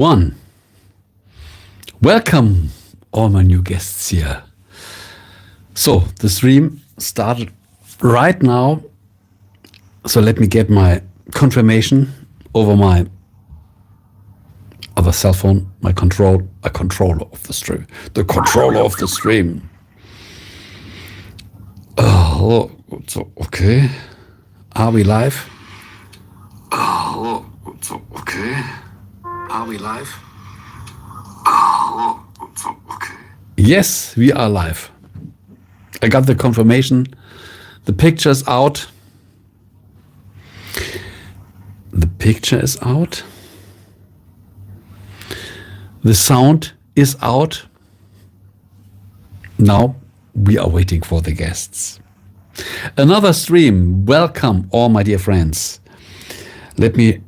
One. Welcome all my new guests here. So the stream started right now. So let me get my confirmation over my other cell phone, a controller of the stream. The controller of the stream. Oh, so okay. Are we live? Oh, so okay. Are we live? Oh, so okay. Yes, we are live. I got the confirmation. The picture's out. The picture is out. The sound is out. Now we are waiting for the guests. Another stream. Welcome, all my dear friends. Let me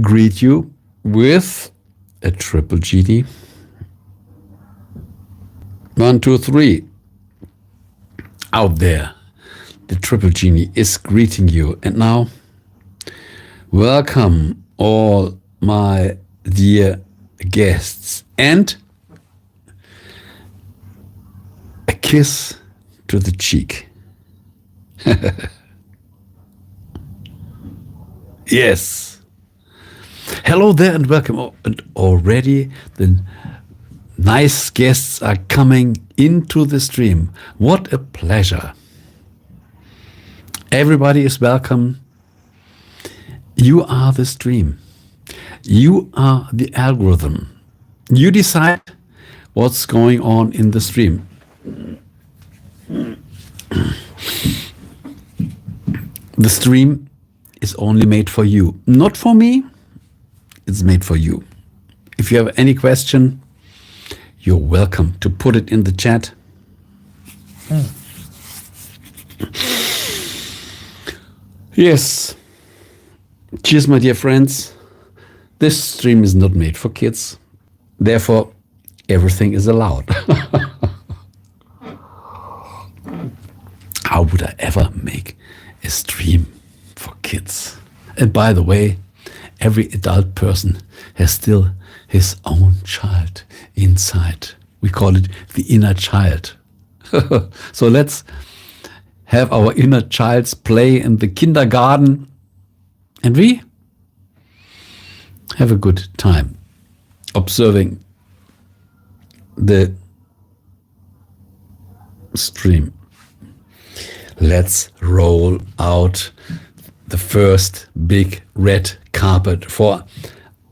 greet you with a triple GD. 1, 2, 3. Out there, the triple genie is greeting you. And now, welcome all my dear guests. And a kiss to the cheek. Yes. Hello there and welcome. And already the nice guests are coming into the stream. What a pleasure. Everybody is welcome. You are the stream. You are the algorithm. You decide what's going on in the stream. The stream is only made for you, not for me. It's made for you. If you have any question, you're welcome to put it in the chat. Yes. Cheers, my dear friends. This stream is not made for kids. Therefore, everything is allowed. How would I ever make a stream for kids? And by the way, every adult person has still his own child inside. We call it the inner child. So let's have our inner child's play in the kindergarten, and we have a good time observing the stream. Let's roll out the first big red carpet for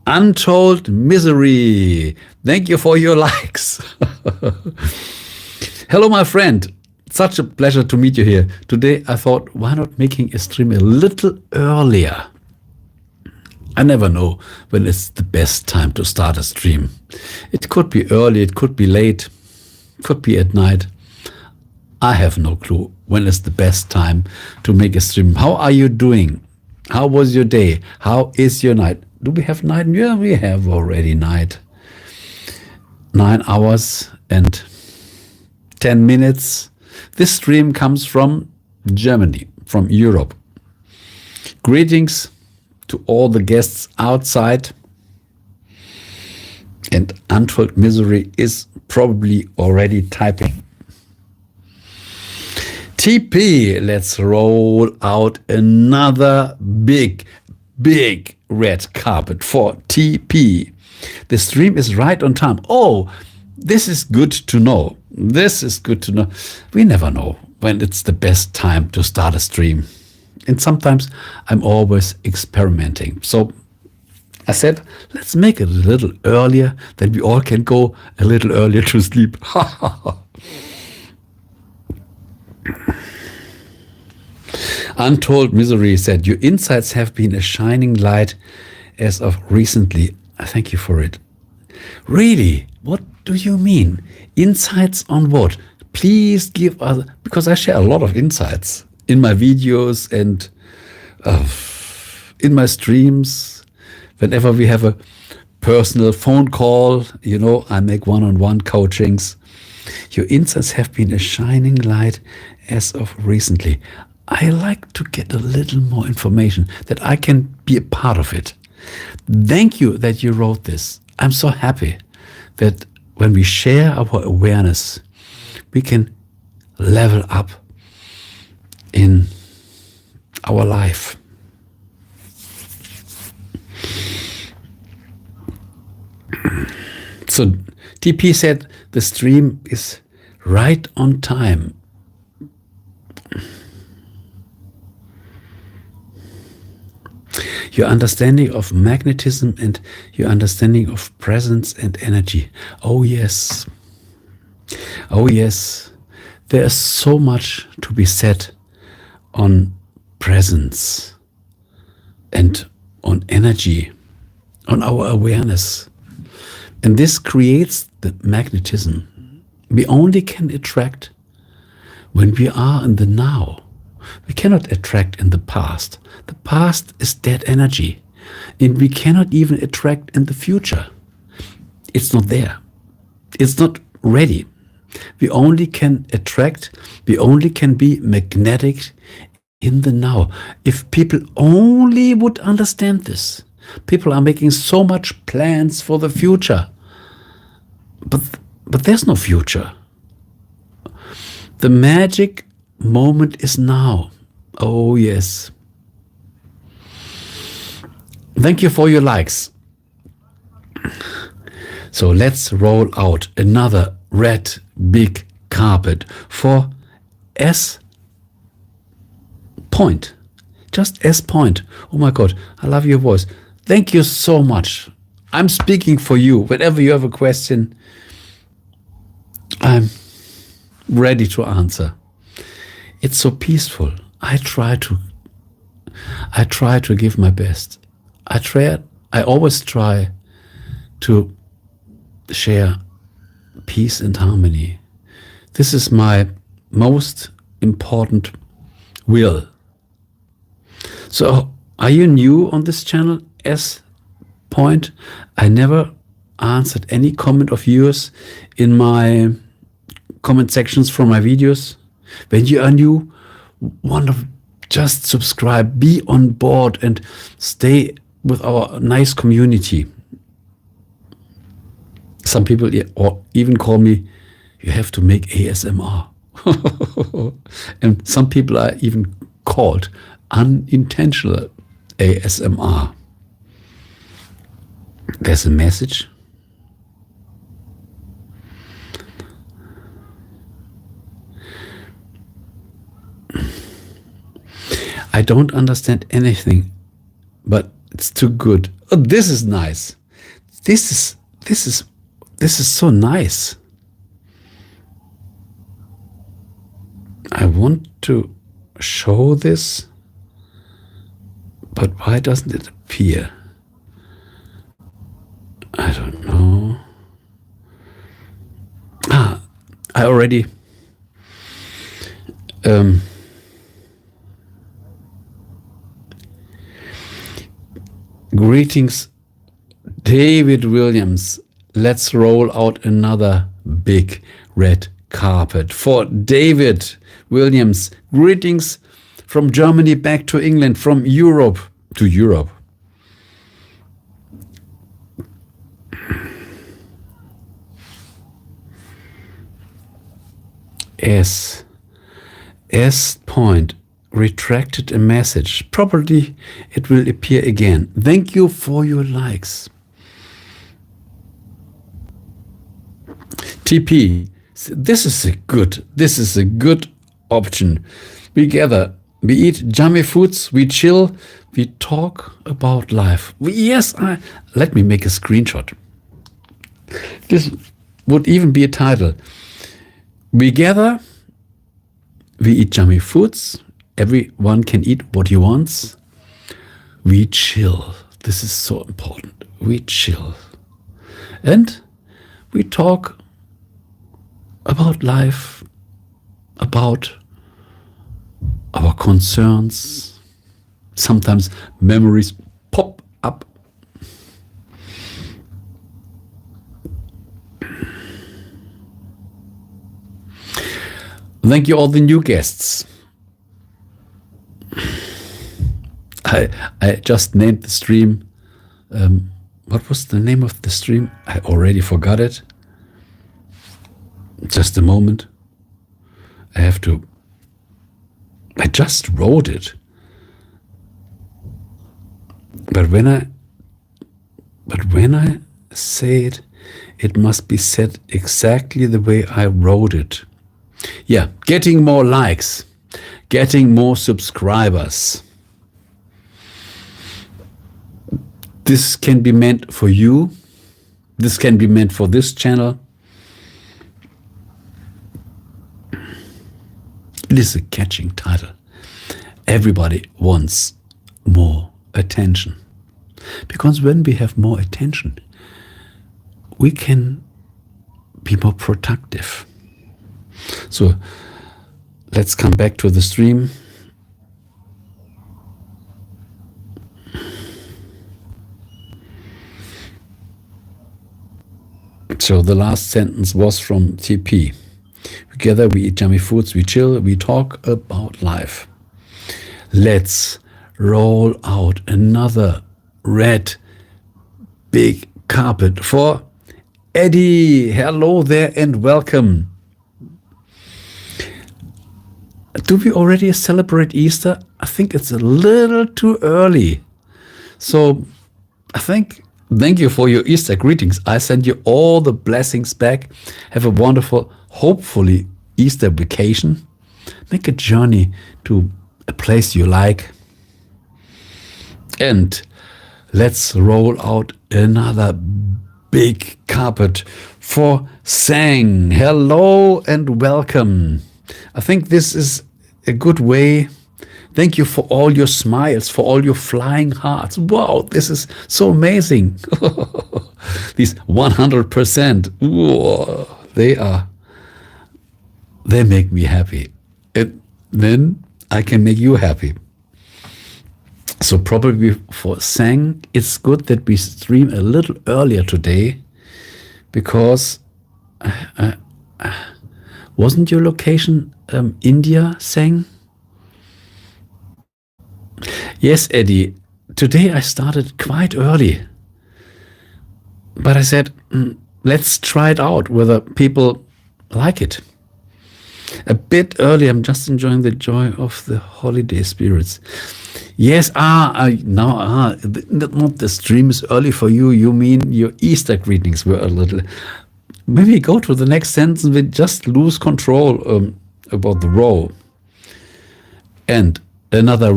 Untold Misery. Thank you for your likes. Hello, my friend. Such a pleasure to meet you here. Today I thought, why not making a stream a little earlier? I never know when it's the best time to start a stream. It could be early, it could be late, could be at night. I have no clue when is the best time to make a stream. How are you doing? How was your day? How is your night? Do we have night? Yeah, we have already night. 9 hours and 10 minutes. This stream comes from Germany, from Europe. Greetings to all the guests outside. And Untold Misery is probably already typing. TP, let's roll out another big red carpet for TP. The stream is right on time. Oh, this is good to know. This is good to know. We never know when it's the best time to start a stream. And sometimes I'm always experimenting. So I said, let's make it a little earlier, that we all can go a little earlier to sleep. Untold Misery said, your insights have been a shining light as of recently. I thank you for it. Really? What do you mean? Insights on what? Please give us, because I share a lot of insights in my videos and in my streams. Whenever we have a personal phone call, you know, I make one-on-one coachings. Your insights have been a shining light as of recently. I like to get a little more information that I can be a part of it. Thank you that you wrote this. I'm so happy that when we share our awareness, we can level up in our life. So TP said the stream is right on time. Your understanding of magnetism and your understanding of presence and energy. Oh yes. Oh yes. There is so much to be said on presence and on energy, on our awareness. And this creates the magnetism. We only can attract when we are in the now. We cannot attract in the past. The past is dead energy. And we cannot even attract in the future. It's not there. It's not ready. We only can attract, we only can be magnetic in the now. If people only would understand this. People are making so much plans for the future. But there's no future. The magic moment is now. Oh yes. Thank you for your likes. So let's roll out another red big carpet for S point. Just S point. Oh my God, I love your voice. Thank you so much. I'm speaking for you. Whenever you have a question, I'm ready to answer. It's so peaceful. I try to give my best. I always try to share peace and harmony. This is my most important will. So, are you new on this channel? S point. I never answered any comment of yours in my comment sections for my videos. When you are new, just subscribe, be on board and stay with our nice community. Some people even call me, you have to make ASMR. And some people are even called unintentional ASMR. There's a message. I don't understand anything, but it's too good. Oh, this is nice. This is so nice. I want to show this, but why doesn't it appear? I don't know. I already greetings, David Williams. Let's roll out another big red carpet for David Williams. Greetings from Germany back to England, from Europe to Europe. S point retracted a message. Probably it will appear again. Thank you for your likes. TP, this is a good option. We gather, we eat yummy foods, we chill, we talk about life. Let me make a screenshot. This would even be a title. We gather, we eat yummy foods, everyone can eat what he wants. We chill. This is so important. We chill. And we talk about life, about our concerns. Sometimes memories pop up. Thank you all the new guests. I just named the stream what was the name of the stream? I already forgot it. Just a moment. I just wrote it. But when I say it, it must be said exactly the way I wrote it. Yeah, getting more likes, getting more subscribers. This can be meant for you. This can be meant for this channel. It is a catching title. Everybody wants more attention. Because when we have more attention, we can be more productive. So let's come back to the stream. So the last sentence was from TP. Together we eat yummy foods, we chill, we talk about life. Let's roll out another red big carpet for Eddie. Hello there and welcome. Do we already celebrate Easter? I think it's a little too early. So I think, thank you for your Easter greetings. I send you all the blessings back. Have a wonderful, hopefully, Easter vacation. Make a journey to a place you like. And let's roll out another big carpet for Sang. Hello and welcome. I think this is a good way. Thank you for all your smiles, for all your flying hearts. Wow, this is so amazing. These 100%. Whoa, they make me happy. And then I can make you happy. So probably for Sang, it's good that we stream a little earlier today, because wasn't your location India, Sang? Yes, Eddie. Today I started quite early. But I said, let's try it out, whether people like it. A bit early, I'm just enjoying the joy of the holiday spirits. Yes, not the stream is early for you. You mean your Easter greetings were a little. Maybe go to the next sentence and we just lose control about the row. And another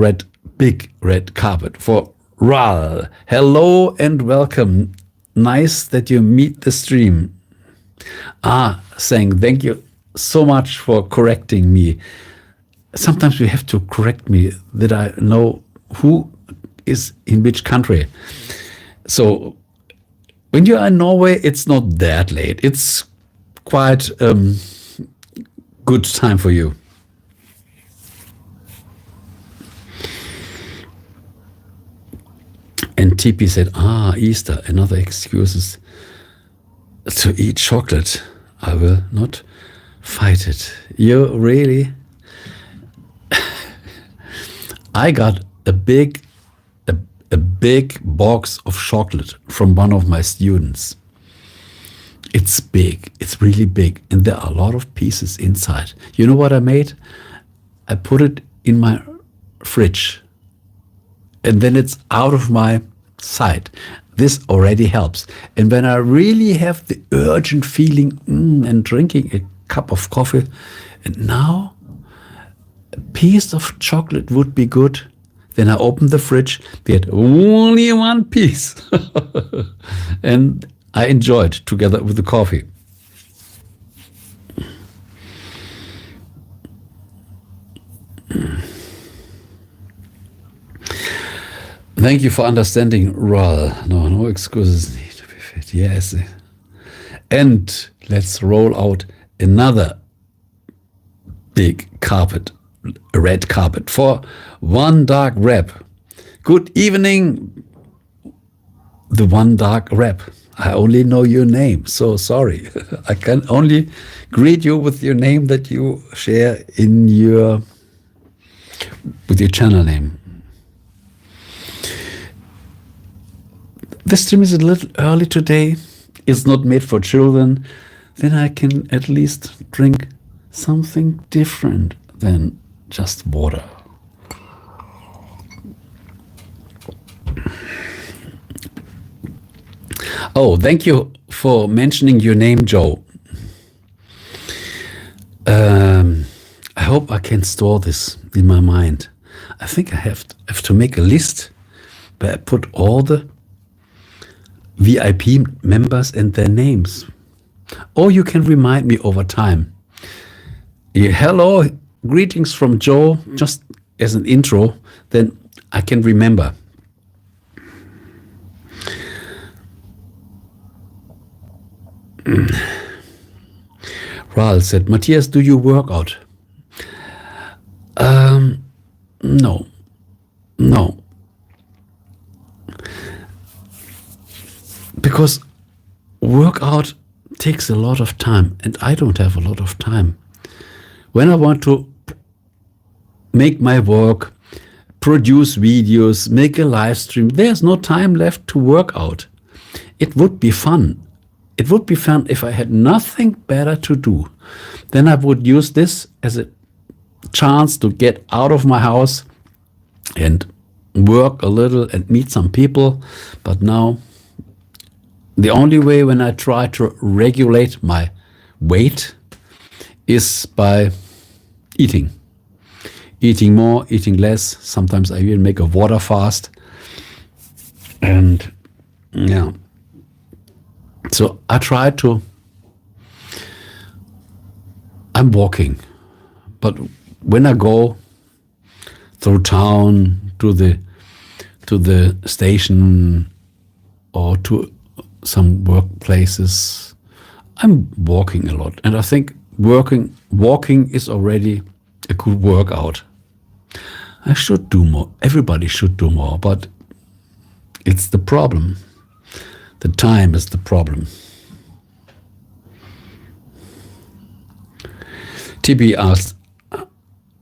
big red carpet for Ral. Hello and welcome. Nice that you meet the stream. Saying thank you so much for correcting me. Sometimes you have to correct me that I know who is in which country. So when you are in Norway, it's not that late. It's quite good time for you. And TP said, Easter, another excuses to eat chocolate. I will not fight it. You really? I got a big box of chocolate from one of my students. It's big. It's really big. And there are a lot of pieces inside. You know what I made? I put it in my fridge. And then it's out of my sight. This already helps. And when I really have the urgent feeling and drinking a cup of coffee, and now a piece of chocolate would be good, then I open the fridge, get only one piece. And I enjoy it together with the coffee. Thank you for understanding, Ral. No excuses need to be fit. Yes. And let's roll out another big carpet, a red carpet for One Dark Rap. Good evening, the One Dark Rap. I only know your name, so sorry. I can only greet you with your name that you share in with your channel name. the stream is a little early today, it's not made for children, then I can at least drink something different than just water. Oh, thank you for mentioning your name, Joe. I hope I can store this in my mind. I think I have to make a list where I put all the VIP members and their names. Or you can remind me over time. Yeah, hello, greetings from Joe, just as an intro, then I can remember. Ral said, Matthias, do you work out? No. Because workout takes a lot of time, and I don't have a lot of time. When I want to make my work, produce videos, make a live stream, there's no time left to work out. It would be fun. It would be fun if I had nothing better to do. Then I would use this as a chance to get out of my house and work a little and meet some people. But now, the only way when I try to regulate my weight is by eating. Eating more, eating less. Sometimes I even make a water fast. And yeah. So I try to, I'm walking, but when I go through town to the station or to some workplaces, I'm walking a lot. And I think walking is already a good workout. I should do more. Everybody should do more, but it's the problem. The time is the problem. TB asked,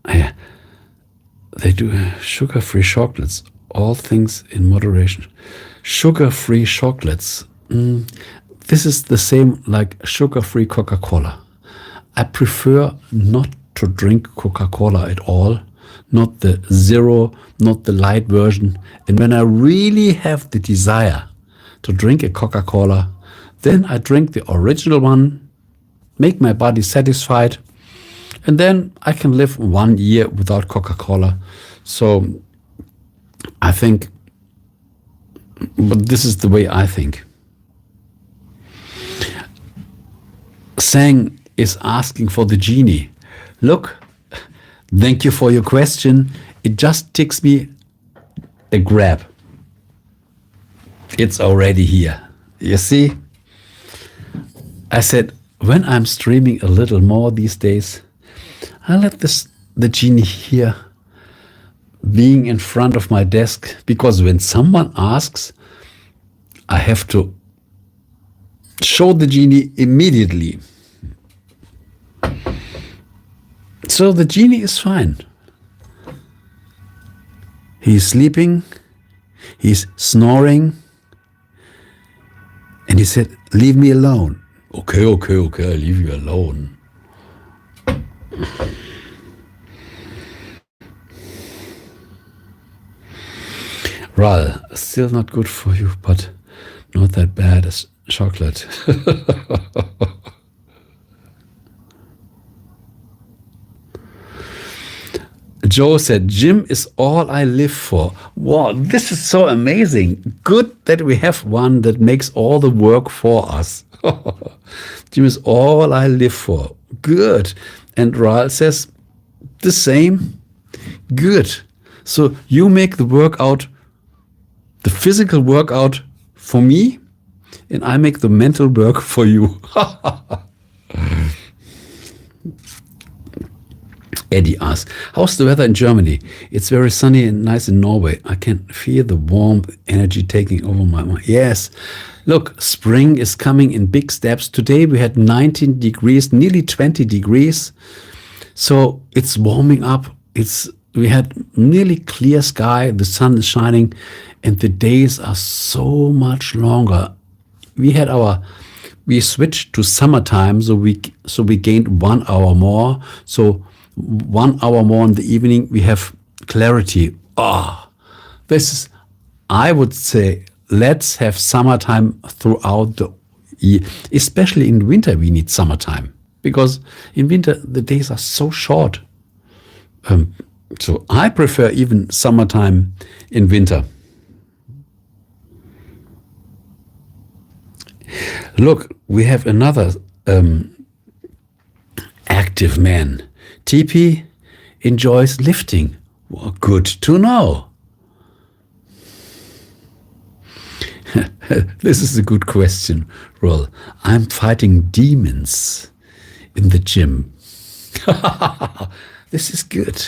they do sugar-free chocolates, all things in moderation. Sugar-free chocolates. This is the same like sugar-free Coca-Cola. I prefer not to drink Coca-Cola at all, not the zero, not the light version. And when I really have the desire to drink a Coca-Cola, then I drink the original one, make my body satisfied, and then I can live 1 year without Coca-Cola. So I think, but this is the way I think. Sang is asking for the genie. Look, thank you for your question. It just takes me a grab. It's already here. You see? I said, when I'm streaming a little more these days, I let the genie here being in front of my desk, because when someone asks, I have to show the genie immediately. So the genie is fine. He's sleeping, he's snoring, and he said, leave me alone. Okay, I leave you alone. Ral, still not good for you, but not that bad as chocolate. Joe said, gym is all I live for. Wow, this is so amazing. Good that we have one that makes all the work for us. Gym is all I live for. Good. And Ral says, the same. Good. So you make the workout, the physical workout for me, and I make the mental work for you. Eddie asks, how's the weather in Germany? It's very sunny and nice in Norway. I can feel the warm energy taking over my mind. Yes. Look, spring is coming in big steps. Today we had 19 degrees, nearly 20 degrees. So it's warming up. It's we had nearly clear sky, the sun is shining, and the days are so much longer. We switched to summertime, so we gained 1 hour more. So 1 hour more in the evening, we have clarity. This is, I would say, let's have summertime throughout the year. Especially in winter, we need summertime, because in winter the days are so short. So I prefer even summertime in winter. Look, we have another active man. TP enjoys lifting. Well, good to know. This is a good question, Roll. I'm fighting demons in the gym. This is good.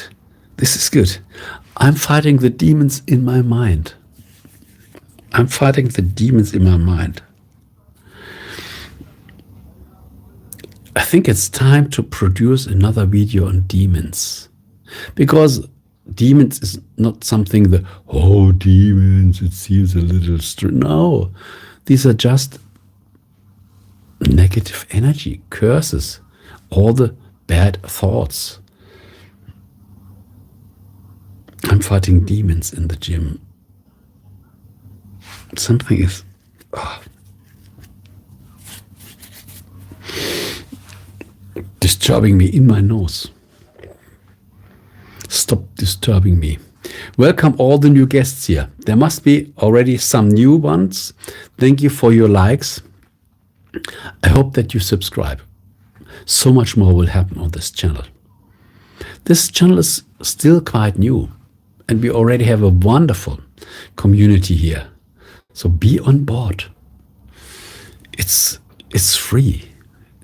This is good. I'm fighting the demons in my mind. I'm fighting the demons in my mind. I think it's time to produce another video on demons, because demons is not something that, oh, demons, it seems a little strange. No, these are just negative energy, curses, all the bad thoughts. I'm fighting demons in the gym. Something is disturbing me in my nose. Stop disturbing me. Welcome all the new guests here. There must be already some new ones. Thank you for your likes. I hope that you subscribe. So much more will happen on this channel. This channel is still quite new, and we already have a wonderful community here. So be on board. It's free.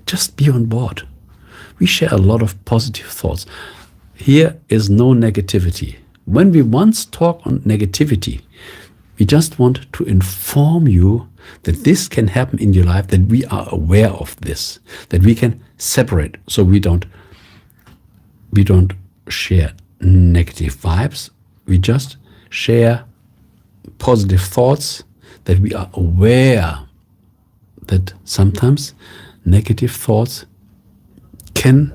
Just be on board. We share a lot of positive thoughts. Here is no negativity. When we once talk on negativity, we just want to inform you that this can happen in your life, that we are aware of this, that we can separate, so we don't share negative vibes. We just share positive thoughts, that we are aware that sometimes negative thoughts can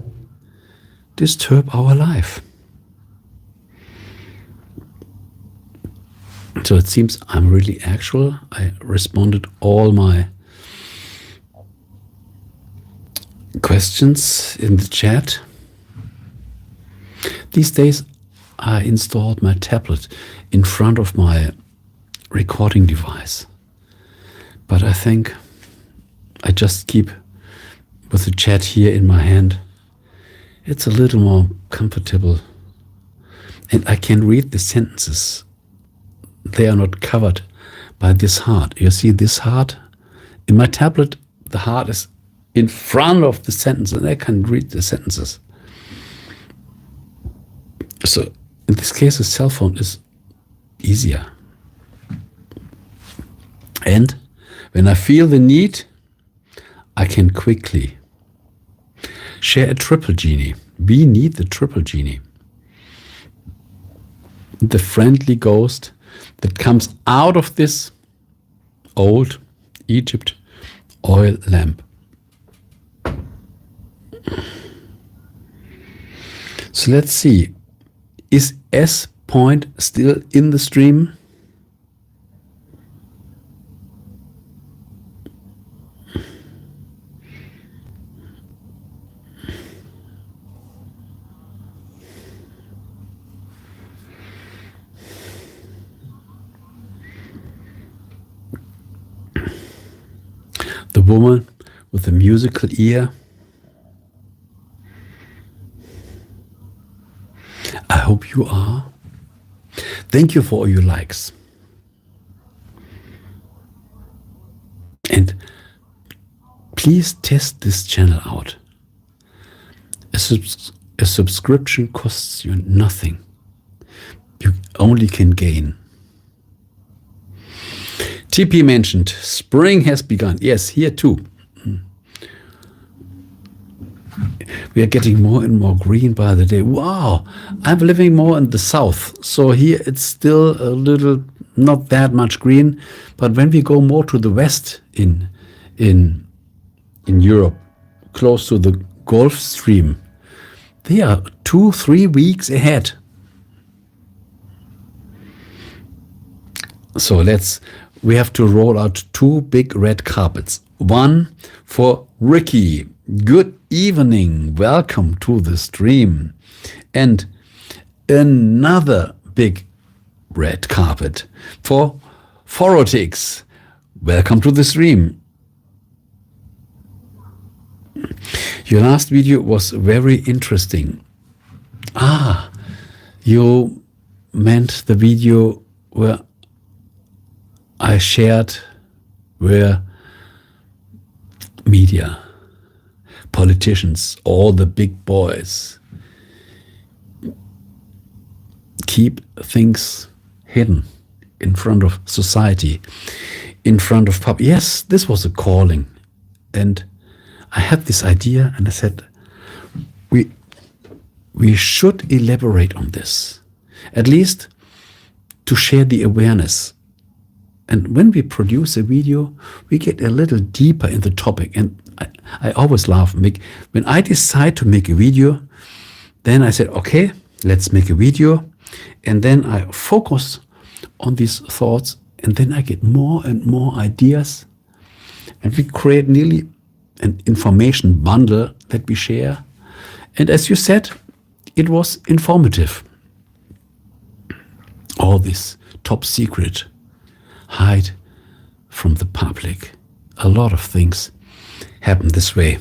disturb our life. So it seems I'm really actual. I responded all my questions in the chat. These days I installed my tablet in front of my recording device. But I think I just keep with the chat here in my hand. It's a little more comfortable. And I can read the sentences. They are not covered by this heart. You see this heart? In my tablet, the heart is in front of the sentence, and I can read the sentences. So in this case, a cell phone is easier. And when I feel the need, I can quickly share a triple genie. We need the triple genie. The friendly ghost that comes out of this old Egypt oil lamp. So let's see. Is S point still in the stream? The woman with the musical ear. I hope you are. Thank you for all your likes. And please test this channel out. A subscription costs you nothing. You only can gain. TP mentioned spring has begun. Yes, here too. We are getting more and more green by the day. Wow, I'm living more in the south, so here it's still a little, not that much green. But when we go more to the west in Europe, close to the Gulf Stream, they are 2-3 weeks ahead. So we have to roll out 2 big red carpets. One for Ricky. Good evening. Welcome to the stream. And another big red carpet for Forotix. Welcome to the stream. Your last video was very interesting. You meant the video where I shared where media, politicians, all the big boys keep things hidden in front of society, in front of public. Yes, this was a calling. And I had this idea and I said, we should elaborate on this, at least to share the awareness. And when we produce a video, we get a little deeper in the topic. And I always laugh. When I decide to make a video, then I said, okay, let's make a video. And then I focus on these thoughts. And then I get more and more ideas. And we create nearly an information bundle that we share. And as you said, it was informative. All this top secret, hide from the public. A lot of things happen this way.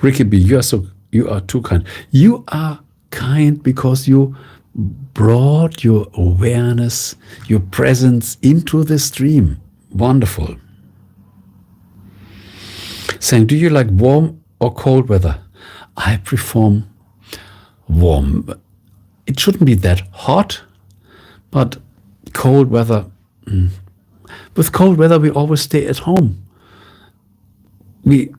Ricky B, you are too kind. You are kind because you brought your awareness, your presence into the stream. Wonderful. Saying, do you like warm or cold weather? I prefer warm. It shouldn't be that hot, but cold weather. With cold weather, we always stay at home. We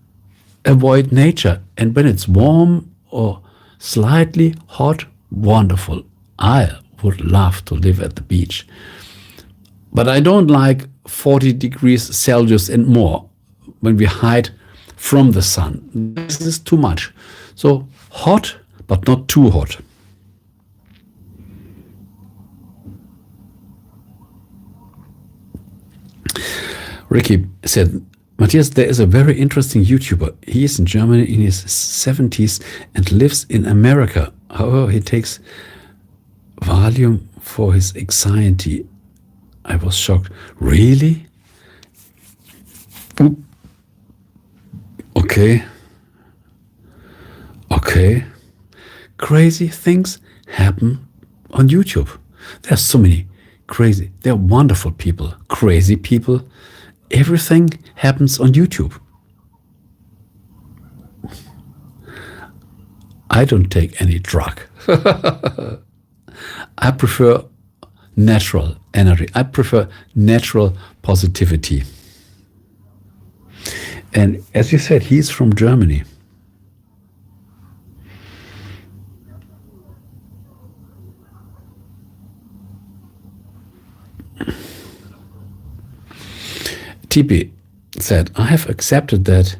avoid nature. And when it's warm or slightly hot, wonderful. I would love to live at the beach. But I don't like 40 degrees Celsius and more when we hide from the sun. This is too much. So hot, but not too hot. Ricky said, Matthias, there is a very interesting YouTuber. He is in Germany in his 70s and lives in America. However, he takes Valium for his anxiety. I was shocked. Really? Oop. Okay. Crazy things happen on YouTube. There's so many crazy. They're wonderful people, crazy people. Everything happens on YouTube. I don't take any drug. I prefer natural energy. I prefer natural positivity. And as you said, he's from Germany. TP said, I have accepted that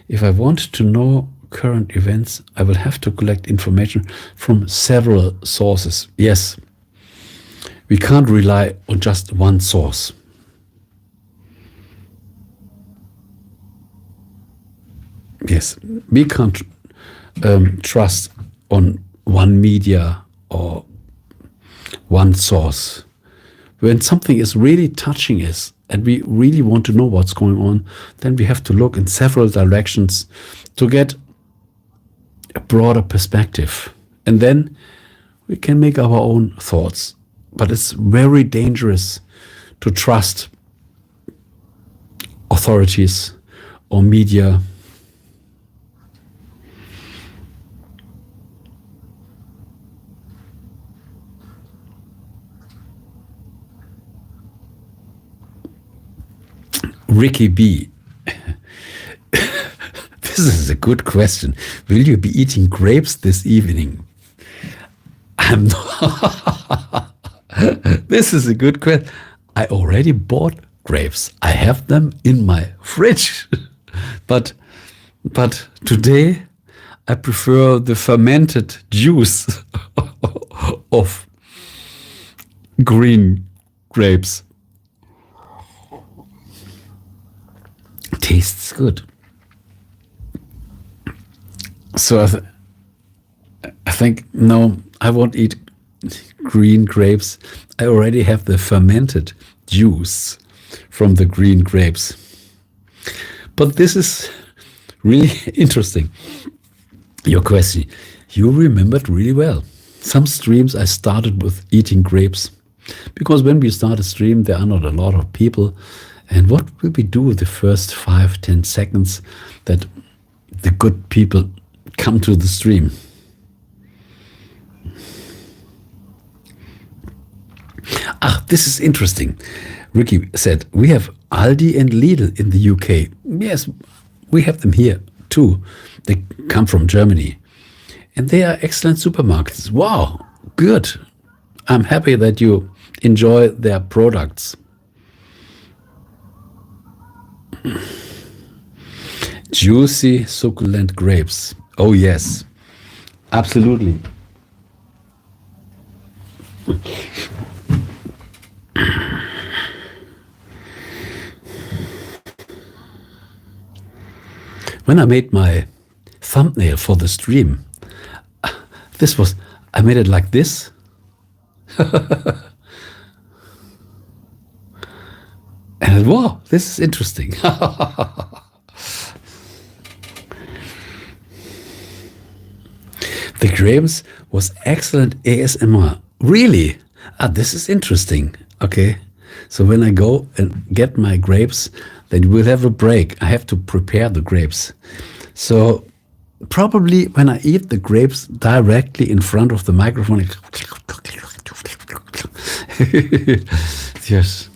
if I want to know current events, I will have to collect information from several sources. Yes, we can't rely on just one source. Yes, we can't trust on one media or one source. When something is really touching us and we really want to know what's going on, then we have to look in several directions to get a broader perspective. And then we can make our own thoughts. But it's very dangerous to trust authorities or media. Ricky B. This is a good question. Will you be eating grapes this evening? I'm not. This is a good question. I already bought grapes. I have them in my fridge. But today I prefer the fermented juice of green grapes. Tastes good. So I think, no, I won't eat green grapes. I already have the fermented juice from the green grapes. But this is really interesting. Your question, you remembered really well. Some streams I started with eating grapes. Because when we start a stream, there are not a lot of people. And what will we do the first 5-10 seconds that the good people come to the stream? This is interesting. Ricky said, we have Aldi and Lidl in the UK. Yes, we have them here too. They come from Germany. And they are excellent supermarkets. Wow, good. I'm happy that you enjoy their products. Juicy, succulent grapes. Oh yes, absolutely. When I made my thumbnail for the stream, I made it like this. And wow, this is interesting. The grapes was excellent ASMR. Really? This is interesting. Okay. So when I go and get my grapes, then we'll have a break. I have to prepare the grapes. So probably when I eat the grapes directly in front of the microphone. Yes.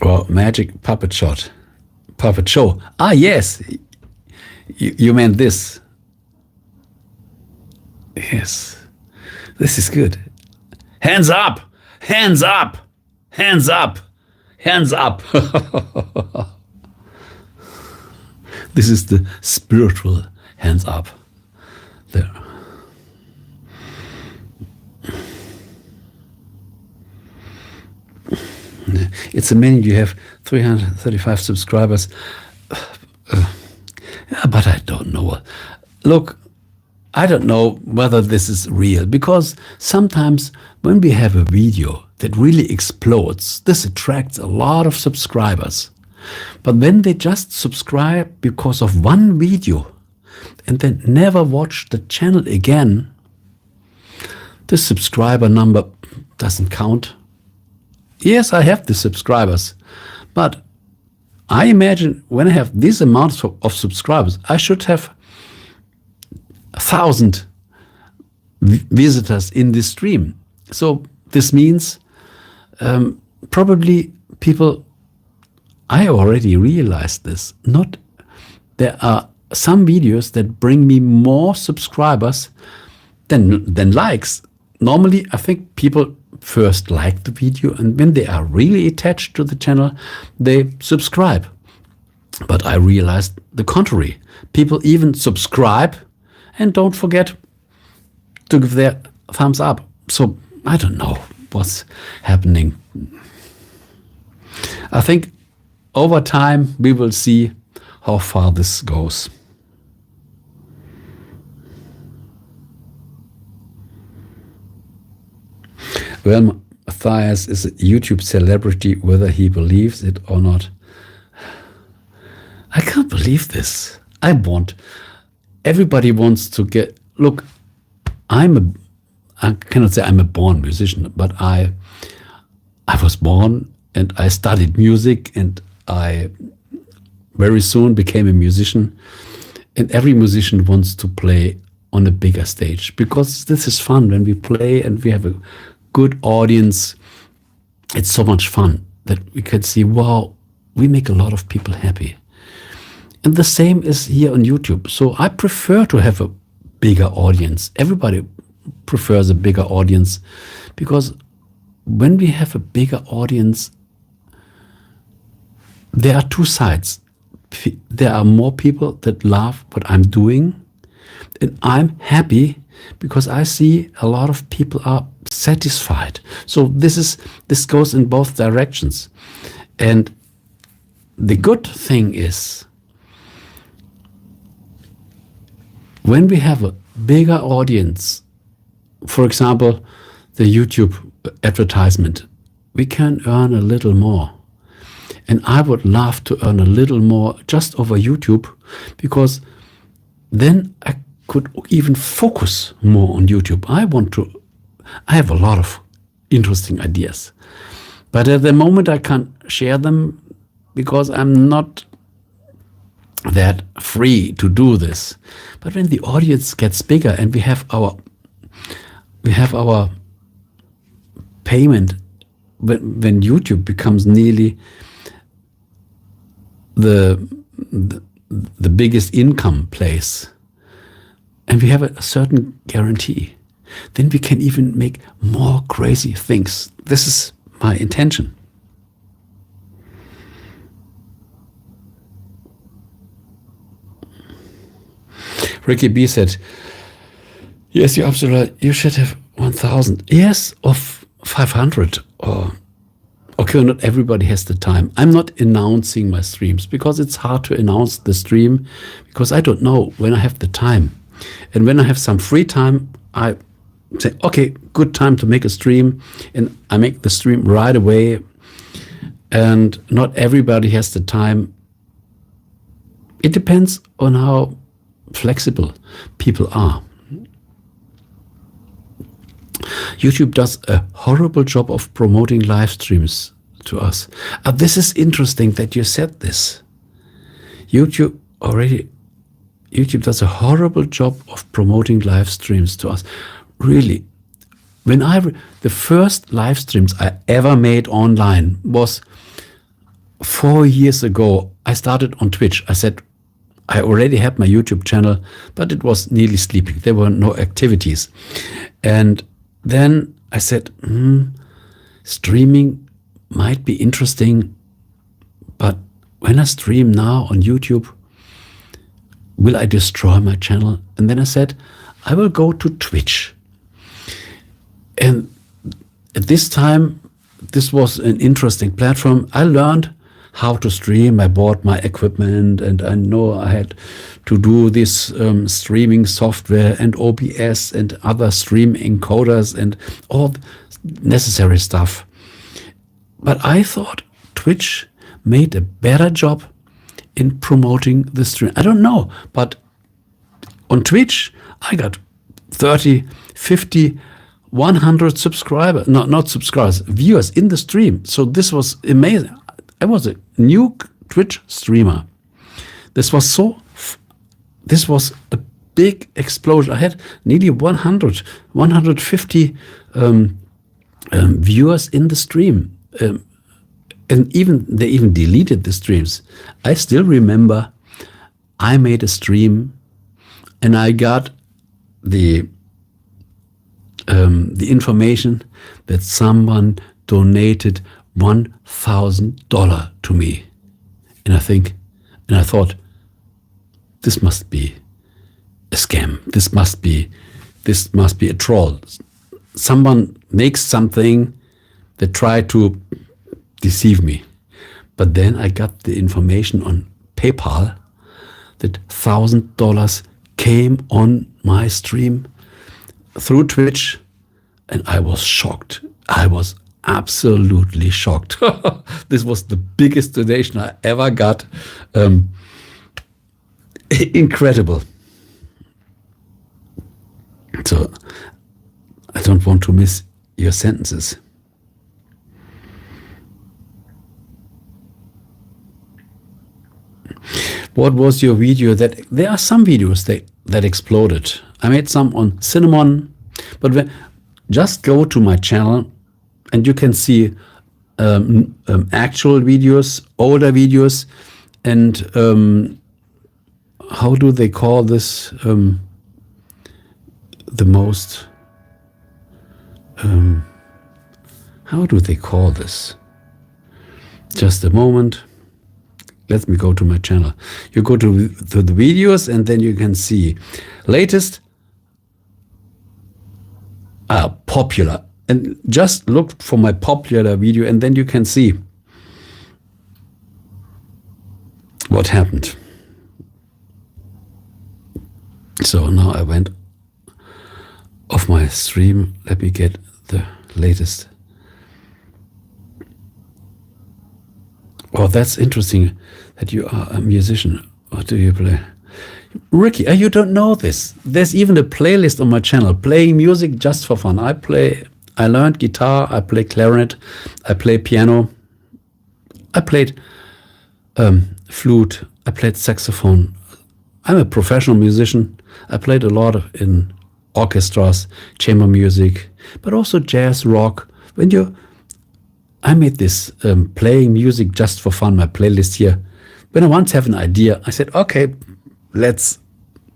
Or magic puppet shot. Puppet show. Yes. You meant this. Yes. This is good. Hands up! Hands up! Hands up! Hands up! This is the spiritual hands up. There. It's amazing you have 335 subscribers. But I don't know. Look, I don't know whether this is real, because sometimes when we have a video that really explodes, this attracts a lot of subscribers. But when they just subscribe because of one video and then never watch the channel again, the subscriber number doesn't count. Yes, I have the subscribers, but I imagine when I have this amount of subscribers, I should have 1,000 visitors in this stream. So this means probably people, I already realized this, there are some videos that bring me more subscribers than likes. Normally, I think people first like the video, and when they are really attached to the channel, they subscribe. But I realized the contrary. People even subscribe and don't forget to give their thumbs up. So I don't know what's happening. I think over time we will see how far this goes. Well, Matthias is a YouTube celebrity, whether he believes it or not. I can't believe this. Everybody wants to get, look, I cannot say I'm a born musician, but I was born and I studied music, and I very soon became a musician. And every musician wants to play on a bigger stage, because this is fun when we play and we have a good audience, it's so much fun that we can see, wow, we make a lot of people happy. And the same is here on YouTube. So I prefer to have a bigger audience. Everybody prefers a bigger audience, because when we have a bigger audience, there are two sides. There are more people that love what I'm doing, and I'm happy because I see a lot of people are satisfied. So this goes in both directions. And the good thing is, when we have a bigger audience, for example, the YouTube advertisement, we can earn a little more. And I would love to earn a little more just over YouTube, because then I could even focus more on YouTube. I have a lot of interesting ideas, but at the moment I can't share them because I'm not that free to do this. But when the audience gets bigger and we have our payment, when YouTube becomes nearly the biggest income place, and we have a certain guarantee, then we can even make more crazy things. This is my intention. Ricky B said, yes, you're absolutely right. You should have 1,000. Yes, of 500 or... Okay, not everybody has the time. I'm not announcing my streams because it's hard to announce the stream, because I don't know when I have the time. And when I have some free time, I say, okay, good time to make a stream. And I make the stream right away. And not everybody has the time. It depends on how flexible people are. YouTube does a horrible job of promoting live streams to us. This is interesting that you said this. YouTube does a horrible job of promoting live streams to us. Really, when the first live streams I ever made online was 4 years ago. I started on Twitch. I said, I already had my YouTube channel, but it was nearly sleeping. There were no activities. And then I said, streaming might be interesting, but when I stream now on YouTube, will I destroy my channel? And then I said, I will go to Twitch. And at this time, this was an interesting platform. I learned how to stream. I bought my equipment, and I know I had to do this streaming software and OBS and other stream encoders and all necessary stuff. But I thought Twitch made a better job in promoting the stream. I don't know, but on Twitch, I got 30, 50, 100 subscribers, not subscribers, viewers in the stream. So this was amazing. I was a new Twitch streamer. This was a big explosion. I had nearly 150 viewers in the stream. And they even deleted the streams. I still remember I made a stream and I got the information that someone donated $1,000 to me. And I thought, this must be a scam. This must be a troll. Someone makes something that tried to deceive me. But then I got the information on PayPal that $1,000 came on my stream through Twitch, and I was shocked. I was absolutely shocked. This was the biggest donation I ever got. Incredible. So I don't want to miss your sentences. What was your video that... There are some videos that exploded. I made some on cinnamon, but just go to my channel and you can see actual videos, older videos, and how do they call this? The most, how do they call this? Just a moment. Let me go to my channel. You go to the videos and then you can see latest, popular. And just look for my popular video and then you can see what happened. So now I went off my stream. Let me get the latest. Oh, that's interesting that you are a musician. What do you play? Ricky, you don't know this. There's even a playlist on my channel, playing music just for fun. I learned guitar, I play clarinet, I play piano, I played flute, I played saxophone. I'm a professional musician. I played a lot in orchestras, chamber music, but also jazz, rock. I made this playing music just for fun, my playlist here. When I once have an idea, I said, okay, let's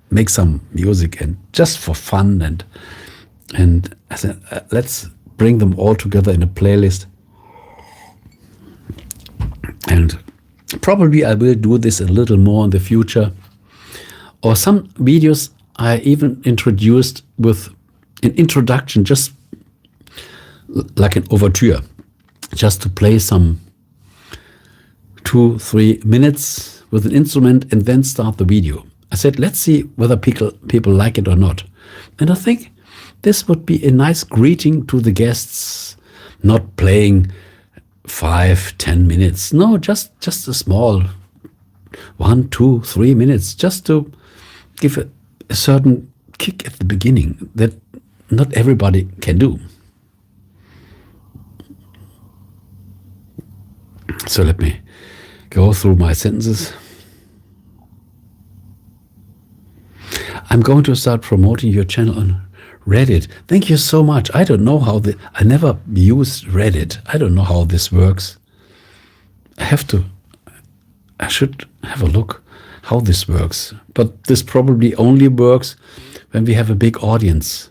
make some music and just for fun. And I said, let's bring them all together in a playlist. And probably I will do this a little more in the future. Or some videos I even introduced with an introduction, just like an overture, just to play some 2-3 minutes with an instrument and then start the video. I said, let's see whether people like it or not. And I think this would be a nice greeting to the guests, not playing 5-10 minutes. No, just a small 1, 2, 3 minutes, just to give a certain kick at the beginning that not everybody can do. So let me go through my sentences. I'm going to start promoting your channel on Reddit. Thank you so much. I don't know how I never used Reddit. I don't know how this works. I should have a look how this works. But this probably only works when we have a big audience.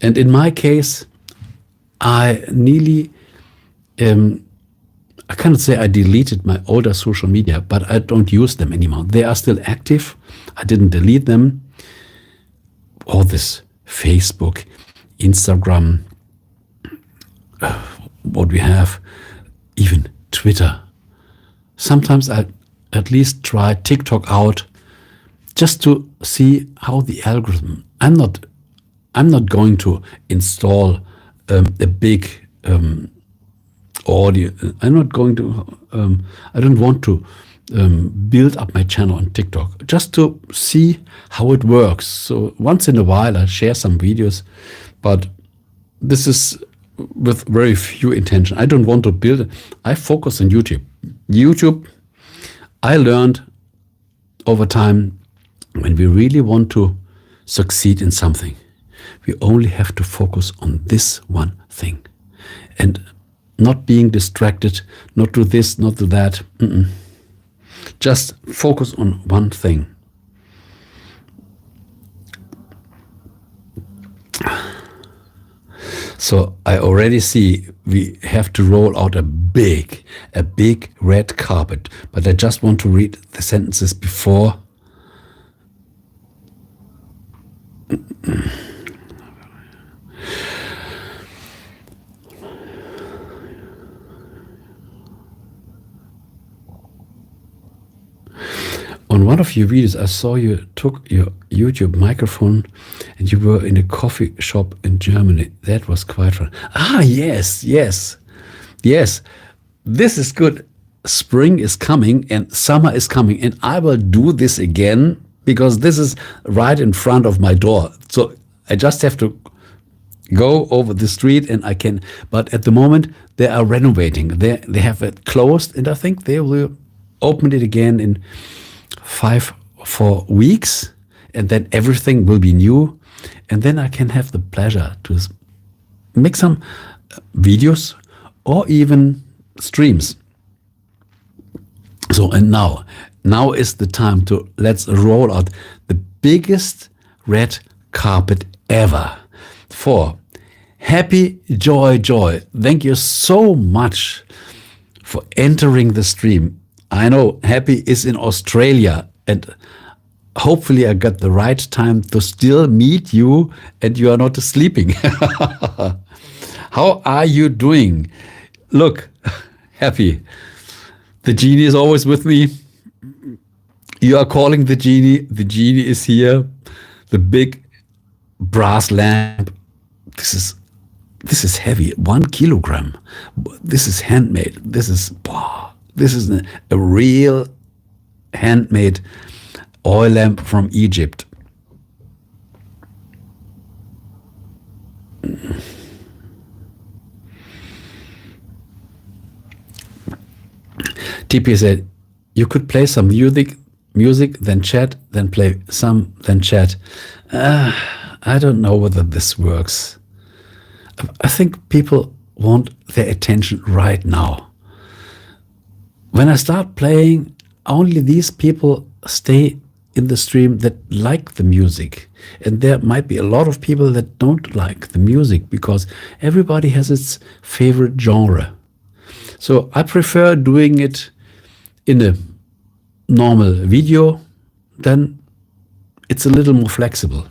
And in my case, I cannot say I deleted my older social media, but I don't use them anymore. They are still active. I didn't delete them. All this Facebook, Instagram, what we have, even Twitter. Sometimes I at least try TikTok out just to see how the algorithm. I'm not going to install a big audio. I'm not going to. I don't want to build up my channel on TikTok just to see how it works. So once in a while I share some videos, but this is with very few intention. I don't want to build it. I focus on YouTube. YouTube, I learned over time, when we really want to succeed in something, we only have to focus on this one thing and not being distracted, not do this, not do that. Just focus on one thing. So I already see we have to roll out a big red carpet, but I just want to read the sentences before. On one of your videos, I saw you took your YouTube microphone and you were in a coffee shop in Germany. That was quite fun. Yes. This is good. Spring is coming and summer is coming, and I will do this again because this is right in front of my door. So I just have to go over the street and I can. But at the moment, they are renovating. They have it closed, and I think they will open it again in 4 weeks, and then everything will be new, and then I can have the pleasure to make some videos or even streams. So, and now is the time to let's roll out the biggest red carpet ever for Happy Joy. Thank you so much for entering the stream. I know Happy is in Australia, and hopefully I got the right time to still meet you and you are not sleeping. How are you doing? Look, Happy. The genie is always with me. You are calling the genie. The genie is here. The big brass lamp. This is heavy. 1 kilogram. This is handmade. This is a real handmade oil lamp from Egypt. TP said, you could play some music, then chat, then play some, then chat. I don't know whether this works. I think people want their attention right now. When I start playing, only these people stay in the stream that like the music. And there might be a lot of people that don't like the music because everybody has its favorite genre. So I prefer doing it in a normal video, then it's a little more flexible.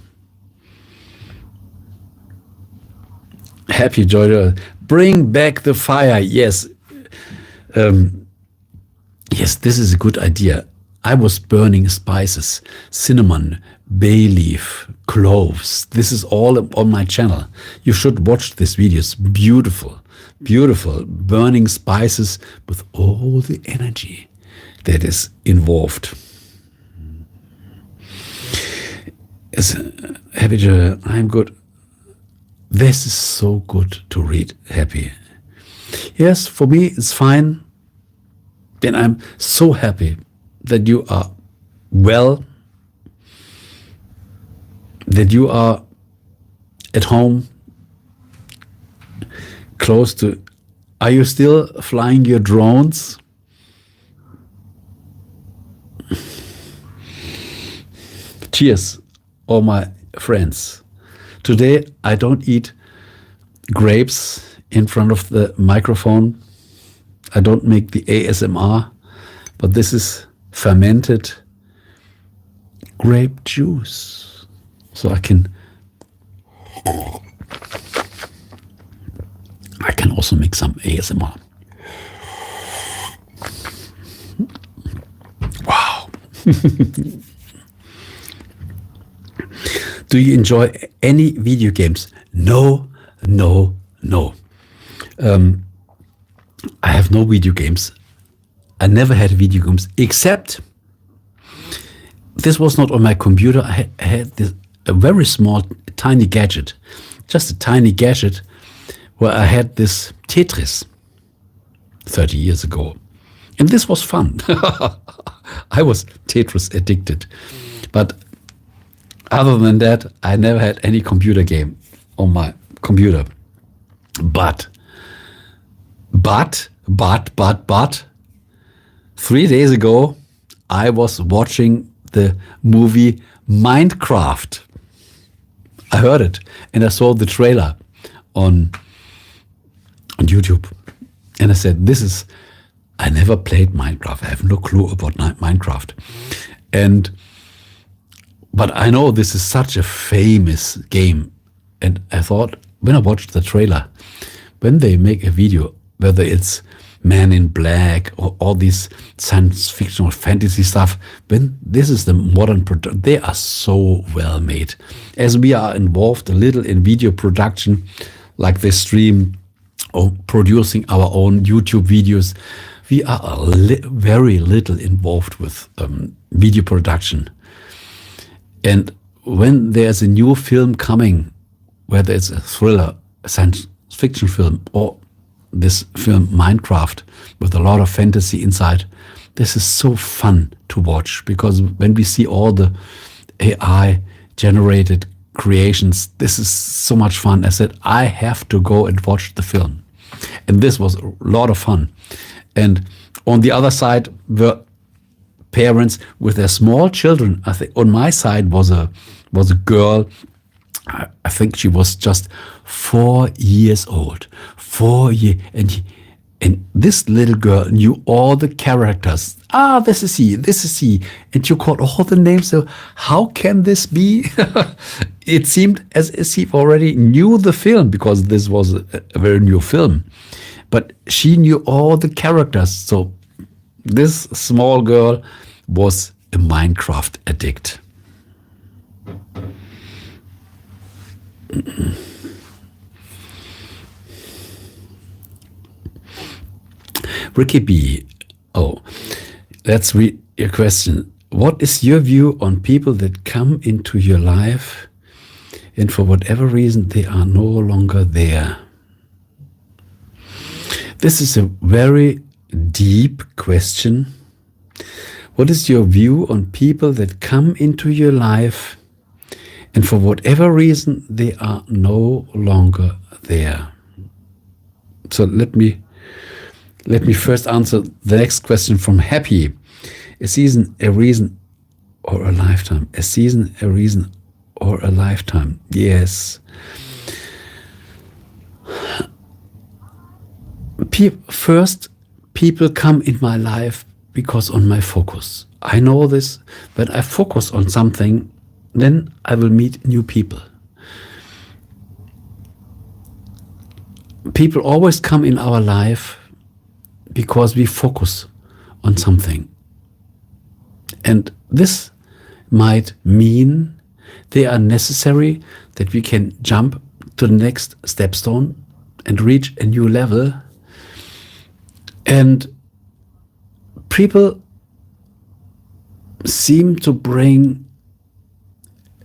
Happy Joy, bring back the fire. Yes, yes, this is a good idea. I was burning spices, cinnamon, bay leaf, cloves. This is all on my channel. You should watch this video. It's beautiful, beautiful. Burning spices with all the energy that is involved. Yes, Happy Joy, I'm good. This is so good to read, Happy. Yes, for me it's fine. And I'm so happy that you are well, that you are at home, close to. Are you still flying your drones? Cheers, all my friends. Today I don't eat grapes in front of the microphone. I don't make the ASMR, but this is fermented grape juice. So I can also make some ASMR. Wow. Do you enjoy any video games? No. I have no video games. I never had video games, except this was not on my computer. I had a very small, tiny gadget, just a tiny gadget, where I had this Tetris 30 years ago. And this was fun. I was Tetris addicted. But other than that, I never had any computer game on my computer. But 3 days ago, I was watching the movie Minecraft. I heard it and I saw the trailer on YouTube. And I said, I never played Minecraft. I have no clue about Minecraft. But I know this is such a famous game. And I thought, when I watched the trailer, when they make a video, whether it's Man in Black or all these science fiction or fantasy stuff, when this is the modern product, they are so well made. As we are involved a little in video production, like this stream or producing our own YouTube videos, we are very little involved with video production. And when there's a new film coming, whether it's a thriller, a science fiction film, or this film Minecraft with a lot of fantasy inside, this is so fun to watch, because when we see all the AI generated creations. This is so much fun. I said, I have to go and watch the film. And this was a lot of fun. And on the other side were parents with their small children. I think on my side was a girl. I think she was just 4 years old. 4 years. And this little girl knew all the characters. Ah, this is he, this is he. And you called all the names. So how can this be? It seemed as if he already knew the film, because this was a very new film. But she knew all the characters. So this small girl was a Minecraft addict. Ricky B. Oh, let's read your question. What is your view on people that come into your life and for whatever reason they are no longer there? This is a very deep question. What is your view on people that come into your life and for whatever reason they are no longer there? So let me first answer the next question from Happy. A season, a reason, or a lifetime? A season, a reason, or a lifetime? Yes. First, people come in my life because on my focus. I know this. When I focus on something, then I will meet new people. People always come in our life because we focus on something. And this might mean they are necessary, that we can jump to the next stepstone and reach a new level. And people seem to bring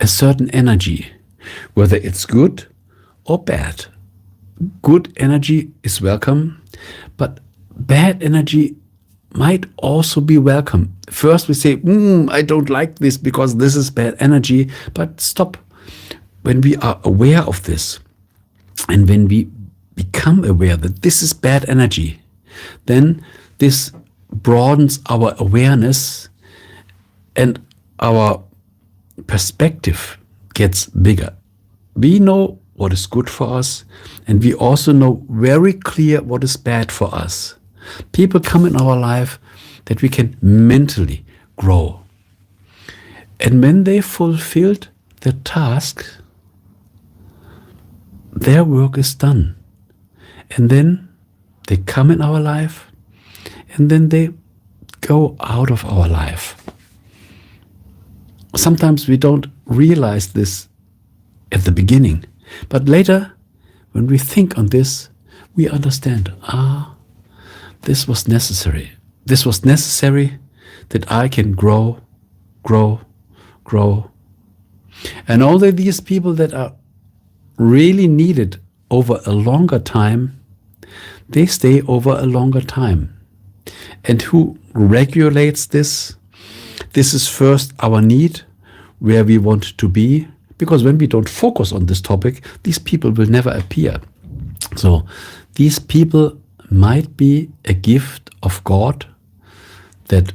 a certain energy, whether it's good or bad. Good energy is welcome, but bad energy might also be welcome. First we say, I don't like this because this is bad energy, but stop. When we are aware of this, and when we become aware that this is bad energy, then this broadens our awareness and our perspective gets bigger. We know what is good for us, and we also know very clear what is bad for us. People come in our life that we can mentally grow. And when they fulfilled their task, their work is done. And then they come in our life, and then they go out of our life. Sometimes we don't realize this at the beginning, but later, when we think on this, we understand, this was necessary. This was necessary that I can grow. And only these people that are really needed over a longer time, they stay over a longer time. And who regulates this? This is first our need, where we want to be, because when we don't focus on this topic, these people will never appear. So these people might be a gift of God that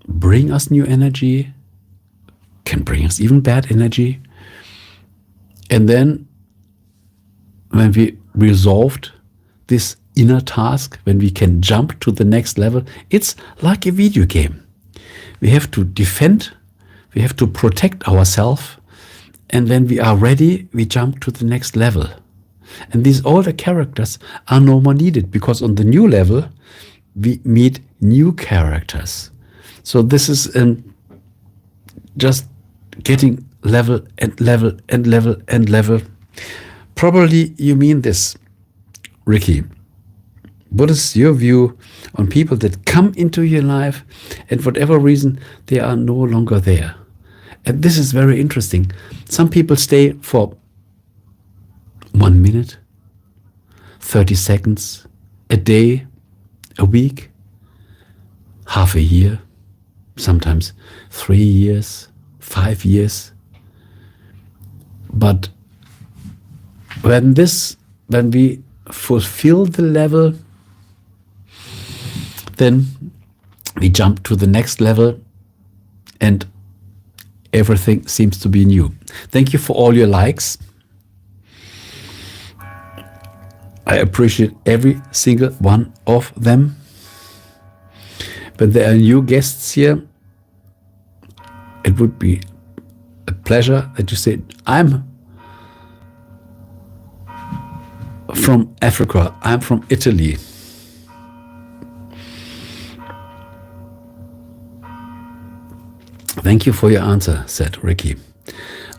bring us new energy, can bring us even bad energy. And then when we resolved this inner task, when we can jump to the next level, it's like a video game. We have to defend, we have to protect ourselves, and when we are ready, we jump to the next level. And these older characters are no more needed, because on the new level, we meet new characters. So this is just getting level and level and level and level. Probably you mean this, Ricky. What is your view on people that come into your life and for whatever reason they are no longer there? And this is very interesting. Some people stay for 1 minute, 30 seconds, a day, a week, half a year, sometimes 3 years, 5 years. But when we fulfill the level, then we jump to the next level and everything seems to be new. Thank you for all your likes. I appreciate every single one of them. When there are new guests here, it would be a pleasure that you say, I'm from Africa, I'm from Italy. Thank you for your answer, said Ricky.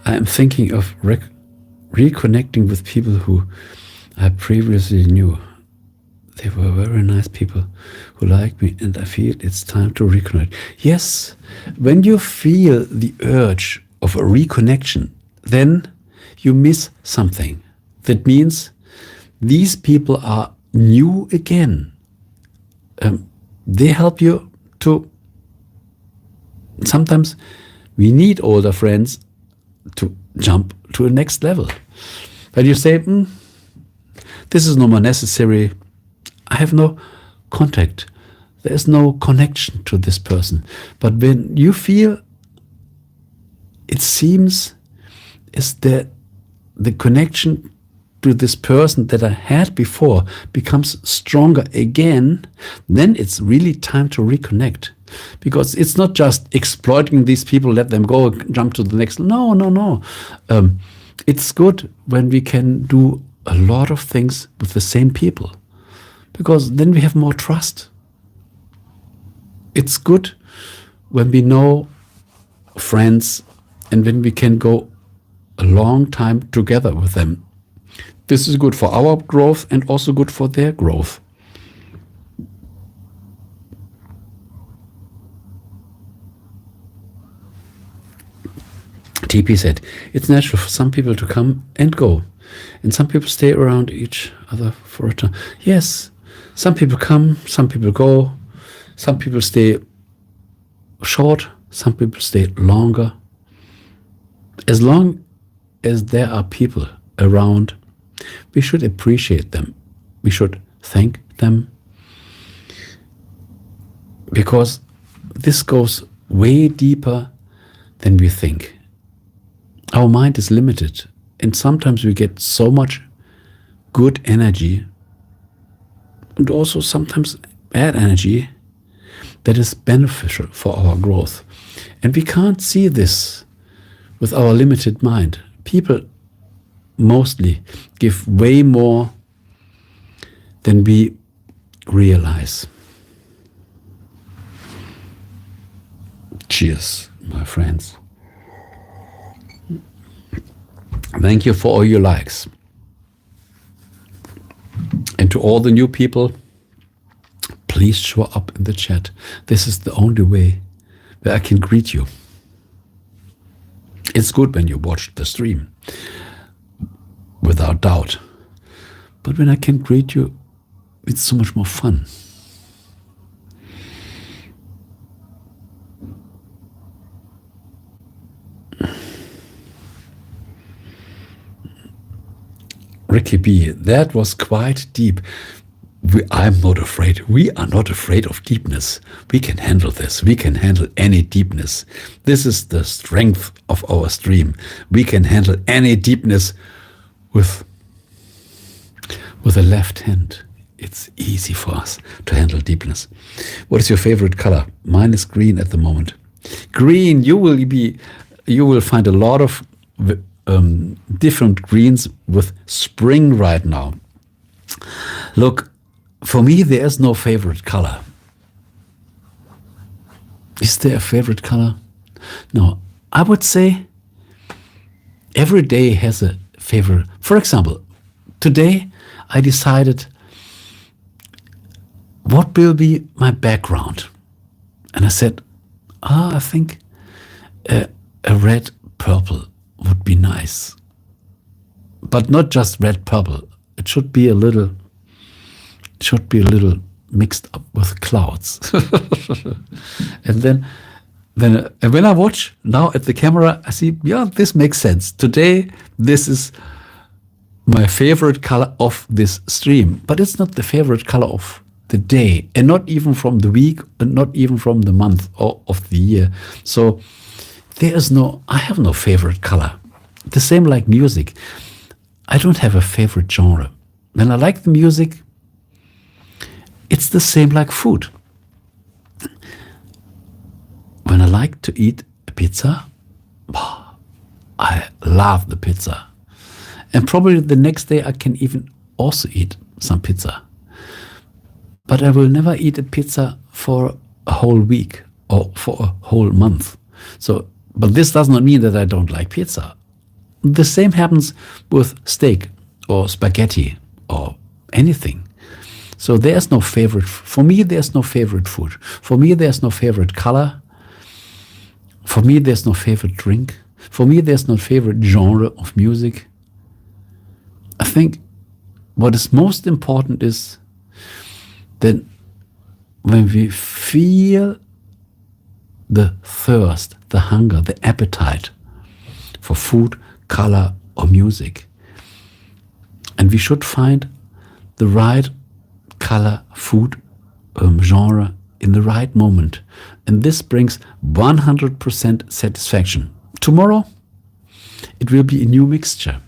I am thinking of reconnecting with people who I previously knew. They were very nice people who liked me, and I feel it's time to reconnect. Yes, when you feel the urge of a reconnection, then you miss something. That means these people are new again. They help you to... Sometimes we need older friends to jump to a next level. But you say, this is no more necessary. I have no contact. There is no connection to this person. But when you feel, it seems is that the connection to this person that I had before becomes stronger again, then it's really time to reconnect. Because it's not just exploiting these people, let them go, jump to the next. No. It's good when we can do a lot of things with the same people, because then we have more trust. It's good when we know friends and when we can go a long time together with them. This is good for our growth and also good for their growth. TP said, it's natural for some people to come and go, and some people stay around each other for a time. Yes, some people come, some people go, some people stay short, some people stay longer. As long as there are people around, we should appreciate them. We should thank them, because this goes way deeper than we think. Our mind is limited, and sometimes we get so much good energy and also sometimes bad energy that is beneficial for our growth. And we can't see this with our limited mind. People mostly give way more than we realize. Cheers, my friends. Thank you for all your likes. And to all the new people, please show up in the chat. This is the only way that I can greet you. It's good when you watch the stream, without doubt. But when I can greet you, it's so much more fun. Ricky B, that was quite deep. I'm not afraid. We are not afraid of deepness. We can handle this. We can handle any deepness. This is the strength of our stream. We can handle any deepness with the left hand. It's easy for us to handle deepness. What is your favorite color? Mine is green at the moment. Green, you will find a lot of different greens with spring right now. Look, for me, there is no favorite color. Is there a favorite color? No, I would say every day has a favorite. For example, today I decided what will be my background. And I said, I think a red purple would be nice. But not just red purple. It should be a little mixed up with clouds. And then then when I watch now at the camera, I see, yeah, this makes sense. Today, this is my favorite color of this stream, but it's not the favorite color of the day, and not even from the week, and not even from the month or of the year. So I have no favorite color. The same like music. I don't have a favorite genre. When I like the music, it's the same like food. When I like to eat a pizza, I love the pizza. And probably the next day I can even also eat some pizza. But I will never eat a pizza for a whole week or for a whole month. But this does not mean that I don't like pizza. The same happens with steak or spaghetti or anything. So there's no favorite. For me, there's no favorite food. For me, there's no favorite color. For me, there's no favorite drink. For me, there's no favorite genre of music. I think what is most important is that when we feel the thirst, the hunger, the appetite for food, color, or music, and we should find the right color, food, genre in the right moment. And this brings 100% satisfaction. Tomorrow, it will be a new mixture.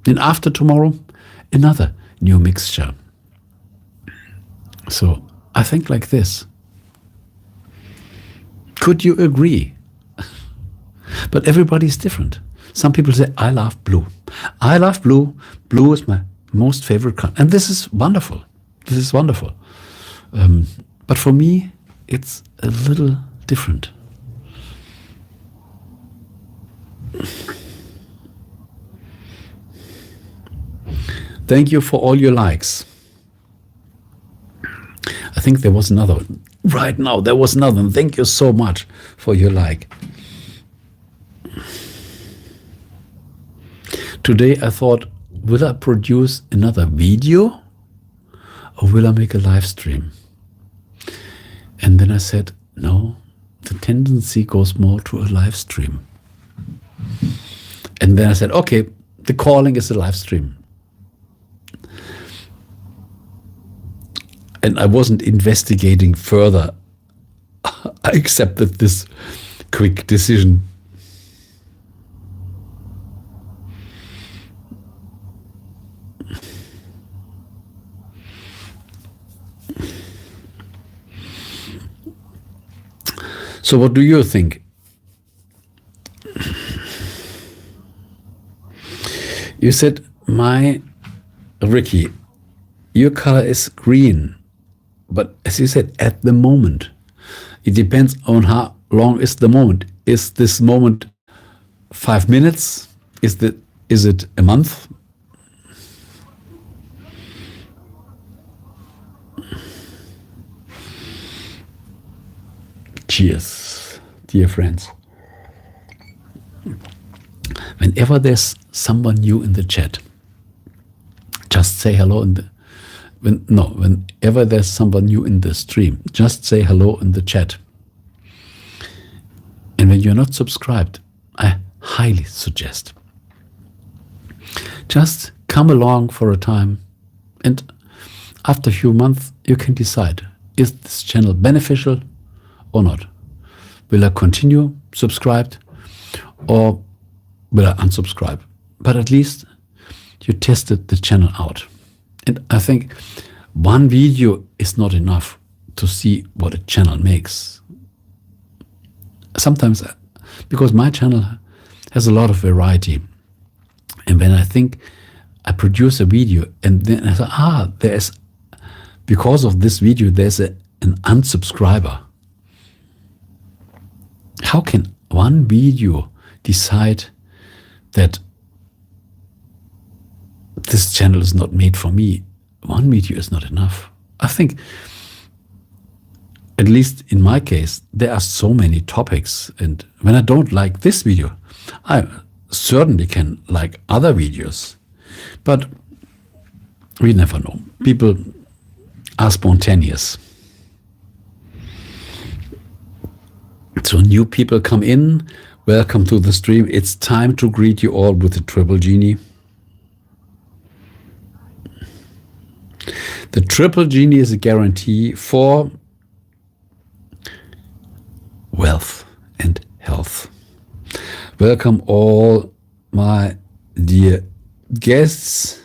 And after tomorrow, another new mixture. So I think like this. Could you agree? But everybody's different. Some people say, I love blue. I love blue. Blue is my most favorite color. And this is wonderful. This is wonderful. But for me, it's a little different. Thank you for all your likes. I think there was another one. Right now, there was another one. Thank you so much for your like. Today I thought, will I produce another video or will I make a live stream? And then I said, no, the tendency goes more to a live stream. And then I said, okay, the calling is a live stream. And I wasn't investigating further. I accepted this quick decision. So what do you think? You said, Ricky, your color is green. But as you said, at the moment, it depends on how long is the moment. Is this moment 5 minutes? Is it a month? Cheers, dear friends. Whenever there's someone new in the chat, just say hello whenever there's someone new in the stream, just say hello in the chat. And when you're not subscribed, I highly suggest just come along for a time, and after a few months you can decide, is this channel beneficial or not? Will I continue subscribed or will I unsubscribe? But at least you tested the channel out. And I think one video is not enough to see what a channel makes. Sometimes, because my channel has a lot of variety, and when I think I produce a video and then I say, because of this video, there's an unsubscriber. How can one video decide that this channel is not made for me? One video is not enough. I think, at least in my case, there are so many topics, and when I don't like this video, I certainly can like other videos. But we never know. People are spontaneous. So new people come in. Welcome to the stream. It's time to greet you all with the triple genie. The triple genie is a guarantee for wealth and health. Welcome all my dear guests,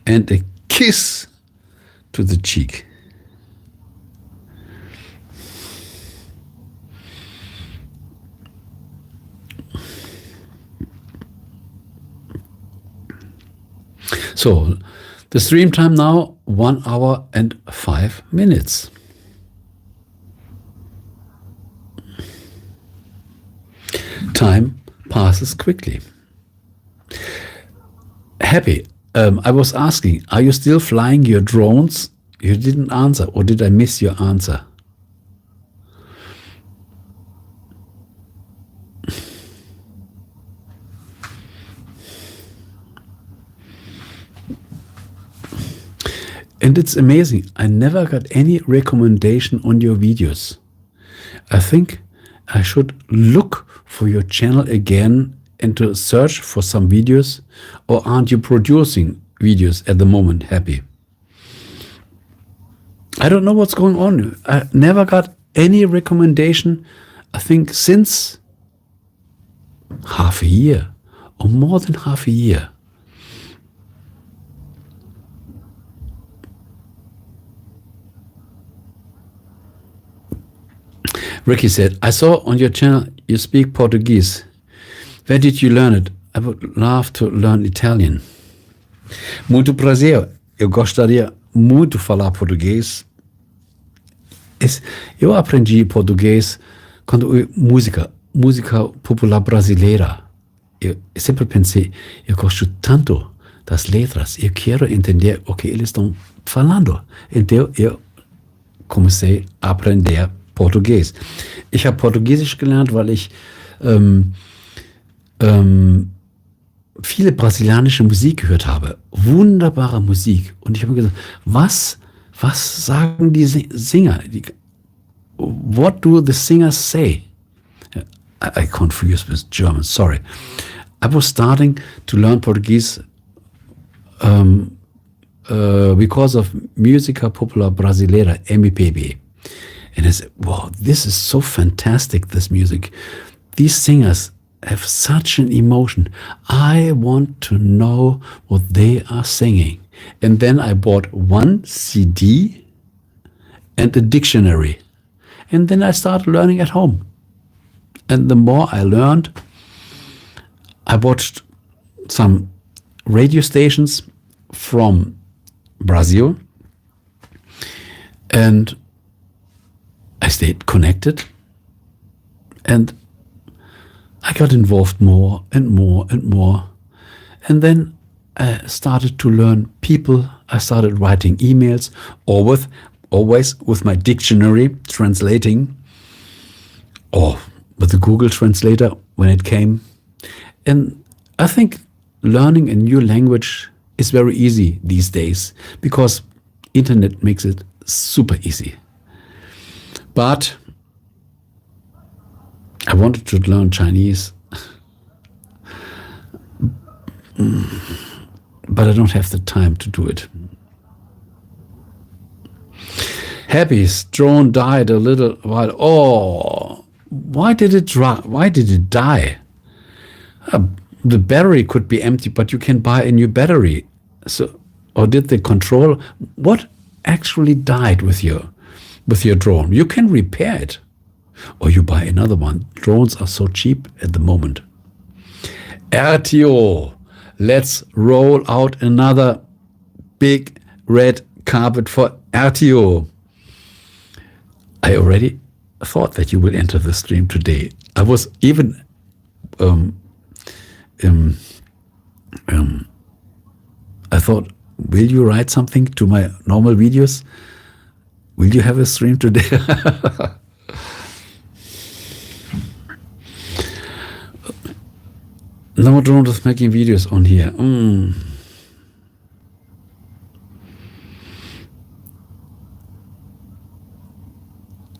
and a kiss to the cheek. So the stream time now, 1 hour and 5 minutes. Time passes quickly. Happy. I was asking, are you still flying your drones? You didn't answer, or did I miss your answer? And it's amazing. I never got any recommendation on your videos. I think I should look for your channel again and to search for some videos. Or aren't you producing videos at the moment, Happy? I don't know what's going on. I never got any recommendation, I think, since half a year or more than half a year. Ricky said, I saw on your channel you speak Portuguese. Where did you learn it? I would love to learn Italian. Muito prazer. Eu gostaria muito de falar português. Eu aprendi português quando música popular brasileira. Eu sempre pensei, eu gosto tanto das letras, eu quero entender o que eles estão falando. Então eu comecei a aprender Portugies. Ich habe Portugiesisch gelernt, weil ich viele brasilianische Musik gehört habe. Wunderbare Musik. Und ich habe mir gesagt, was sagen die Singer? What do the singers say? I confused with German, sorry. I was starting to learn Portuguese because of Música Popular Brasileira, MPB. And I said, wow, this is so fantastic, this music. These singers have such an emotion. I want to know what they are singing. And then I bought one CD and a dictionary. And then I started learning at home. And the more I learned, I watched some radio stations from Brazil. And I stayed connected, and I got involved more and more and more. And then I started to learn people. I started writing emails, always with my dictionary, translating, or with the Google translator when it came. And I think learning a new language is very easy these days because internet makes it super easy. But I wanted to learn Chinese, but I don't have the time to do it. Happy's drone died a little while. Oh, why did it die? The battery could be empty, but you can buy a new battery. So, or did the control? What actually died with your drone? You can repair it, or you buy another one. Drones are so cheap at the moment. RTO, let's roll out another big red carpet for RTO. I already thought that you will enter the stream today. I was even I thought, will you write something to my normal videos? Will you have a stream today? No drone is making videos on here.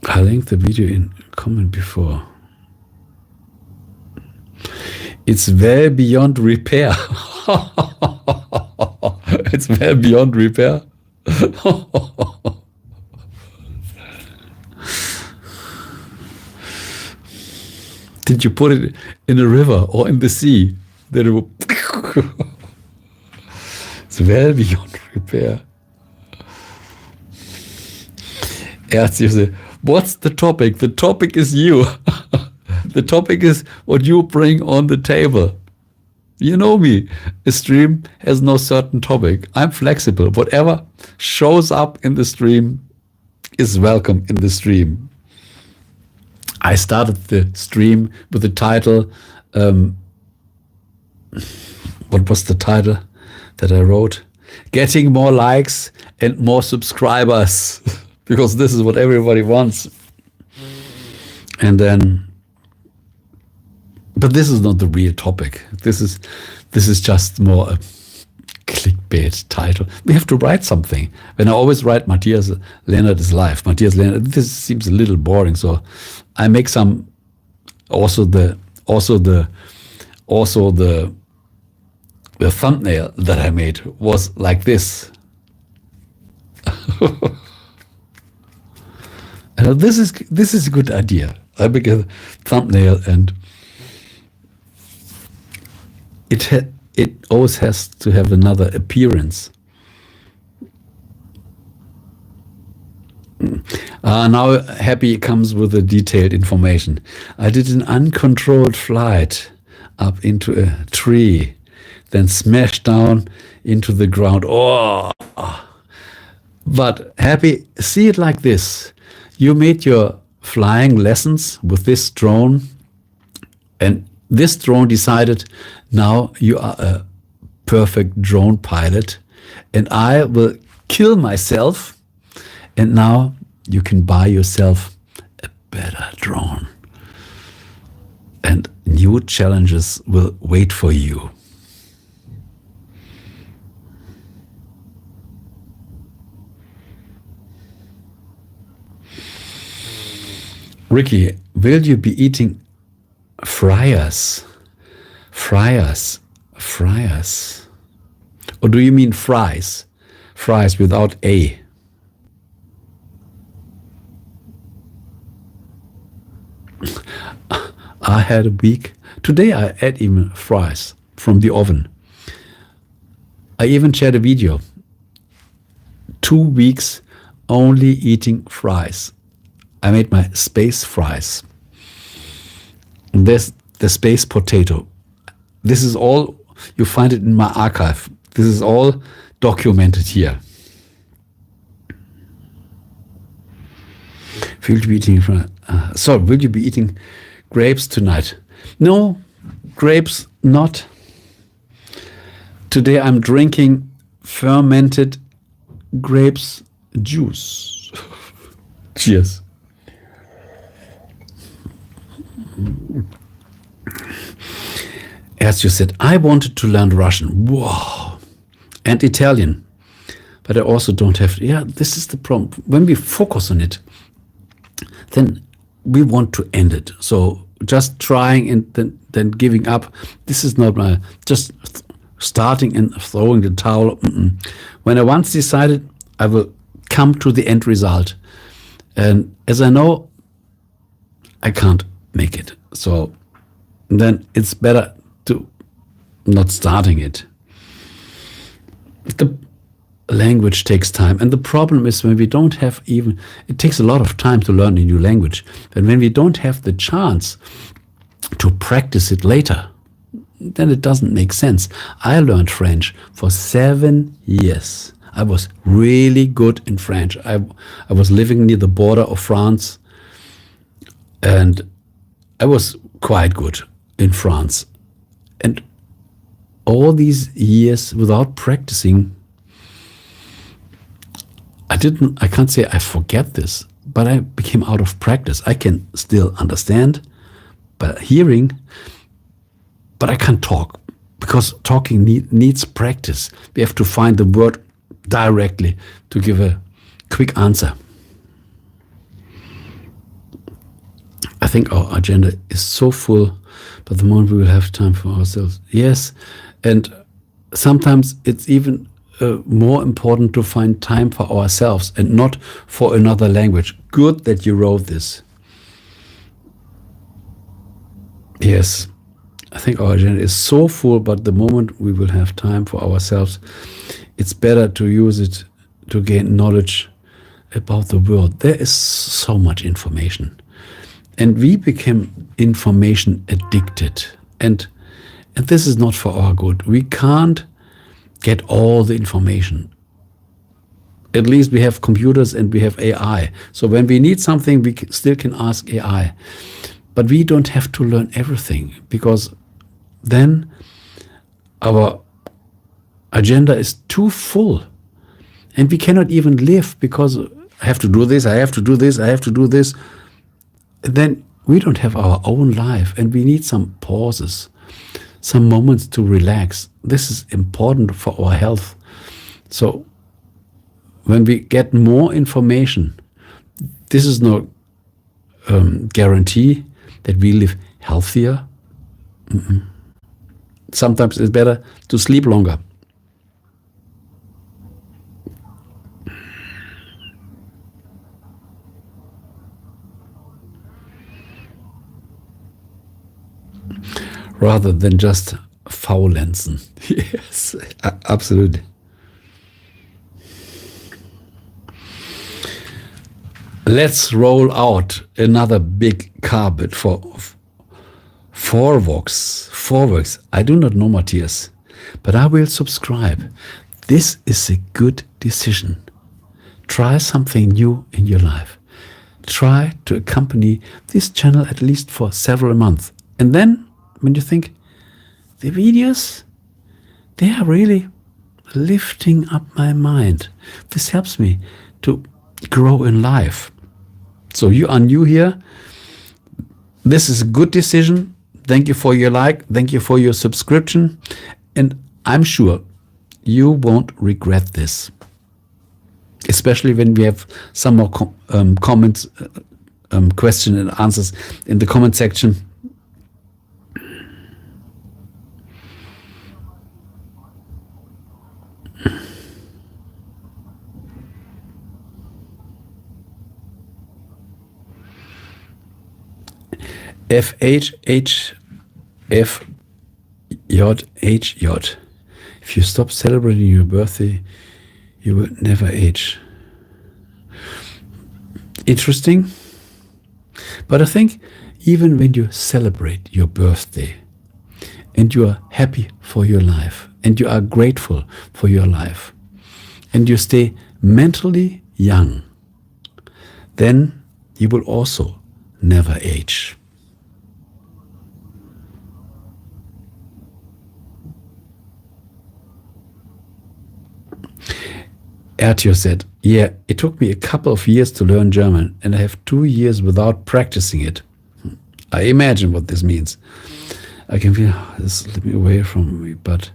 I linked the video in comment before. It's well beyond repair. It's well beyond repair. Did you put it in a river or in the sea? Then it will it's well beyond repair. What's the topic? The topic is you. The topic is what you bring on the table. You know me. A stream has no certain topic. I'm flexible. Whatever shows up in the stream is welcome in the stream. I started the stream with the title, what was the title that I wrote? Getting more likes and more subscribers, because this is what everybody wants. And then, but this is not the real topic. This is just more a clickbait title. We have to write something. When I always write Matthias Lenardt is live, Matthias Lenardt, this seems a little boring, so I make some also the thumbnail that I made was like this. This is a good idea. I make a thumbnail, and it always has to have another appearance. Now Happy comes with the detailed information. I did an uncontrolled flight up into a tree, then smashed down into the ground. Oh! But Happy, see it like this. You made your flying lessons with this drone, and this drone decided, now you are a perfect drone pilot, and I will kill myself, and now you can buy yourself a better drone. And new challenges will wait for you. Ricky, will you be eating fryers? Fryers. Or do you mean fries? Fries without A. I had a week. Today I ate even fries from the oven. I even shared a video. 2 weeks only eating fries. I made my space fries. There's the space potato. This is all, you find it in my archive. This is all documented here. Will you be eating will you be eating grapes tonight? No, grapes not. Today I'm drinking fermented grapes juice. Cheers. As you said, I wanted to learn Russian. Whoa. And Italian. But I also don't have, this is the problem. When we focus on it, then we want to end it. So just trying and then giving up, this is not my, just starting and throwing the towel. When I once decided, I will come to the end result. And as I know, I can't make it. So then it's better to not starting it. The language takes time. And the problem is when we don't have even, it takes a lot of time to learn a new language. And when we don't have the chance to practice it later, then it doesn't make sense. I learned French for 7 years. I was really good in French. I was living near the border of France, and I was quite good in France. And all these years without practicing, I can't say I forget this, but I became out of practice. I can still understand, but hearing, but I can't talk, because talking needs practice. We have to find the word directly to give a quick answer. think our agenda is so full, but the moment we will have time for ourselves. Yes, and sometimes it's even more important to find time for ourselves and not for another language. Good that you wrote this. Yes, I think our agenda is so full, but the moment we will have time for ourselves, it's better to use it to gain knowledge about the world. There is so much information. And we become information addicted. And this is not for our good. We can't get all the information. At least we have computers and we have AI. So when we need something, we still can ask AI. But we don't have to learn everything, because then our agenda is too full. And we cannot even live, because I have to do this, I have to do this, I have to do this. And then we don't have our own life, and we need some pauses, some moments to relax. This is important for our health. So when we get more information, this is no guarantee that we live healthier. Sometimes it's better to sleep longer. Rather than just faulenzen. Yes, absolutely. Let's roll out another big carpet for Vorworks. I do not know Matthias, but I will subscribe. This is a good decision. Try something new in your life. Try to accompany this channel at least for several months. And then, when you think, the videos, they are really lifting up my mind. This helps me to grow in life. So you are new here. This is a good decision. Thank you for your like. Thank you for your subscription. And I'm sure you won't regret this. Especially when we have some more comments, question and answers in the comment section. FHHFJHJ. If you stop celebrating your birthday, you will never age. Interesting. But I think even when you celebrate your birthday and you are happy for your life and you are grateful for your life and you stay mentally young, then you will also never age. Ertio said, yeah, it took me a couple of years to learn German, and I have 2 years without practicing it. I imagine what this means. I can feel this slipping away from me, but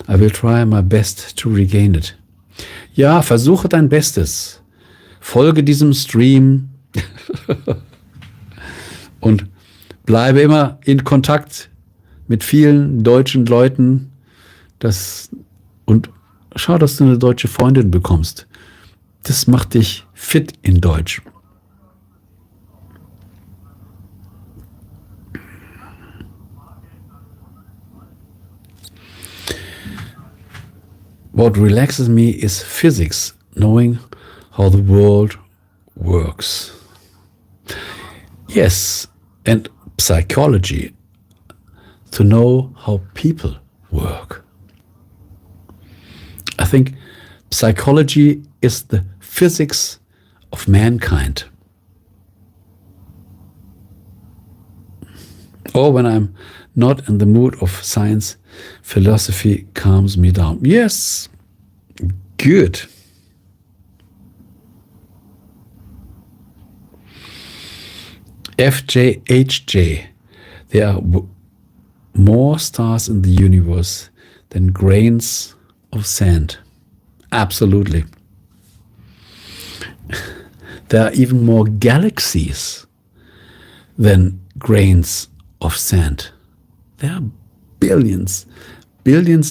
I will try my best to regain it. Ja, versuche dein Bestes. Folge diesem Stream und bleibe immer in Kontakt mit vielen deutschen Leuten. Und schau, dass du eine deutsche Freundin bekommst. Das macht dich fit in Deutsch. What relaxes me is physics, knowing how the world works. Yes, and psychology, to know how people work. I think psychology is the physics of mankind. Or when I'm not in the mood of science, philosophy calms me down. Yes, good. FJHJ. There are more stars in the universe than grains of sand. Absolutely. There are even more galaxies than grains of sand. There are billions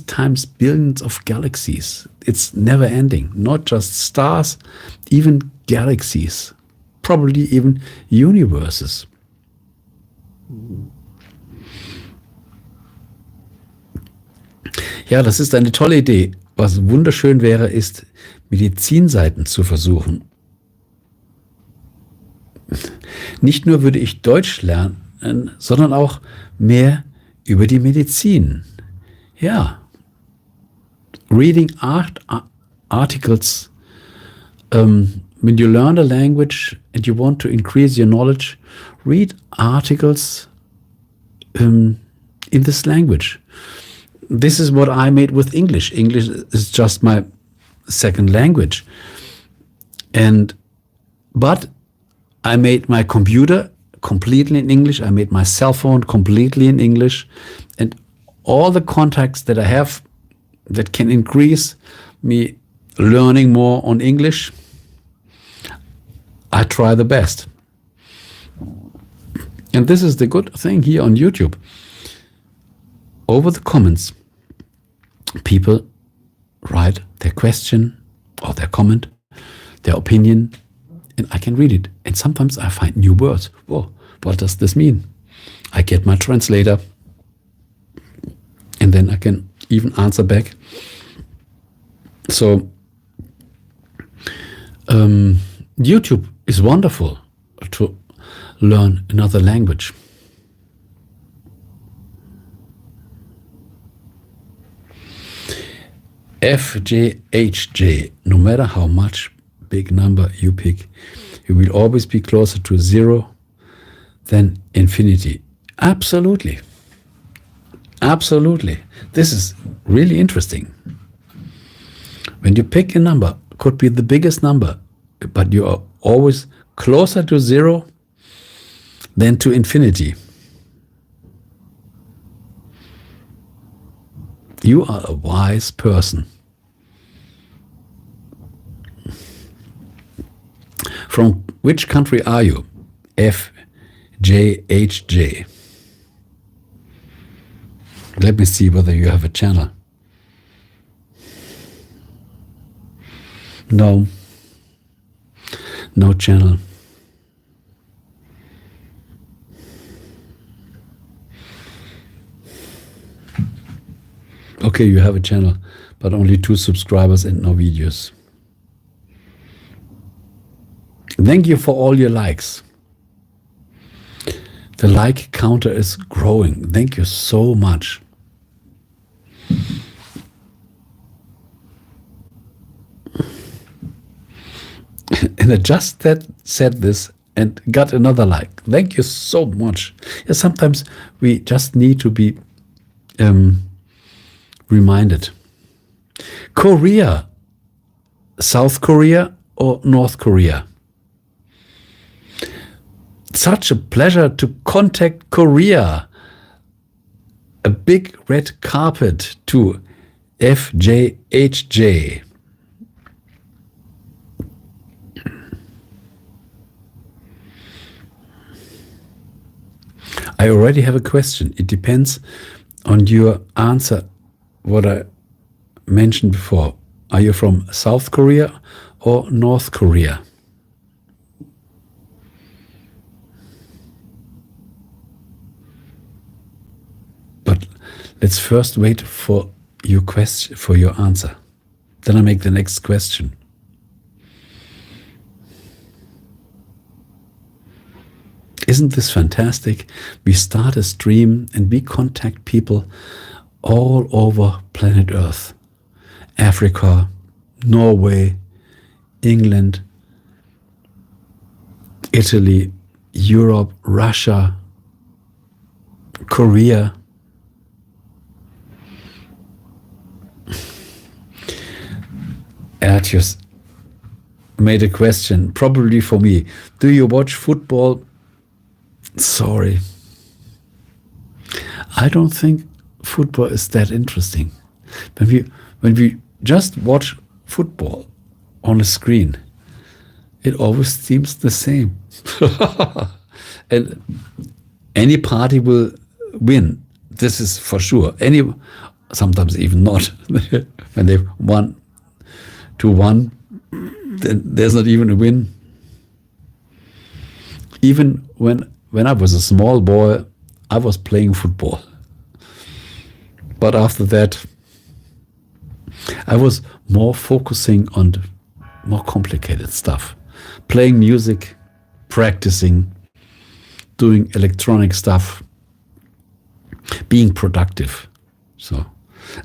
times billions of galaxies. It's never ending. Not just stars, even galaxies, probably even universes. Ja, das ist eine tolle Idee. Was wunderschön wäre, ist, Medizinseiten zu versuchen. Nicht nur würde ich Deutsch lernen, sondern auch mehr über die Medizin. Ja. Reading articles. When you learn a language and you want to increase your knowledge, read articles in this language. This is what I made with English. English is just my second language. But I made my computer completely in English. I made my cell phone completely in English. And all the contacts that I have that can increase me learning more on English, I try the best. And this is the good thing here on YouTube. Over the comments, people write their question or their comment, their opinion, and I can read it. And sometimes I find new words. Whoa, what does this mean? I get my translator, and then I can even answer back. So YouTube is wonderful to learn another language. FJHJ, no matter how much big number you pick, you will always be closer to zero than infinity. Absolutely. Absolutely. This is really interesting. When you pick a number, could be the biggest number, but you are always closer to zero than to infinity. You are a wise person. From which country are you? FJHJ. Let me see whether you have a channel. No. No channel. Okay, you have a channel, but only 2 subscribers and no videos. Thank you for all your likes. The like counter is growing. Thank you so much. And I just said this and got another like. Thank you so much. Yeah, sometimes we just need to be reminded. Korea, South Korea or North Korea? Such a pleasure to contact Korea. A big red carpet to FJHJ. I already have a question. It depends on your answer, what I mentioned before. Are you from South Korea or North Korea? But let's first wait for your question, for your answer. Then I make the next question. Isn't this fantastic? We start a stream and we contact people all over planet Earth. Africa, Norway, England, Italy, Europe, Russia, Korea. Ertius made a question, probably for me. Do you watch football? Sorry. I don't think football is that interesting. When we just watch football on a screen, it always seems the same. And any party will win. This is for sure. Sometimes even not. When they've won 2-1, then there's not even a win. Even when I was a small boy, I was playing football. But after that, I was more focusing on more complicated stuff. Playing music, practicing, doing electronic stuff, being productive. So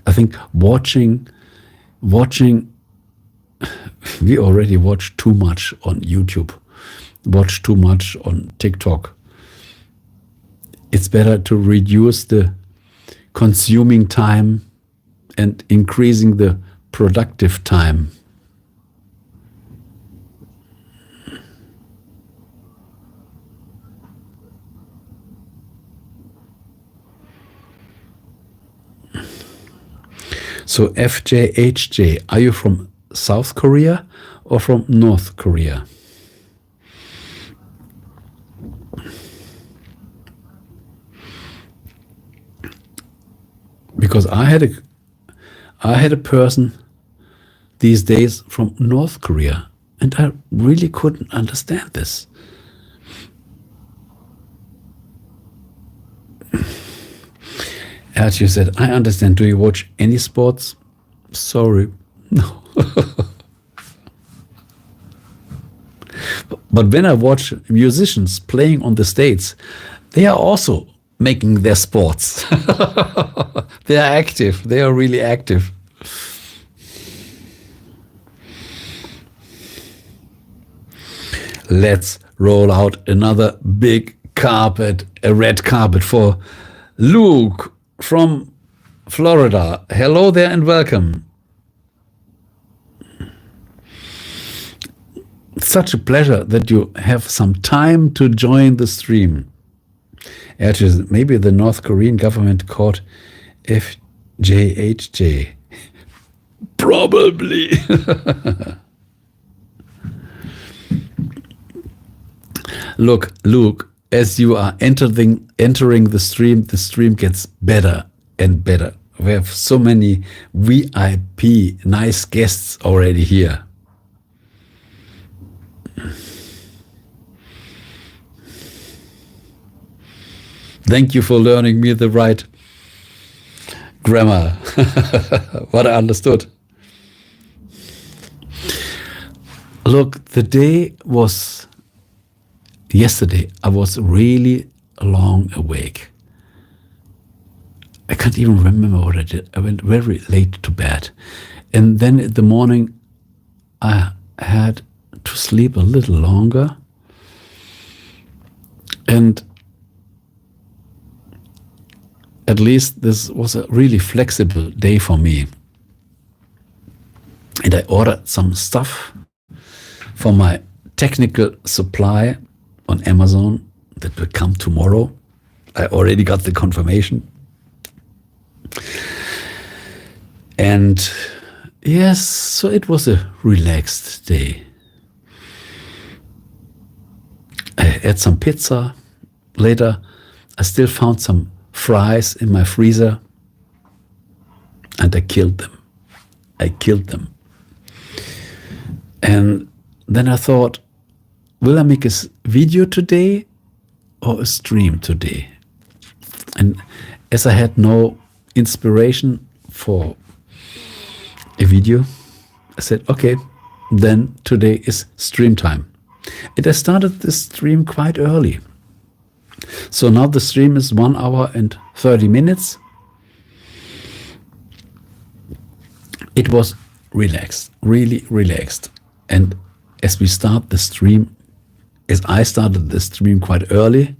I think watching, we already watch too much on YouTube, watch too much on TikTok. It's better to reduce the consuming time and increasing the productive time. So FJHJ, are you from South Korea or from North Korea? Because I had a person these days from North Korea, and I really couldn't understand this. As you said, I understand. Do you watch any sports? Sorry, no. But when I watch musicians playing on the stage, they are also making their sports. They are active. They are really active. Let's roll out another big carpet, a red carpet for Luke from Florida. Hello there and welcome. Such a pleasure that you have some time to join the stream. Maybe the North Korean government caught FJHJ. Probably. Look, Luke, as you are entering the stream gets better and better. We have so many VIP nice guests already here. Thank you for learning me the right grammar. What I understood. Look, the day was yesterday. I was really long awake. I can't even remember what I did. I went very late to bed. And then in the morning, I had to sleep a little longer. And at least this was a really flexible day for me. And I ordered some stuff for my technical supply on Amazon that will come tomorrow. I already got the confirmation. And yes, so it was a relaxed day. I had some pizza. Later, I still found some fries in my freezer, and I killed them. And then I thought, will I make a video today or a stream today? And as I had no inspiration for a video, I said, okay, then today is stream time. And I started this stream quite early. So now the stream is 1 hour and 30 minutes. It was relaxed, really relaxed. And as we start the stream, as I started the stream quite early,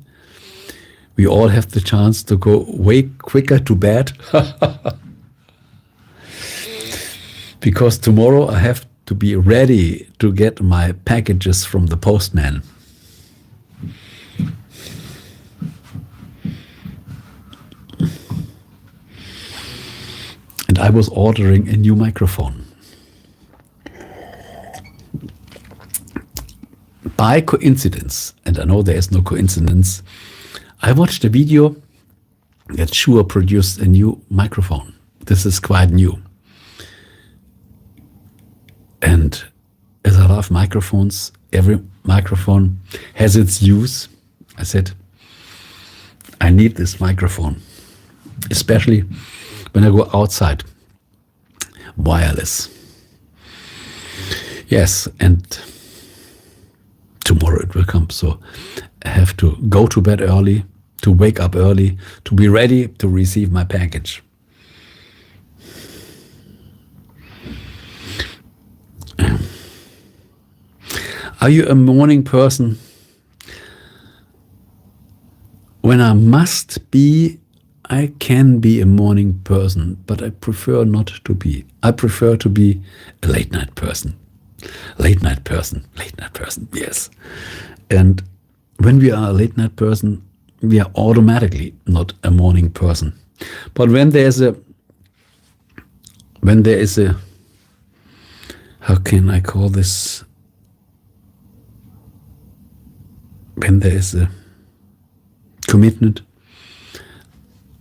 we all have the chance to go way quicker to bed. Because tomorrow I have to be ready to get my packages from the postman. And I was ordering a new microphone. by coincidence, and I know there is no coincidence, I watched a video that Shure produced a new microphone. This is quite new. And as I love microphones, every microphone has its use. I said, I need this microphone, especially when I go outside. Wireless. Yes, and tomorrow it will come. So I have to go to bed early, to wake up early, to be ready to receive my package. Are you a morning person? When I must be, I can be a morning person, but I prefer not to be. I prefer to be a late night person. Late night person, yes. And when we are a late night person, we are automatically not a morning person. But when there is a, how can I call this? When there is a commitment,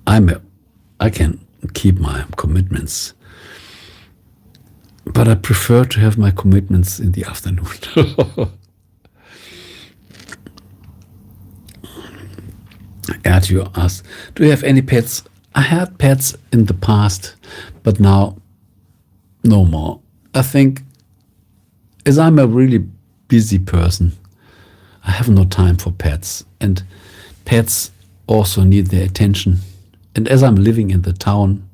I can keep my commitments, but I prefer to have my commitments in the afternoon. Ertio asked, do you have any pets? I had pets in the past, but now no more. I think as I'm a really busy person, I have no time for pets, and pets also need their attention. And as I'm living in the town,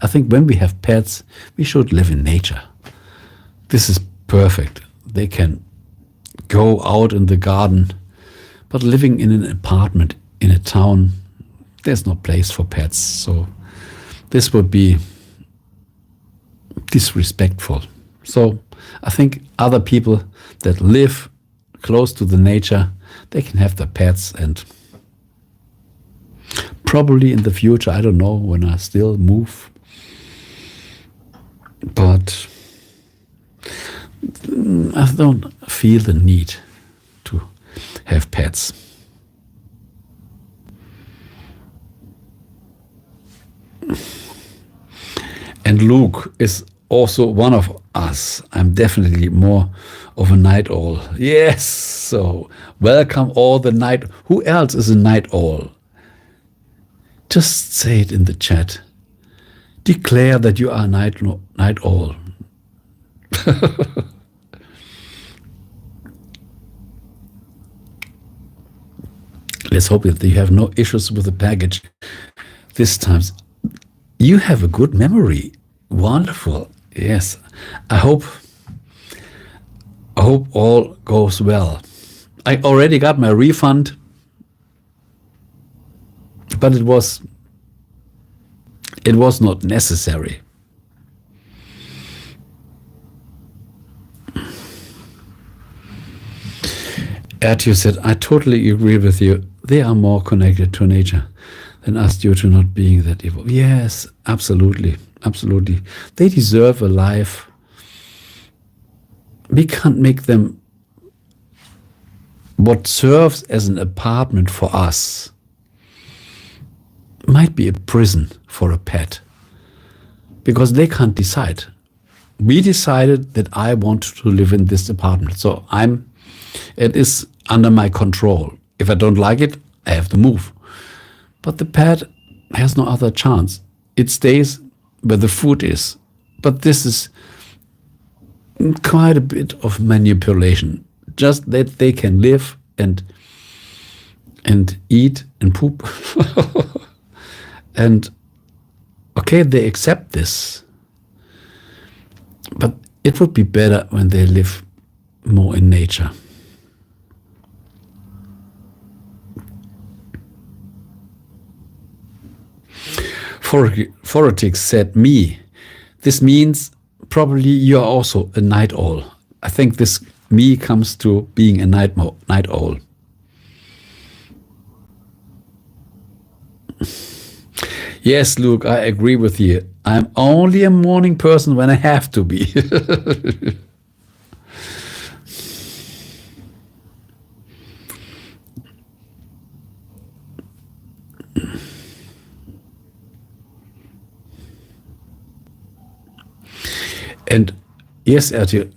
I think when we have pets, we should live in nature. This is perfect. They can go out in the garden, but living in an apartment in a town, there's no place for pets. So this would be disrespectful. So I think other people that live close to the nature, they can have their pets, and probably in the future, I don't know, when I still move, but I don't feel the need to have pets. And Luke is also one of us. I'm definitely more of a night owl. Yes, so welcome all the night. Who else is a night owl? Just say it in the chat. Declare that you are a night owl. Let's hope that you have no issues with the package this time. You have a good memory. Wonderful. Yes. I hope all goes well. I already got my refund, but it was not necessary. Ertio said, I totally agree with you. They are more connected to nature than us due to not being that evil. Yes, absolutely. Absolutely. They deserve a life. We can't make them what serves as an apartment for us. Might be a prison for a pet, because they can't decide. We decided that I want to live in this apartment, so it is under my control. If I don't like it, I have to move. But the pet has no other chance. It stays where the food is. But this is quite a bit of manipulation. Just that they can live and eat and poop. And okay, they accept this. But it would be better when they live more in nature. Foretics said, me. This means probably you are also a night owl. I think this me comes to being a night owl. Yes, Luke, I agree with you. I'm only a morning person when I have to be. And yes, Ertje,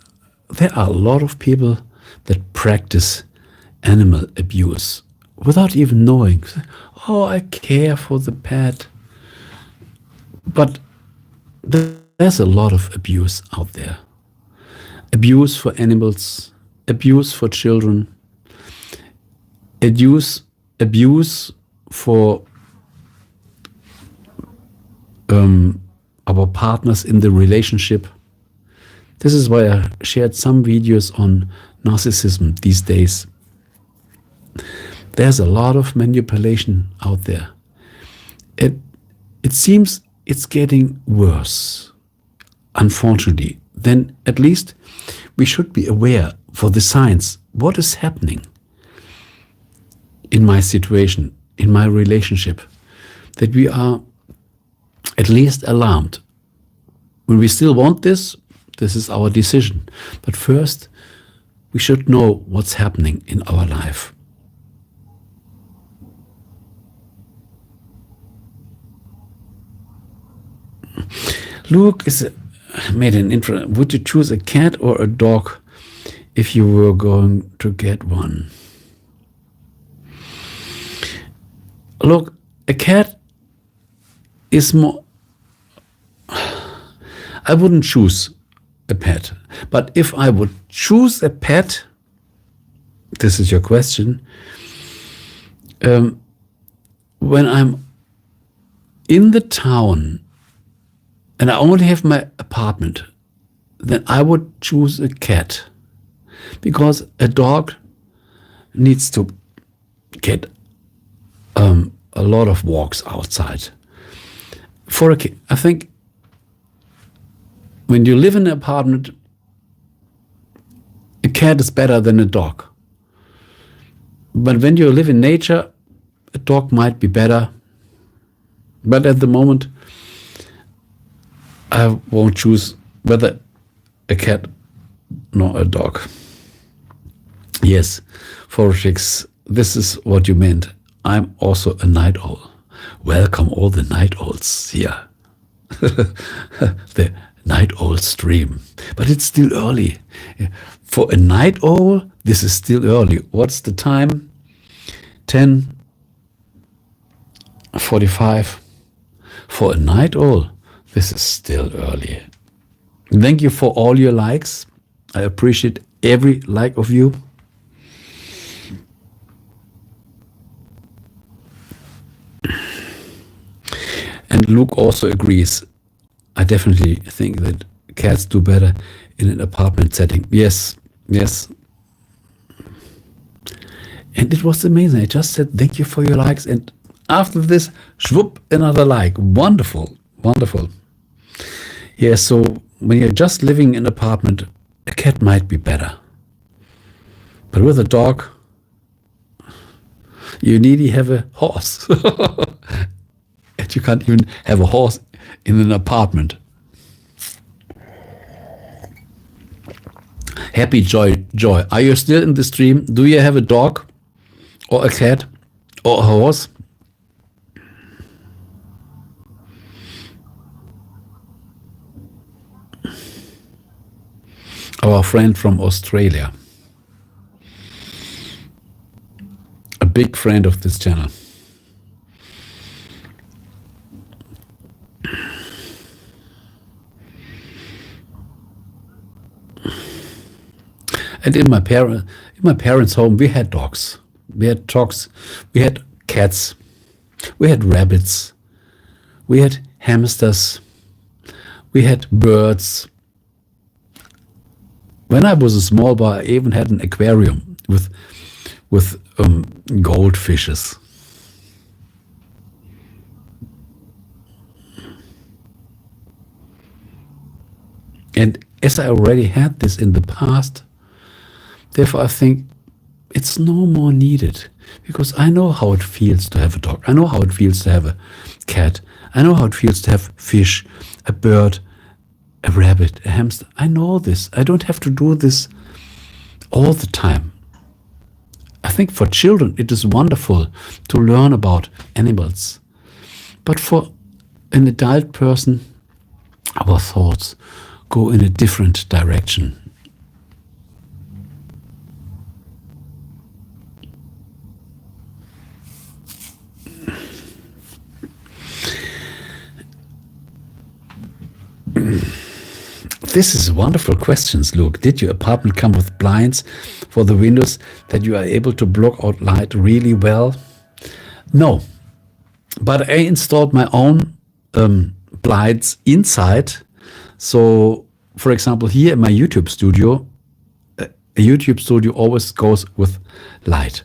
there are a lot of people that practice animal abuse without even knowing. Oh, I care for the pet. But there's a lot of abuse out there. Abuse for animals, abuse for children, abuse for our partners in the relationship. This is why I shared some videos on narcissism these days. There's a lot of manipulation out there. It seems it's getting worse, unfortunately. Then at least we should be aware for the signs. What is happening in my situation, in my relationship, that we are at least alarmed. When we still want this is our decision. But first, we should know what's happening in our life. Luke made an intro. Would you choose a cat or a dog if you were going to get one? Look, a cat is more... I wouldn't choose a pet. But if I would choose a pet, this is your question, when I'm in the town and I only have my apartment, then I would choose a cat. Because a dog needs to get a lot of walks outside. For a cat, I think when you live in an apartment, a cat is better than a dog. But when you live in nature, a dog might be better. But at the moment, I won't choose whether a cat nor a dog. Yes, 46, this is what you meant. I'm also a night owl. Welcome all the night owls here. The night owl stream. But it's still early. For a night owl, this is still early. What's the time? 10:45. For a night owl, this is still early. Thank you for all your likes. I appreciate every like of you. And Luke also agrees. I definitely think that cats do better in an apartment setting. Yes, yes. And it was amazing. I just said thank you for your likes. And after this, swoop, another like. Wonderful, wonderful. Yeah, so when you're just living in an apartment, a cat might be better. But with a dog, you nearly have a horse. And you can't even have a horse in an apartment. Happy Joy. Are you still in the stream? Do you have a dog or a cat or a horse? Our friend from Australia. A big friend of this channel. And in my parents' home, we had dogs. We had dogs. We had cats. We had rabbits. We had hamsters. We had birds. When I was a small boy, I even had an aquarium with goldfishes. And as I already had this in the past, therefore I think it's no more needed, because I know how it feels to have a dog. I know how it feels to have a cat. I know how it feels to have fish, a bird, a rabbit, a hamster. I know this. I don't have to do this all the time. I think for children it is wonderful to learn about animals. But for an adult person, our thoughts go in a different direction. This is wonderful questions, Luke. Did your apartment come with blinds for the windows that you are able to block out light really well? No, but I installed my own blinds inside. So, for example, here in my YouTube studio, a YouTube studio always goes with light.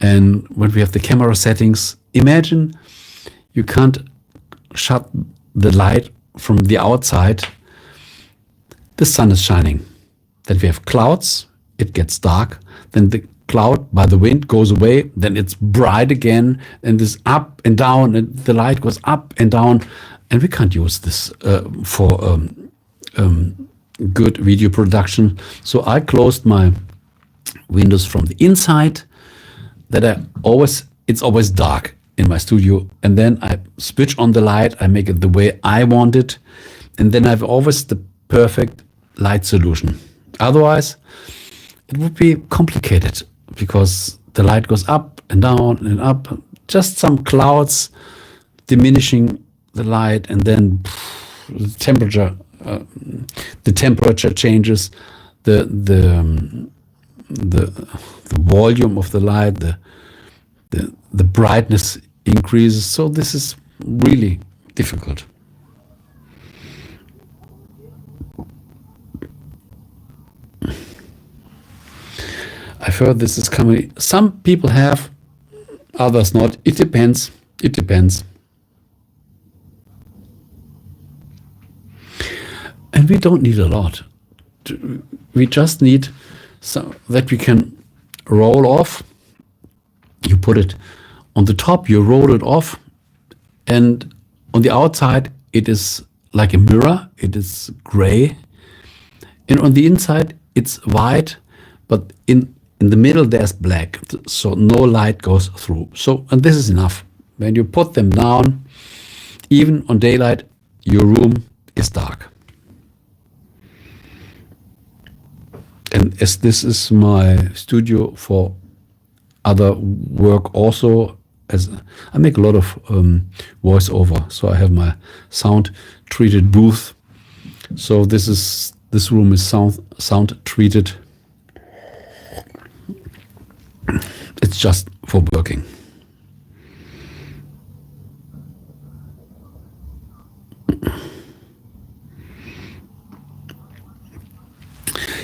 And when we have the camera settings, imagine you can't shut the light from the outside. The sun is shining. Then we have clouds, it gets dark. Then the cloud by the wind goes away. Then it's bright again, and it's up and down, and the light goes up and down. And we can't use this for good video production. So I closed my windows from the inside. It's always dark in my studio. And then I switch on the light. I make it the way I want it. And then I have always the perfect light solution. Otherwise, it would be complicated because the light goes up and down and up. Just some clouds diminishing the light, and then the temperature changes, the volume of the light, the brightness increases. So this is really difficult. I've heard this is coming. Some people have, others not. It depends. It depends. And we don't need a lot. We just need some that we can roll off. You put it on the top, you roll it off, and on the outside it is like a mirror. It is gray, and on the inside it's white, but in the middle there's black, so no light goes through. So, and this is enough. When you put them down, even on daylight, your room is dark. And as this is my studio for other work also, as I make a lot of voiceover, so I have my sound treated booth. So this room is sound treated. It's just for working.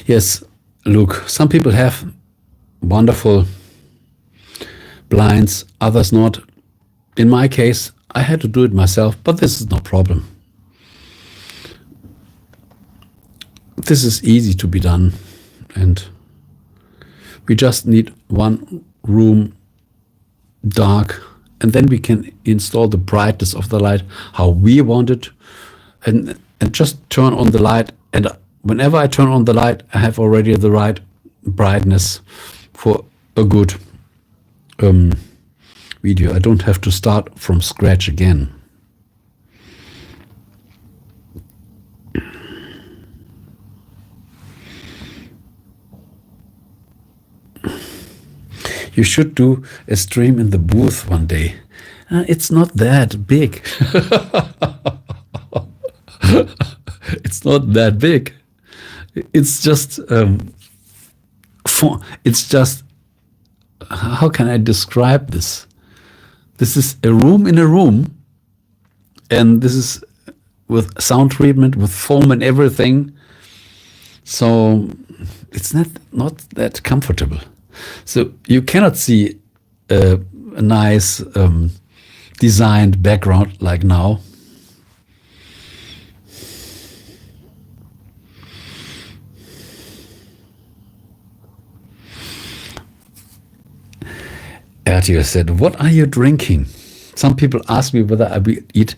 Yes, Luke, some people have wonderful blinds, others not. In my case, I had to do it myself, but this is no problem. This is easy to be done, and we just need one room dark, and then we can install the brightness of the light how we want it, and just turn on the light. And whenever I turn on the light, I have already the right brightness for a good video. I don't have to start from scratch again. You should do a stream in the booth one day. It's not that big. It's not that big. It's just, how can I describe this? This is a room in a room, and this is with sound treatment, with foam and everything. So it's not that comfortable. So you cannot see a nice designed background like now. Ertio said, "What are you drinking?" Some people ask me whether I will eat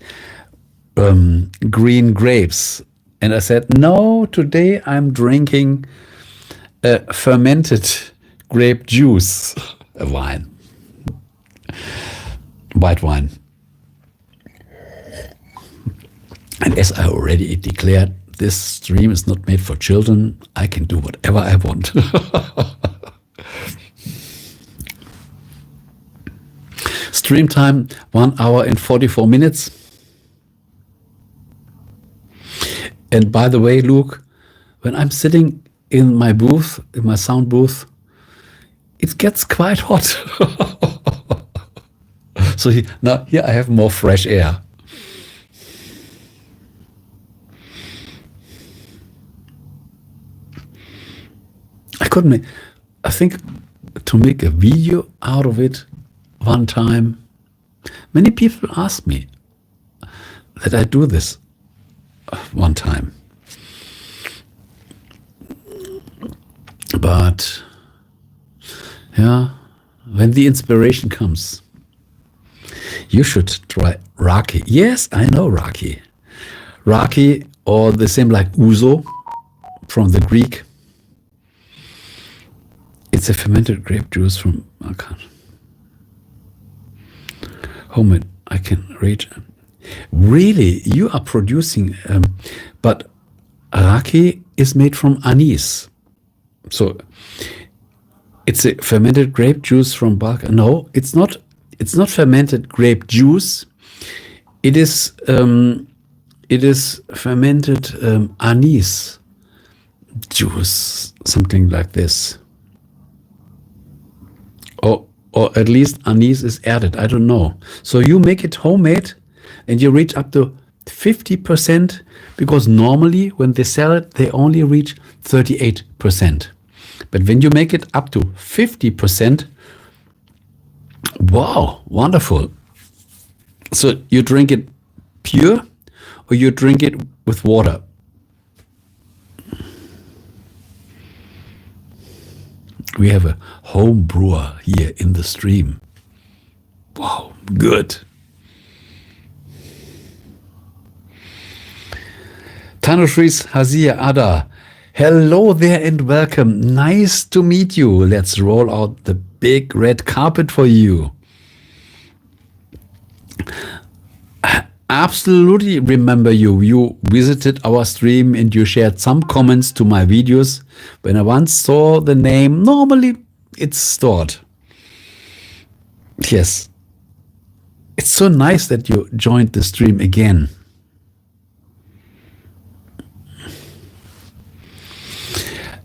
green grapes. And I said, no, today I'm drinking fermented grape juice, a wine, white wine. And as I already declared, this stream is not made for children. I can do whatever I want. Stream time, 1 hour and 44 minutes. And by the way, Luke, when I'm sitting in my booth, in my sound booth, it gets quite hot. So now here I have more fresh air. I think to make a video out of it one time, many people ask me that I do this one time. But yeah, when the inspiration comes, you should try raki. Yes, I know raki. Raki, or the same like ouzo from the Greek. It's a fermented grape juice from homemade. I can read. Really, you are producing, but raki is made from anise. So it's a fermented grape juice from Balkan. No, it's not. It's not fermented grape juice. It is fermented anise juice, something like this. Or at least anise is added. I don't know. So you make it homemade, and you reach up to 50%, because normally when they sell it, they only reach 38%. But when you make it up to 50%, wow, wonderful. So you drink it pure, or you drink it with water. We have a home brewer here in the stream. Wow, good. Tanushris Hazia Ada. Hello there and welcome. Nice to meet you. Let's roll out the big red carpet for you. Absolutely remember you. You visited our stream and you shared some comments to my videos. When I once saw the name, normally it's stored. Yes. It's so nice that you joined the stream again.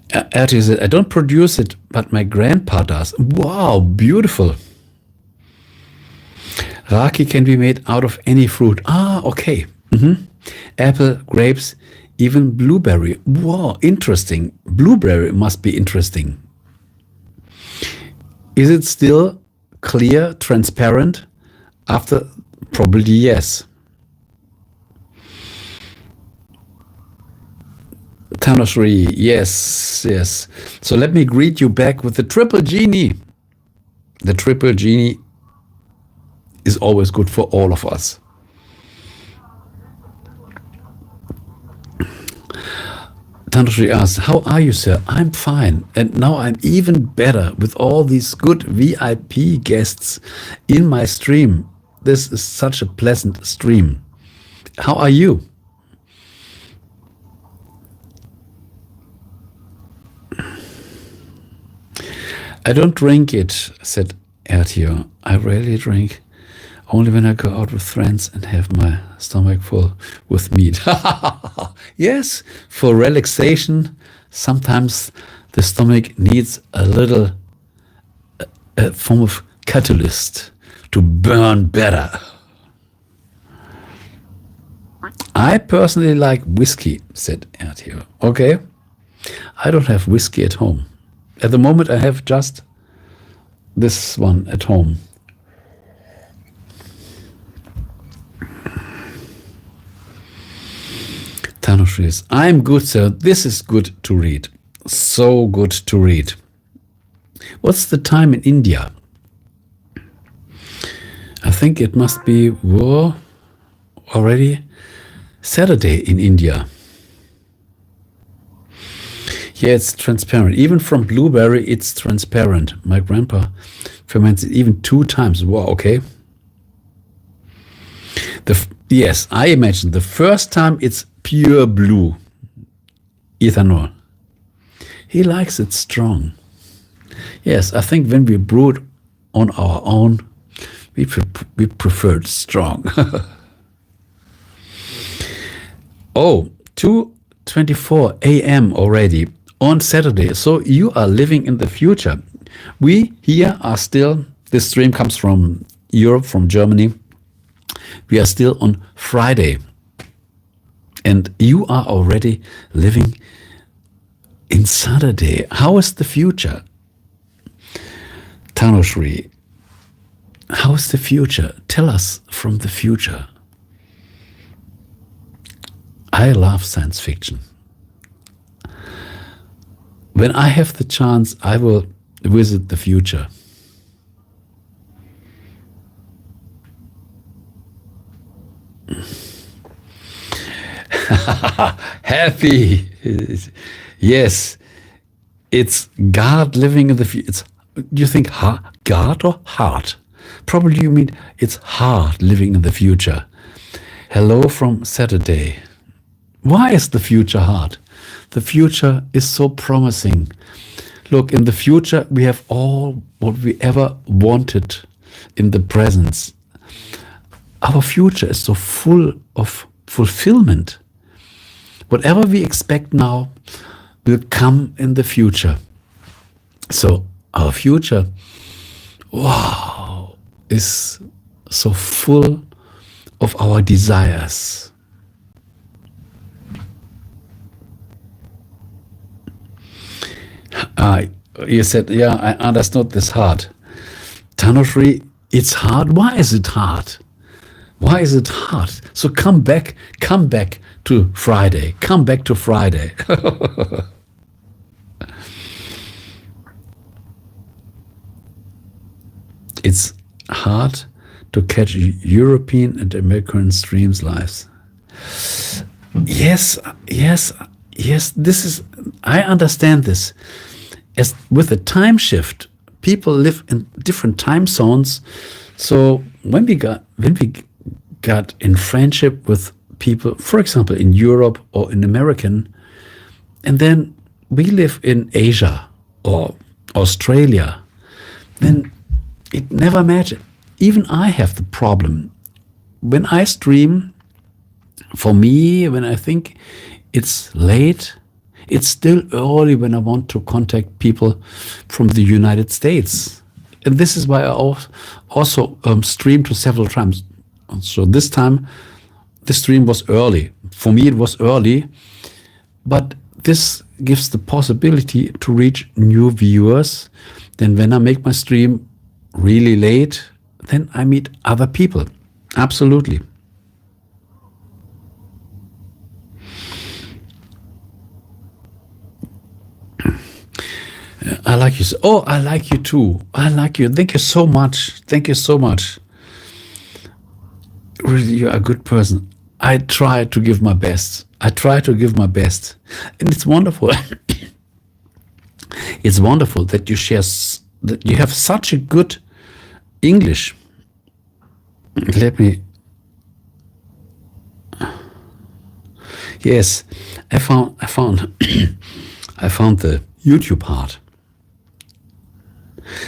Erti said, I don't produce it, but my grandpa does. Wow, beautiful. Raki can be made out of any fruit. Ah, okay. Apple, grapes, even blueberry. Wow, interesting. Blueberry must be interesting. Is it still clear, transparent? After, probably yes. Tanushree, yes, yes. So let me greet you back with the triple genie. The triple genie is always good for all of us. Tanushree asks, how are you, sir? I'm fine. And now I'm even better with all these good VIP guests in my stream. This is such a pleasant stream. How are you? I don't drink it, said Ertio. I rarely drink, only when I go out with friends and have my stomach full with meat. Yes, for relaxation, sometimes the stomach needs a little a form of catalyst to burn better. I personally like whiskey, said Ertio. Okay, I don't have whiskey at home. At the moment, I have just this one at home. Tanushree, I'm good, sir. This is good to read. So good to read. What's the time in India? I think it must be already Saturday in India. Yeah, it's transparent. Even from blueberry, it's transparent. My grandpa ferments it even 2 times. Wow, okay. Yes, I imagine the first time it's pure blue. ethanol. He likes it strong. Yes, I think when we brew it on our own, we prefer it strong. Oh, 2:24 a.m. already on Saturday. So you are living in the future. We here are still, this stream comes from Europe, from Germany. We are still on Friday. And you are already living in Saturday. How is the future? Tanushri, how is the future? Tell us from the future. I love science fiction. When I have the chance, I will visit the future. Happy. Yes, it's God living in the future. Do you think God or heart? Probably you mean it's heart living in the future. Hello from Saturday. Why is the future hard? The future is so promising. Look, in the future, we have all what we ever wanted in the present. Our future is so full of fulfillment. Whatever we expect now will come in the future. So our future, wow, is so full of our desires. You said, yeah, I understood this hard. Tanushri, it's hard. Why is it hard? Why is it hard? So come back to Friday. Come back to Friday. It's hard to catch European and American streams live. Yes. This is. I understand this. As with the time shift, people live in different time zones. So when we got in friendship with people, for example, in Europe or in American, and then we live in Asia or Australia, then it never matches. Even I have the problem. When I stream, for me, when I think it's late, it's still early when I want to contact people from the United States. And this is why I also stream to several times. So this time, the stream was early. For me, it was early. But this gives the possibility to reach new viewers. Then when I make my stream really late, then I meet other people. Absolutely. I like you. Oh, I like you too. I like you. Thank you so much. Thank you so much. Really, you're a good person. I try to give my best. And it's wonderful. It's wonderful that you share, that you have such a good English. Let me. Yes, I found I found the YouTube part.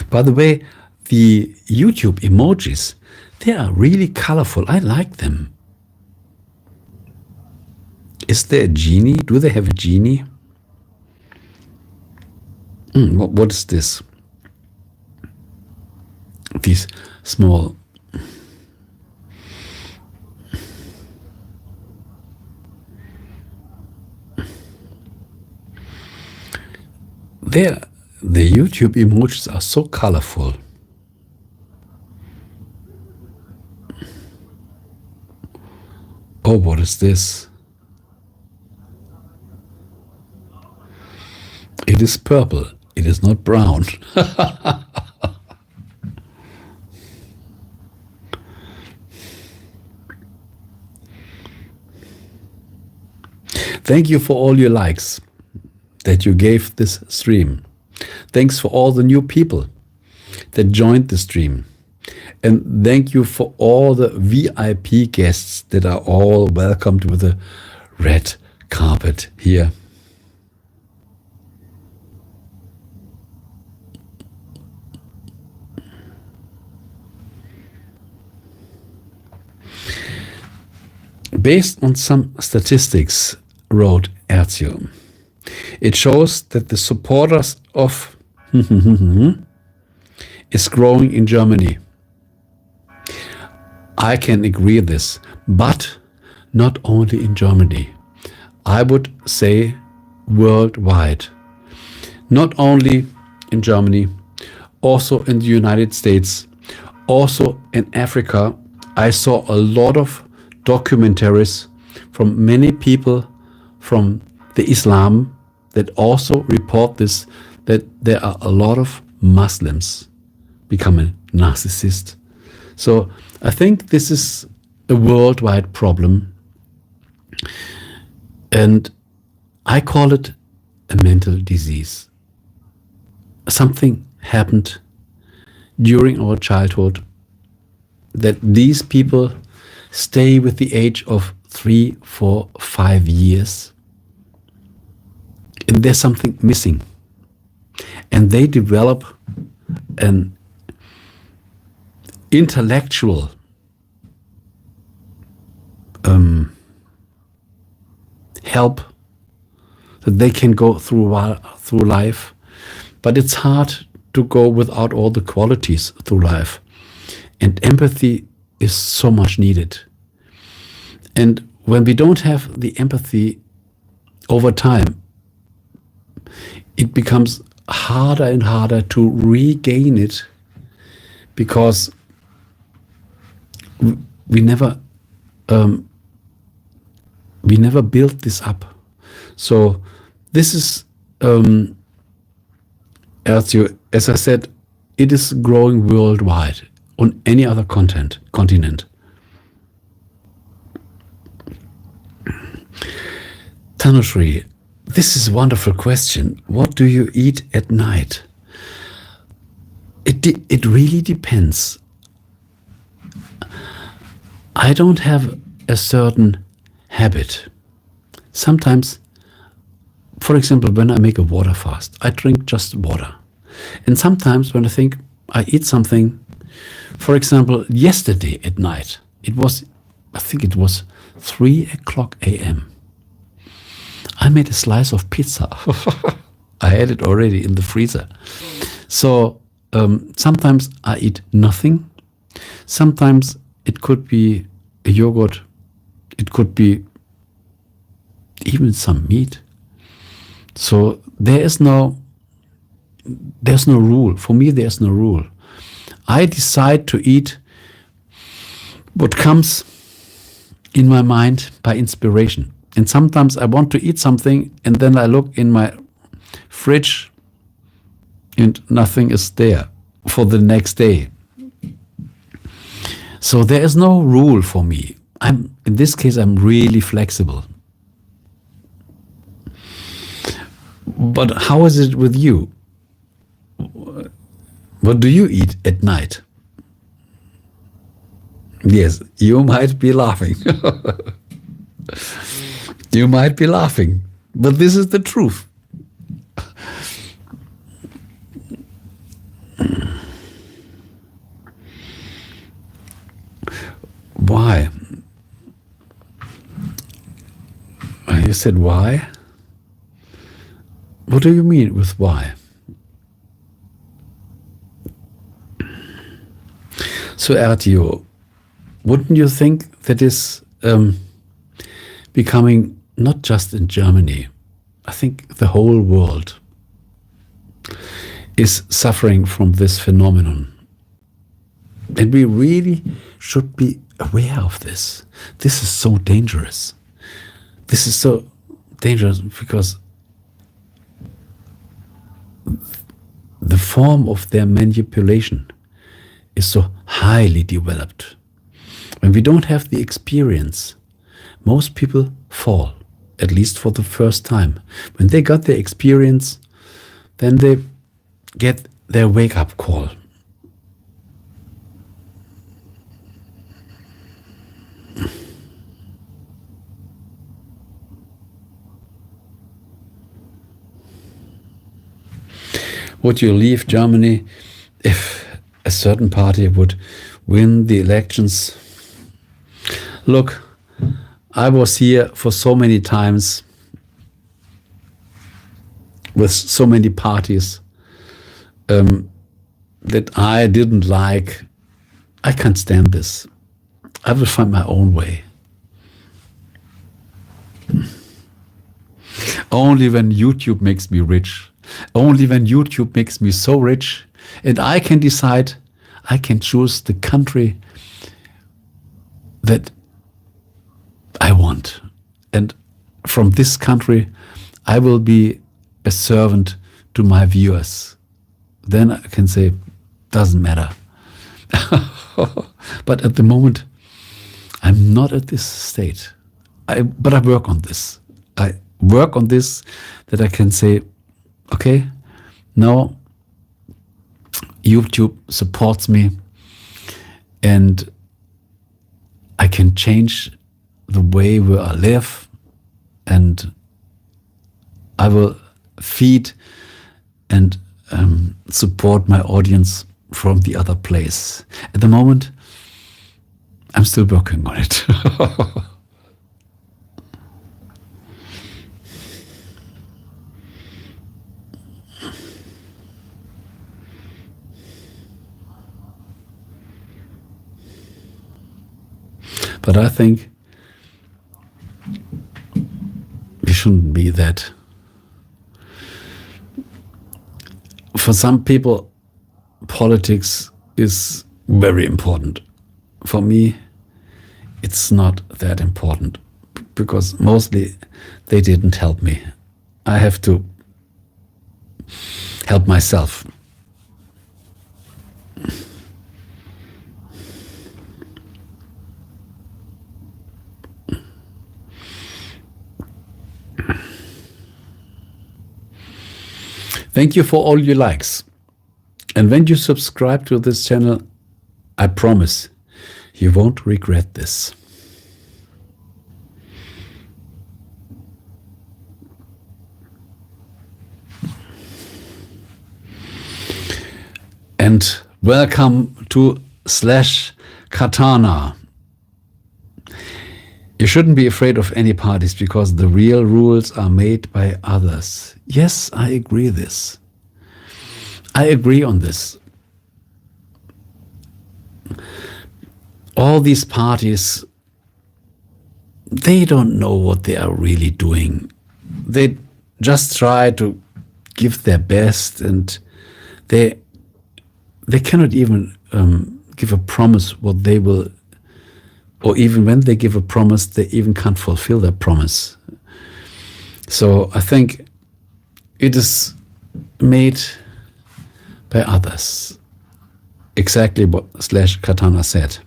By the way, the YouTube emojis, they are really colorful. I like them. Is there a genie? Do they have a genie? What is this? These small. The YouTube emojis are so colorful. Oh, what is this? It is purple. It is not brown. Thank you for all your likes that you gave this stream. Thanks for all the new people that joined the stream. And thank you for all the VIP guests that are all welcomed with a red carpet here. Based on some statistics, wrote Erzio, it shows that the supporters of is growing in Germany. I can agree with this, but not only in Germany. I would say worldwide. Not only in Germany, also in the United States, also in Africa. I saw a lot of documentaries from many people from the Islam that also report this, that there are a lot of Muslims becoming narcissists. So I think this is a worldwide problem, and I call it a mental disease. Something happened during our childhood that these people stay with the age of 3, 4, 5 years, and there's something missing, and they develop an intellectual help that they can go through life, but it's hard to go without all the qualities through life, and empathy is so much needed. And when we don't have the empathy over time, it becomes harder and harder to regain it, because we never built this up. So this is, as I said, it is growing worldwide on any other continent. Tanushree, this is a wonderful question. What do you eat at night? It really depends. I don't have a certain habit. Sometimes, for example, when I make a water fast, I drink just water. And sometimes when I think I eat something, for example, yesterday at night, I think it was 3:00 a.m. I made a slice of pizza. I had it already in the freezer. So sometimes I eat nothing. Sometimes it could be a yogurt. It could be even some meat. So there's no rule. For me, there's no rule. I decide to eat what comes in my mind by inspiration. And sometimes I want to eat something, and then I look in my fridge and nothing is there for the next day. So there is no rule for me. In this case, I'm really flexible. But how is it with you? What do you eat at night? Yes, you might be laughing. You might be laughing, but this is the truth. Why? You said why? What do you mean with why? So, Ertio, wouldn't you think that is becoming not just in Germany? I think the whole world is suffering from this phenomenon. And we really should be aware of this. This is so dangerous. This is so dangerous because the form of their manipulation is so highly developed. When we don't have the experience, most people fall, at least for the first time. When they got their experience, then they get their wake-up call. Would you leave Germany if a certain party would win the elections? Look, I was here for so many times with so many parties that I didn't like. I can't stand this. I will find my own way. Only when YouTube makes me rich, only when YouTube makes me so rich, and I can decide, I can choose the country that I want. And from this country, I will be a servant to my viewers. Then I can say, doesn't matter. But at the moment, I'm not at this state. But I work on this. I work on this that I can say, okay, now YouTube supports me and I can change the way where I live, and I will feed and support my audience from the other place. At the moment, I'm still working on it. But I think we shouldn't be that. For some people, politics is very important. For me, it's not that important because mostly they didn't help me. I have to help myself. Thank you for all your likes. And when you subscribe to this channel, I promise you won't regret this. And welcome to /Katana. You shouldn't be afraid of any parties because the real rules are made by others. Yes, I agree this. I agree on this. All these parties, they don't know what they are really doing. They just try to give their best, and they cannot even give a promise what they will. Or even when they give a promise, they even can't fulfill their promise. So I think it is made by others. Exactly what /Katana said.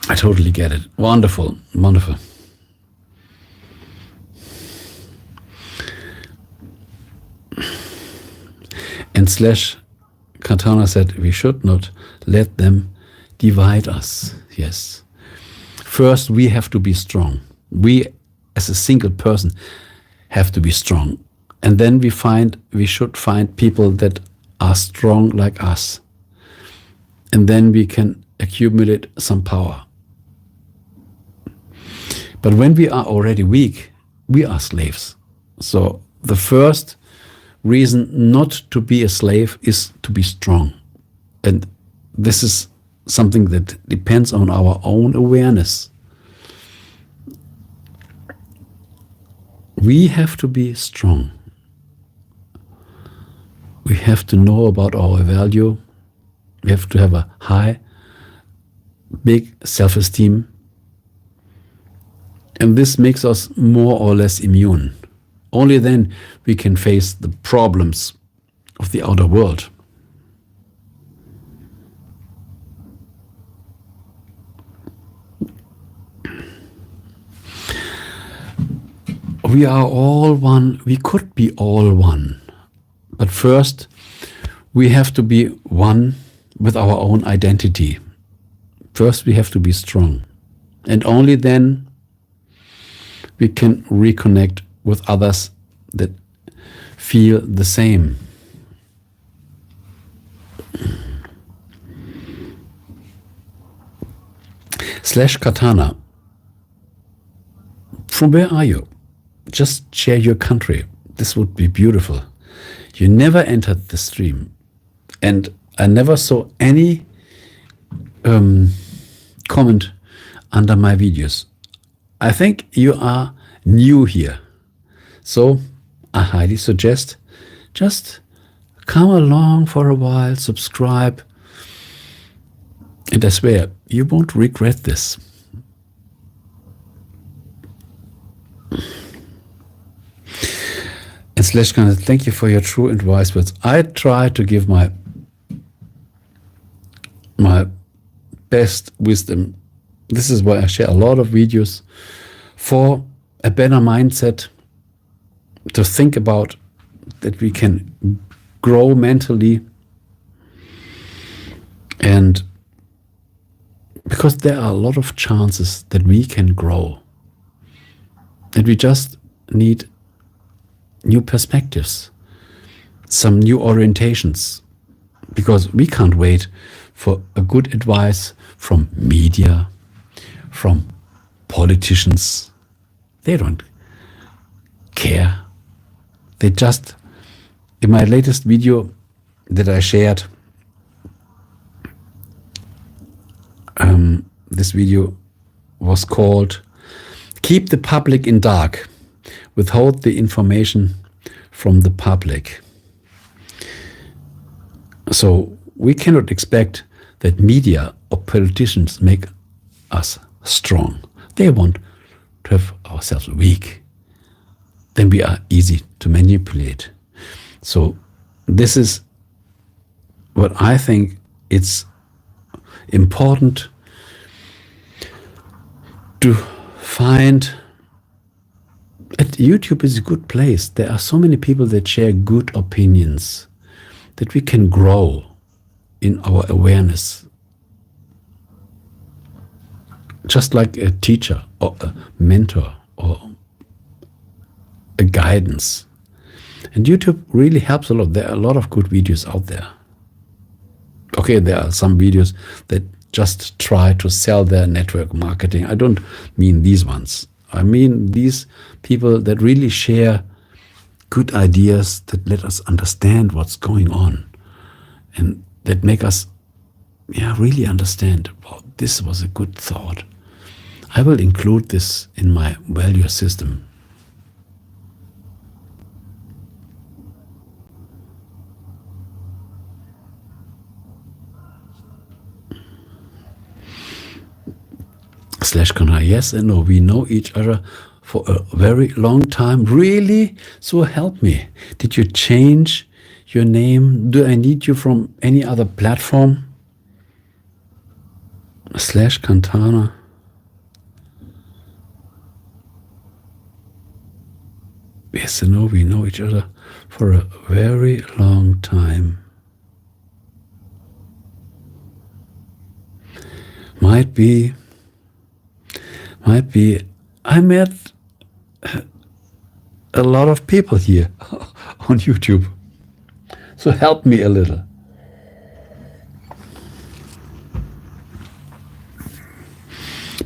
I totally get it. Wonderful, wonderful. And /Katana said, we should not let them divide us. Yes. First, we have to be strong. We, as a single person, have to be strong. And then we should find people that are strong like us. And then we can accumulate some power. But when we are already weak, we are slaves. So the first reason not to be a slave is to be strong. And this is something that depends on our own awareness. We have to be strong. We have to know about our value. We have to have a high, big self-esteem. And this makes us more or less immune. Only then we can face the problems of the outer world. We are all one. We could be all one. But first, we have to be one with our own identity. First, we have to be strong. And only then we can reconnect with others that feel the same. /Katana. From where are you? Just share your country. This would be beautiful. You never entered the stream, and I never saw any comment under my videos. I think you are new here, so I highly suggest just come along for a while, subscribe, and I swear you won't regret this. And /Kanal, thank you for your true and wise words. I try to give my best wisdom. This is why I share a lot of videos for a better mindset, to think about that we can grow mentally, and because there are a lot of chances that we can grow, and we just need new perspectives, some new orientations, because we can't wait for a good advice from media, from politicians. They don't care. They just, in my latest video that I shared, this video was called "Keep the Public in Dark, Withhold the Information from the Public." So we cannot expect that media or politicians make us strong. They want to have ourselves weak. Then we are easy to manipulate. So this is what I think it's important to find. YouTube is a good place. There are so many people that share good opinions, that we can grow in our awareness. Just like a teacher or a mentor or a guidance. And YouTube really helps a lot. There are a lot of good videos out there. Okay, there are some videos that just try to sell their network marketing. I don't mean these ones. I mean these people that really share good ideas, that let us understand what's going on, and that make us really understand, wow, this was a good thought. I will include this in my value system. /Kanal, yes and no. We know each other for a very long time. Really? So help me. Did you change your name? Do I need you from any other platform? /Kantana. Yes and no. We know each other for a very long time. Might be. I met a lot of people here on YouTube. So help me a little.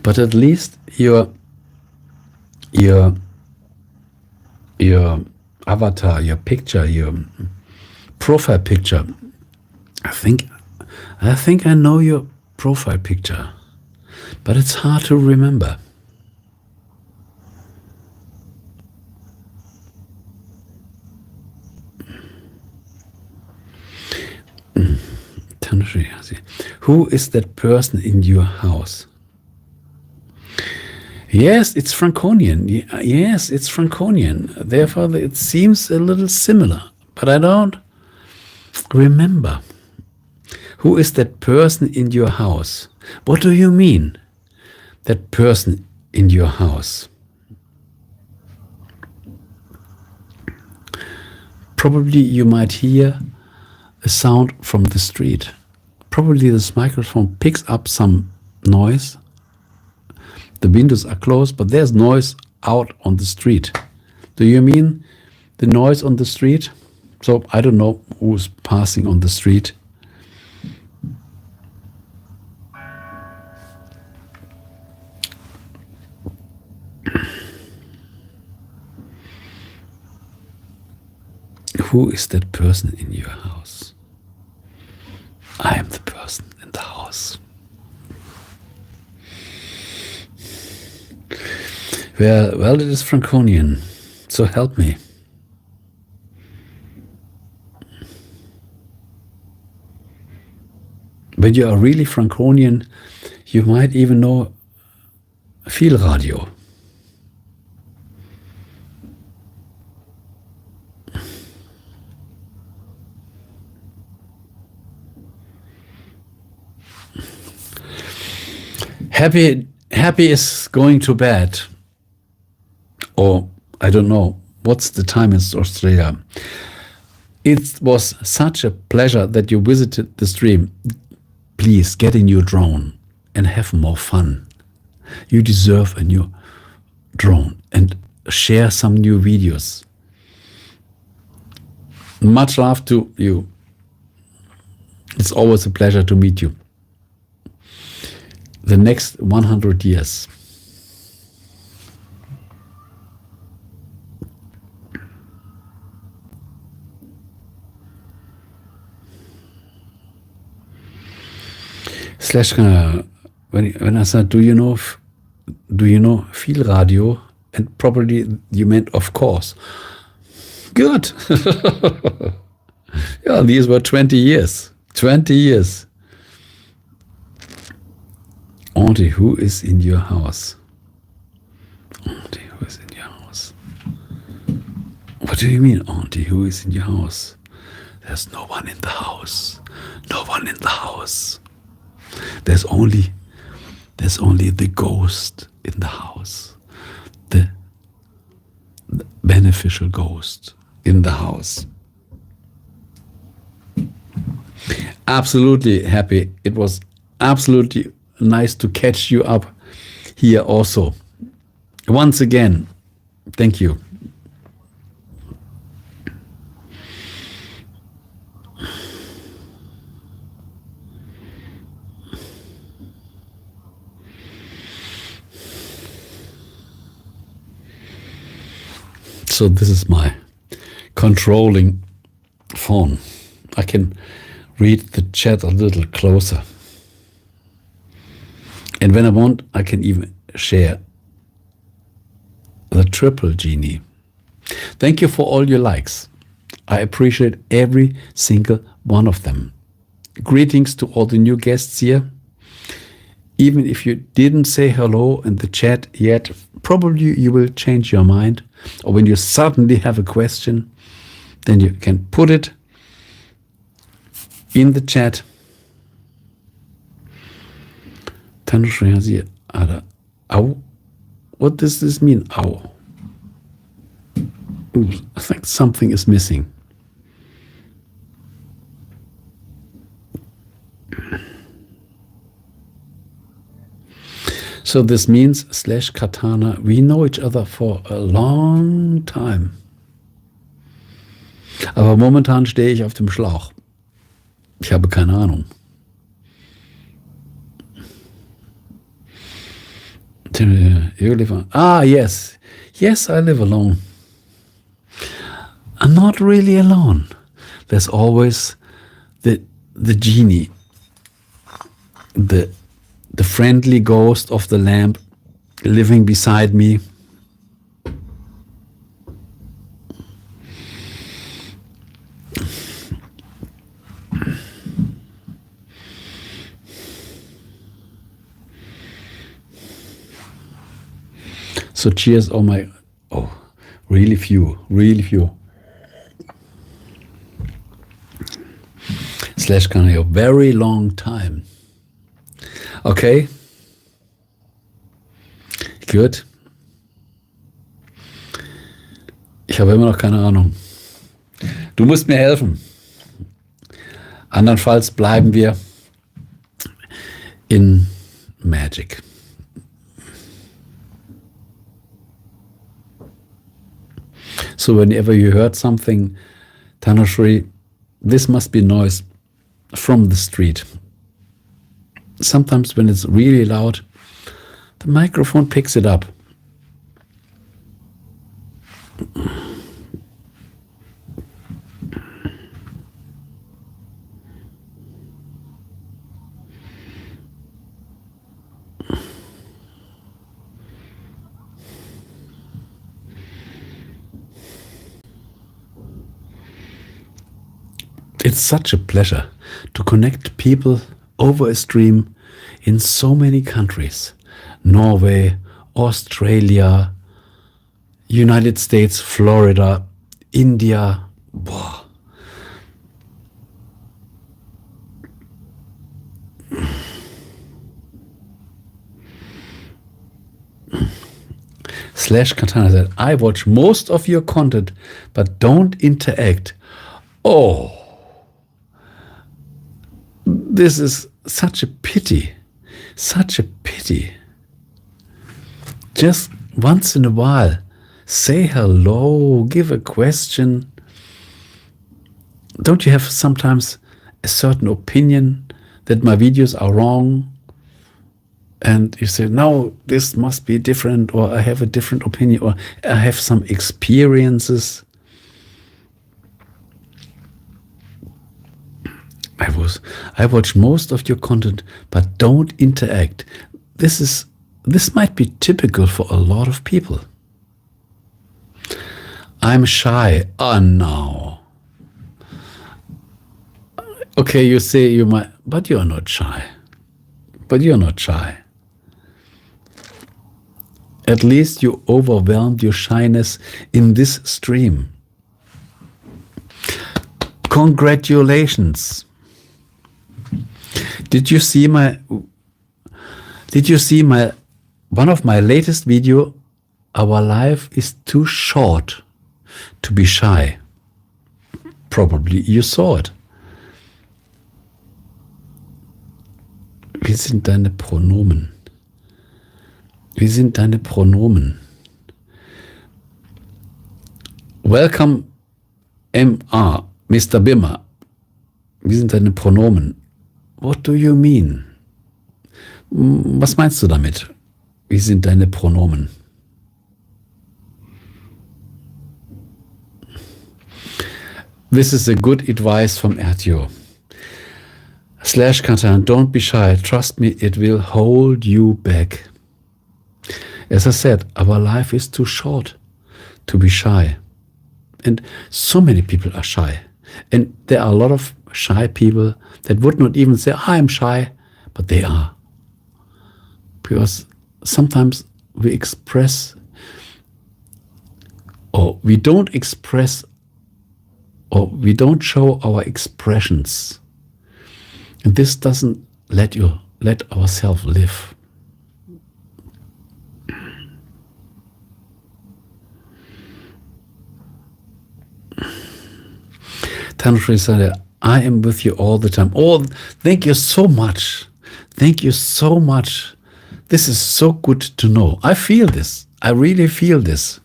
But at least your avatar, your picture, your profile picture. I think I know your profile picture, but it's hard to remember. Who is that person in your house? Yes, it's Franconian. Yes, it's Franconian. Therefore, it seems a little similar, but I don't remember. Who is that person in your house? What do you mean, that person in your house? Probably you might hear a sound from the street. Probably this microphone picks up some noise. The windows are closed, but there's noise out on the street. Do you mean the noise on the street. So I don't know who's passing on the street. Who is that person in your house? I am the person in the house. Well, it is Franconian, so help me. When you are really Franconian, you might even know Viel Radio. Happy is going to bed. Or, I don't know, what's the time in Australia? It was such a pleasure that you visited the stream. Please get a new drone and have more fun. You deserve a new drone and share some new videos. Much love to you. It's always a pleasure to meet you. The next 100 years. Slash, when I said, do you know Viel Radio? And probably you meant, of course. Good. Yeah, these were 20 years. 20 years. Auntie, who is in your house? Auntie, who is in your house? What do you mean, Auntie, who is in your house? There's no one in the house. No one in the house. There's only the ghost in the house. The beneficial ghost in the house. Absolutely happy. It was absolutely nice to catch you up here also. Once again, thank you. So this is my controlling phone. I can read the chat a little closer. And when I want, I can even share the triple genie. Thank you for all your likes. I appreciate every single one of them. Greetings to all the new guests here. Even if you didn't say hello in the chat yet, probably you will change your mind. Or when you suddenly have a question, then you can put it in the chat. What does this mean? Ow. Ooh, I think something is missing. So this means slash Katana, we know each other for a long time. Aber momentan stehe ich auf dem Schlauch. Ich habe keine Ahnung. You live on. Ah, yes. Yes, I live alone. I'm not really alone. There's always the genie, the friendly ghost of the lamp living beside me. So cheers, really few. Slash kann a very long time. Okay. Gut. Ich habe immer noch keine Ahnung. Du musst mir helfen. Andernfalls bleiben wir in Magic. So whenever you heard something, Tanushree, this must be noise from the street. Sometimes when it's really loud, the microphone picks it up. It's such a pleasure to connect people over a stream in so many countries. Norway, Australia, United States, Florida, India. Wow. Slash Katana said, I watch most of your content, but don't interact. Oh, this is such a pity. Such a pity. Just once in a while, say hello, give a question. Don't you have sometimes a certain opinion that my videos are wrong? And you say, no, this must be different, or I have a different opinion, or I have some experiences. I watch most of your content, but don't interact. This might be typical for a lot of people. I'm shy. Oh no. Okay, you say you might, but you're not shy. But you're not shy. At least you overwhelmed your shyness in this stream. Congratulations. Did you see my one of my latest video? Our life is too short to be shy. Probably you saw it. Wie sind deine Pronomen? Wie sind deine Pronomen? Welcome, MR, Mr. Bimmer. Wie sind deine Pronomen? What do you mean? Was meinst du damit? Wie sind deine Pronomen? This is a good advice from Ertio. Slash Katan, don't be shy. Trust me, it will hold you back. As I said, our life is too short to be shy. And so many people are shy. And there are a lot of shy people that would not even say, I'm shy, but they are. Because sometimes we express, or we don't express, or we don't show our expressions. And this doesn't let ourselves live. Tanushree said, I am with you all the time. Oh, thank you so much. Thank you so much. This is so good to know. I feel this. I really feel this.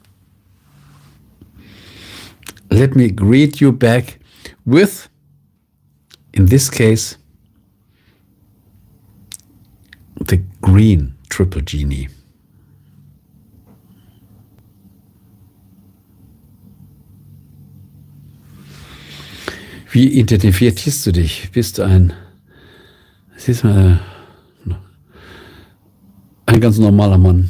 Let me greet you back with, in this case, the green triple genie. Wie identifizierst du dich? Bist du ein ganz normaler Mann?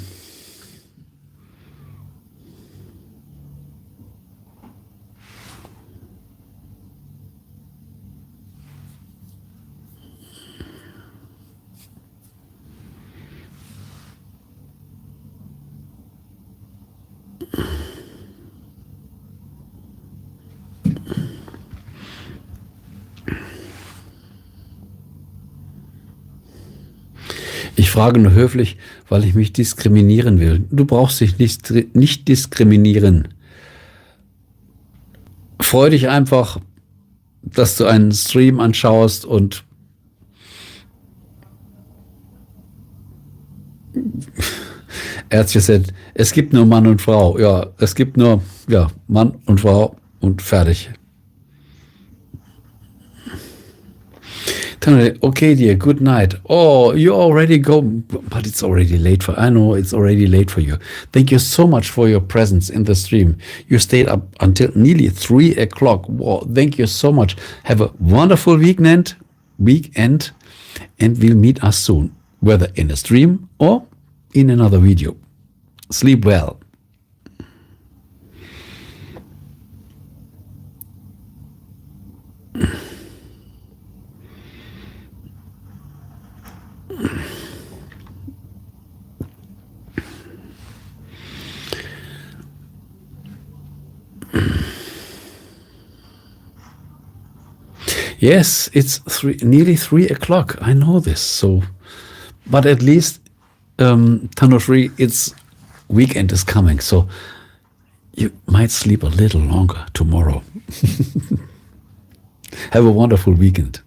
Ich frage nur höflich, weil ich mich diskriminieren will. Du brauchst dich nicht diskriminieren. Freu dich einfach, dass du einen Stream anschaust und Ärzte said, es gibt nur Mann und Frau. Ja, es gibt nur, ja, Mann und Frau und fertig. Okay, dear, good night. Oh, you already go, but it's already late I know it's already late for you. Thank you so much for your presence in the stream. You stayed up until nearly 3 o'clock. Wow, thank you so much. Have a wonderful weekend, and we'll meet us soon, whether in a stream or in another video. Sleep well. Yes, it's nearly 3 o'clock. I know this. So, but at least, Tanushree, it's weekend is coming. So you might sleep a little longer tomorrow. Have a wonderful weekend.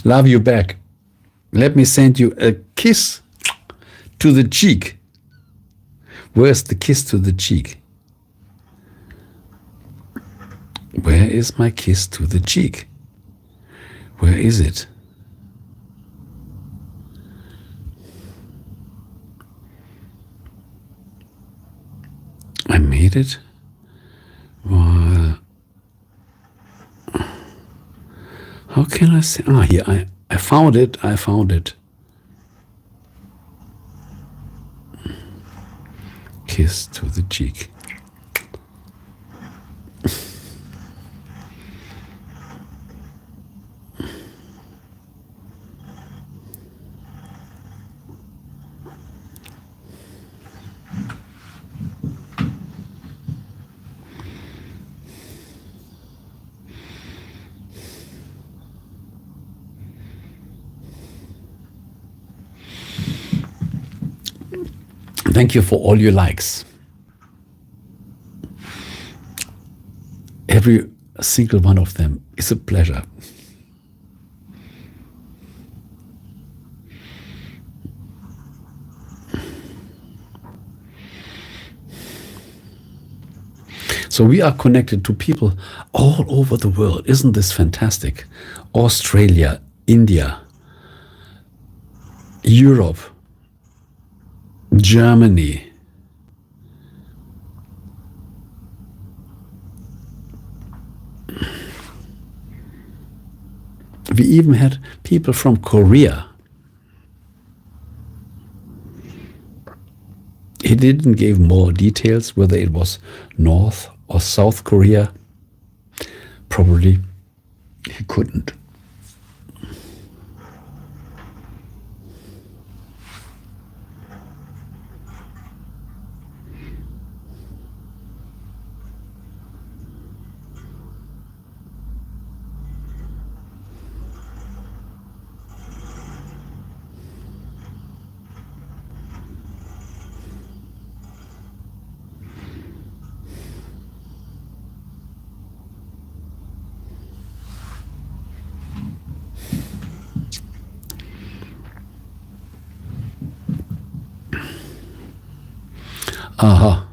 Love you back. Let me send you a kiss to the cheek. Where's the kiss to the cheek? Where is my kiss to the cheek? Where is it? I made it. Well, how can I say? Ah, here, I found it. I found it. Kiss to the cheek. Thank you for all your likes. Every single one of them is a pleasure. So we are connected to people all over the world. Isn't this fantastic? Australia, India, Europe, Germany, we even had people from Korea. He didn't give more details whether it was North or South Korea. Probably he couldn't. Aha.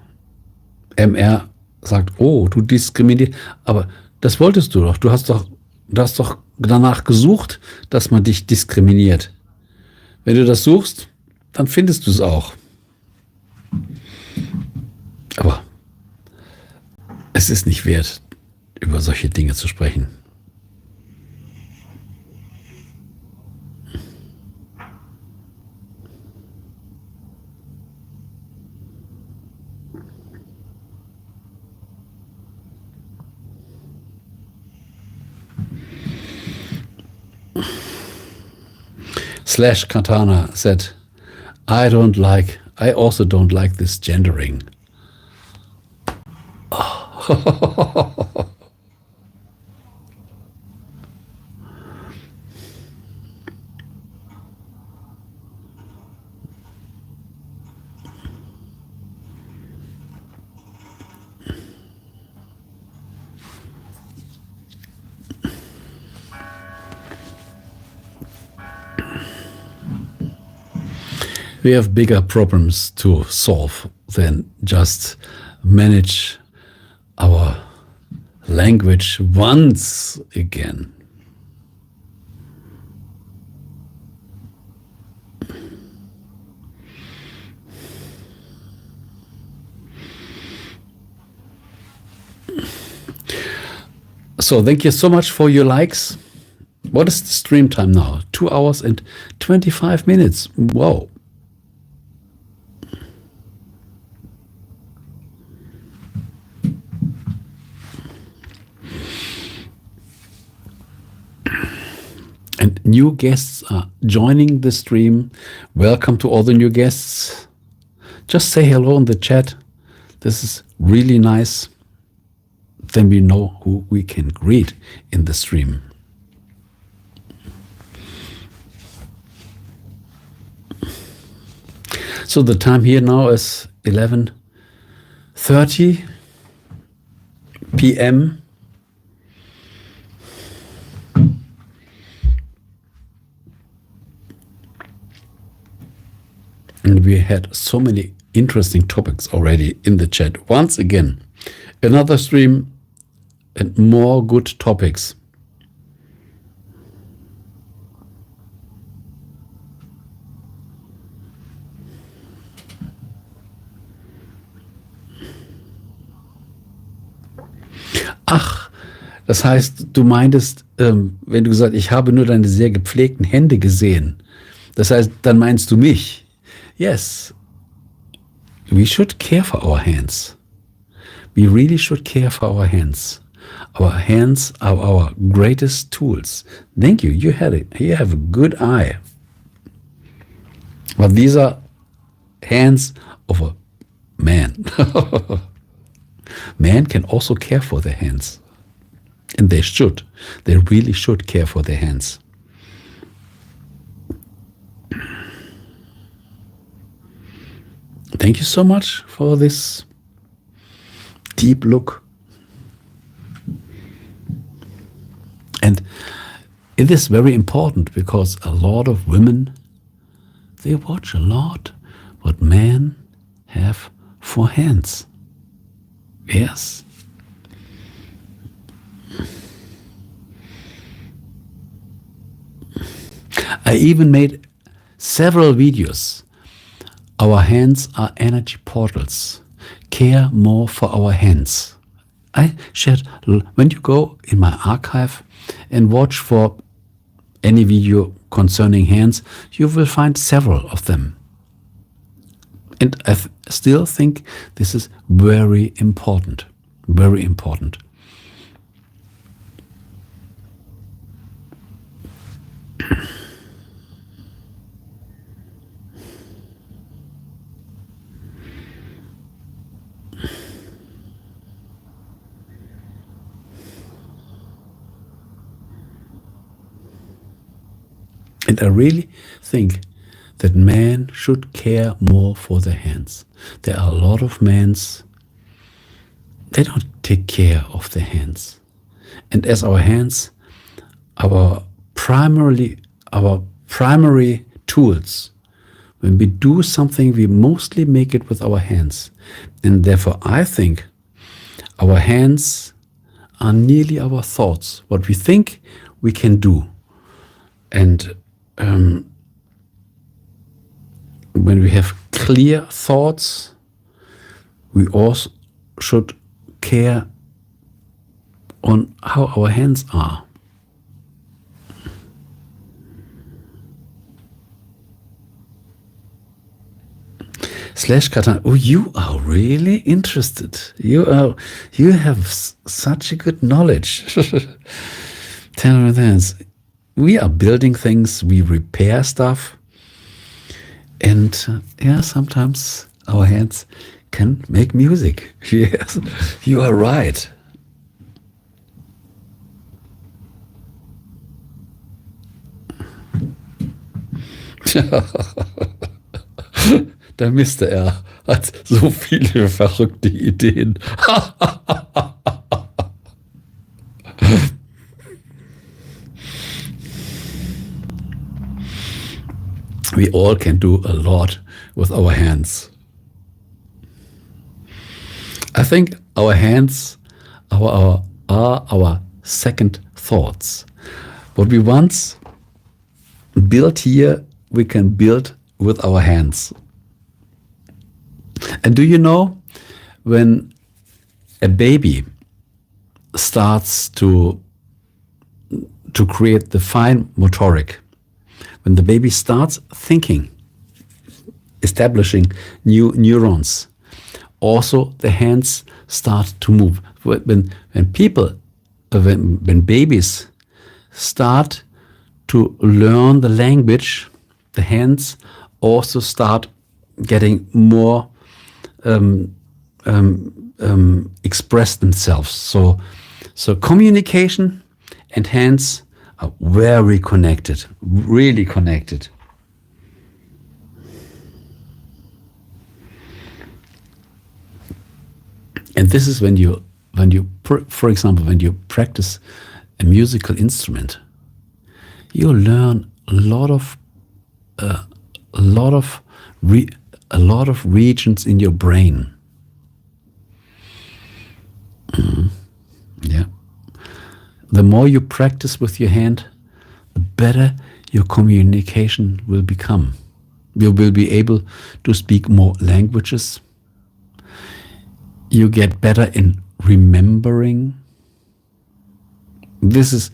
MR sagt, oh, du diskriminierst. Aber das wolltest du doch. Du hast doch danach gesucht, dass man dich diskriminiert. Wenn du das suchst, dann findest du es auch. Aber es ist nicht wert, über solche Dinge zu sprechen. Slash Katana said, I also don't like this gendering. We have bigger problems to solve than just manage our language once again. So thank you so much for your likes. What is the stream time now? 2 hours and 25 minutes. Wow. And new guests are joining the stream. Welcome to all the new guests. Just say hello in the chat. This is really nice. Then we know who we can greet in the stream. So the time here now is 11:30 p.m. And we had so many interesting topics already in the chat. Once again, another stream and more good topics. Ach, das heißt, du meintest, wenn du gesagt, ich habe nur deine sehr gepflegten Hände gesehen. Das heißt, dann meinst du mich. Yes, we should care for our hands. We really should care for our hands. Our hands are our greatest tools. Thank you. You had it. You have a good eye. But these are hands of a man. Man can also care for their hands. And they should. They really should care for their hands. Thank you so much for this deep look. And it is very important because a lot of women, they watch a lot what men have for hands. Yes. I even made several videos. Our hands are energy portals. Care more for our hands. I shared, when you go in my archive and watch for any video concerning hands, you will find several of them. And I still think this is very important. Very important. And I really think that men should care more for their hands. There are a lot of men, they don't take care of their hands. And as our hands, our primary tools, when we do something, we mostly make it with our hands. And therefore, I think our hands are nearly our thoughts, what we think we can do. And when we have clear thoughts, we also should care on how our hands are. Slash Katan, oh, you are really interested. You have such a good knowledge. Tell me this. We are building things, we repair stuff, and yeah, sometimes our hands can make music. Yes, you are right. Der Mr. R hat so viele verrückte Ideen. We all can do a lot with our hands. I think our hands are our second thoughts. What we once built here, we can build with our hands. And do you know, when a baby starts to create the fine motoric, when the baby starts thinking, establishing new neurons, also the hands start to move. When babies start to learn the language, the hands also start getting more express themselves. So communication and hands are very connected, really connected. And this is when you, for example, when you practice a musical instrument, you learn a lot of regions in your brain. Yeah. The more you practice with your hand, the better your communication will become. You will be able to speak more languages. You get better in remembering. This is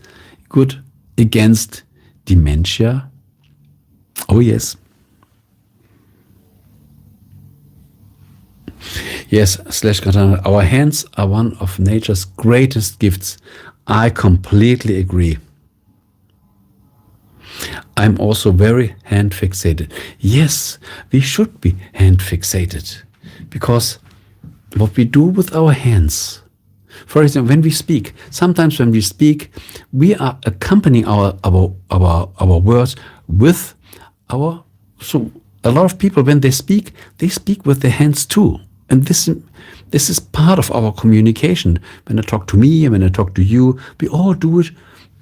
good against dementia. Oh yes. Yes, /Katana, our hands are one of nature's greatest gifts. I completely agree. I'm also very hand fixated. Yes, we should be hand fixated, because what we do with our hands, for example, when we speak, sometimes when we speak, we are accompanying our words with our, so a lot of people, when they speak with their hands too. And this is part of our communication. When I talk to me and when I talk to you, we all do it.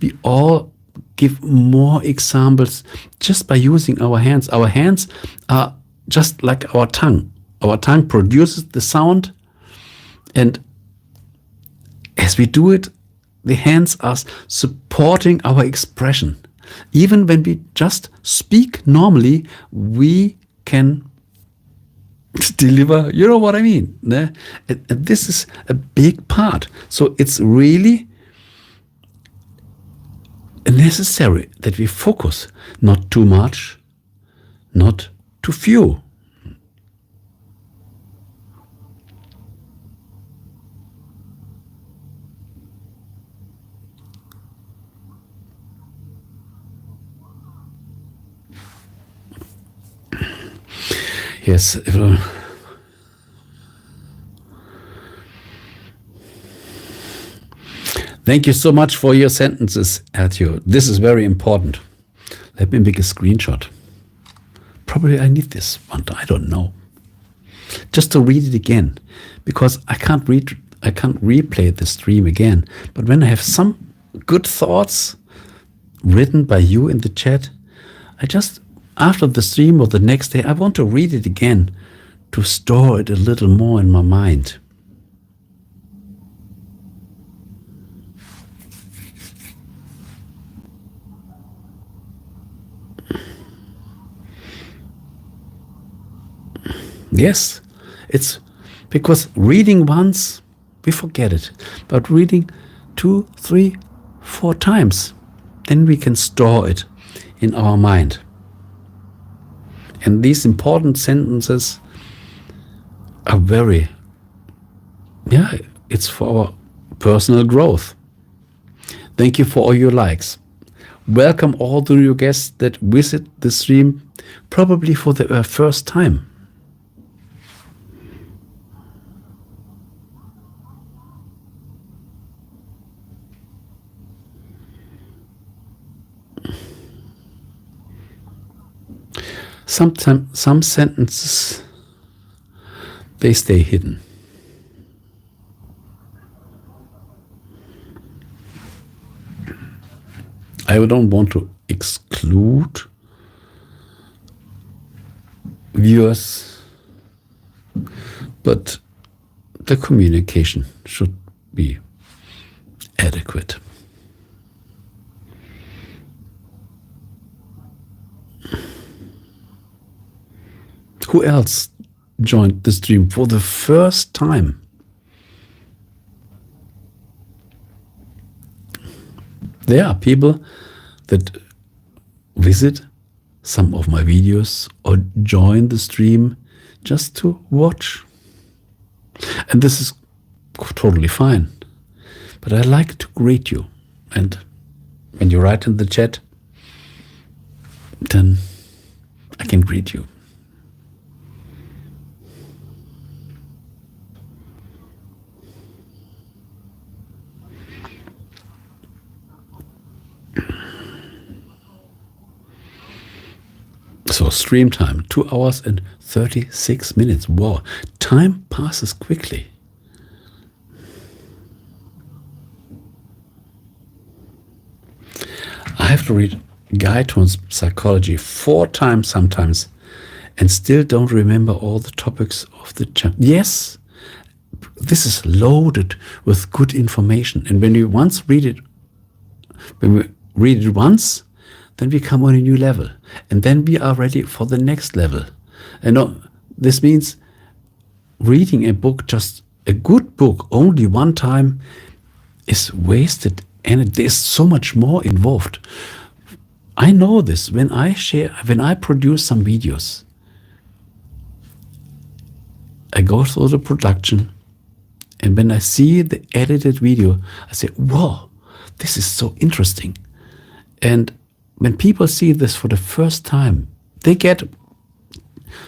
We all give more examples just by using our hands. Our hands are just like our tongue. Our tongue produces the sound, and as we do it, the hands are supporting our expression. Even when we just speak normally, we can deliver, you know what I mean? And this is a big part. So it's really necessary that we focus, not too much, not too few. Yes. Thank you so much for your sentences, Ertio. This is very important. Let me make a screenshot. Probably I need this one. I don't know. Just to read it again, because I can't replay the stream again. But when I have some good thoughts written by you in the chat, I just, after the stream or the next day, I want to read it again to store it a little more in my mind. Yes, it's because reading once, we forget it. But reading 2, 3, 4 times, then we can store it in our mind. And these important sentences are very, it's for our personal growth. Thank you for all your likes. Welcome all the new guests that visit the stream, probably for the first time. Sometimes some sentences, they stay hidden. I don't want to exclude viewers, but the communication should be adequate. Who else joined the stream for the first time? There are people that visit some of my videos or join the stream just to watch. And this is totally fine. But I like to greet you. And when you write in the chat, then I can greet you. So stream time, 2 hours and 36 minutes. Wow, time passes quickly. I have to read Guide to Psychology 4 times sometimes and still don't remember all the topics of the chapter. Yes, this is loaded with good information. And when we read it once, then we come on a new level. And then we are ready for the next level. And this means reading a book, just a good book, only one time is wasted. And there's so much more involved. I know this when I produce some videos. I go through the production, and when I see the edited video, I say, "Wow, this is so interesting." And when people see this for the first time, they get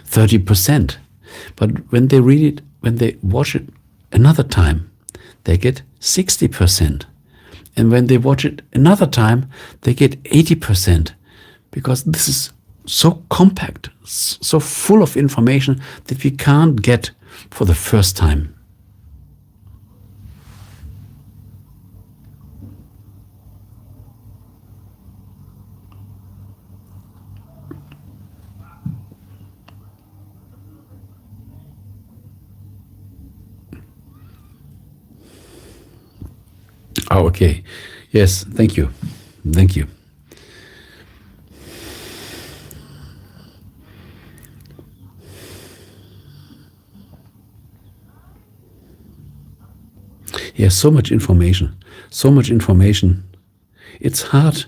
30%. But when they read it, when they watch it another time, they get 60%. And when they watch it another time, they get 80%. Because this is so compact, so full of information that we can't get for the first time. Oh, okay. Yes, thank you. Thank you. Yes, so much information. So much information. It's hard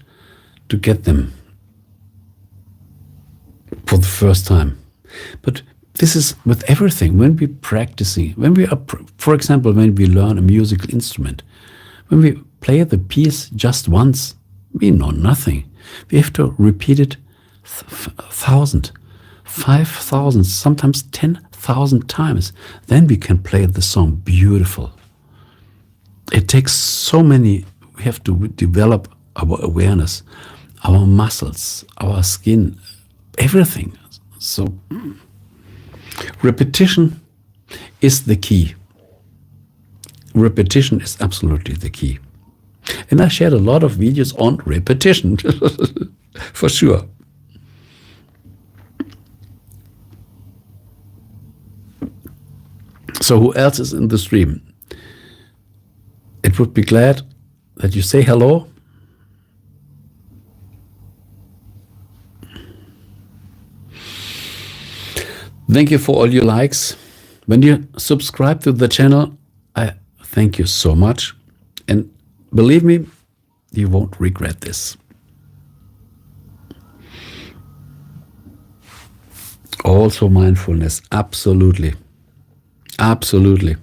to get them for the first time. But this is with everything. When we're practicing, when we are, for example, when we learn a musical instrument, when we play the piece just once, we know nothing. We have to repeat it 1,000, 5,000, sometimes 10,000 times. Then we can play the song beautiful. It takes so many. We have to develop our awareness, our muscles, our skin, everything. So repetition is the key. Repetition is absolutely the key. And I shared a lot of videos on repetition, for sure. So who else is in the stream? It would be glad that you say hello. Thank you for all your likes. When you subscribe to the channel, I thank you so much. And believe me, you won't regret this. Also mindfulness, absolutely. Absolutely.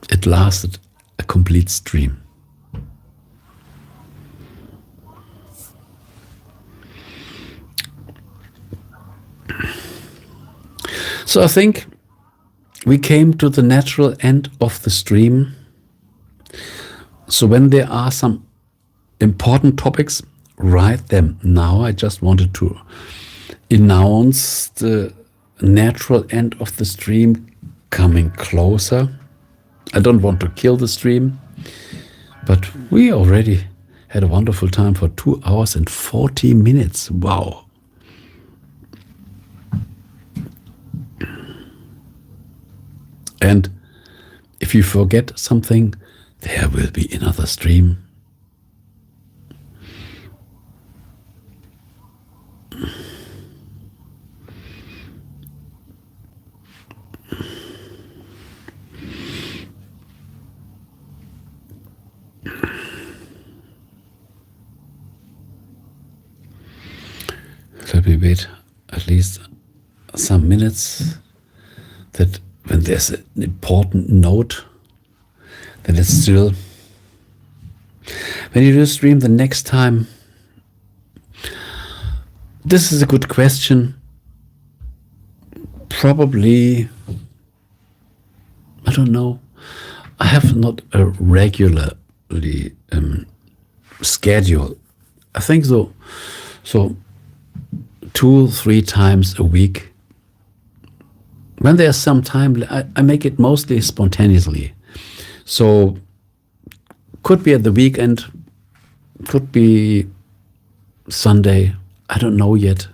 It lasted a complete stream. So I think we came to the natural end of the stream. So when there are some important topics, write them now. I just wanted to announce the natural end of the stream coming closer. I don't want to kill the stream, But we already had a wonderful time for 2 hours and 40 minutes. Wow. And if you forget something, there will be another stream. Let me wait at least some minutes, that when there's an important note, that it's still. When you do stream the next time, this is a good question. Probably, I don't know. I have not a regularly schedule. I think so 2-3 times a week. When there's some time, I make it mostly spontaneously. So could be at the weekend, could be Sunday. I don't know yet.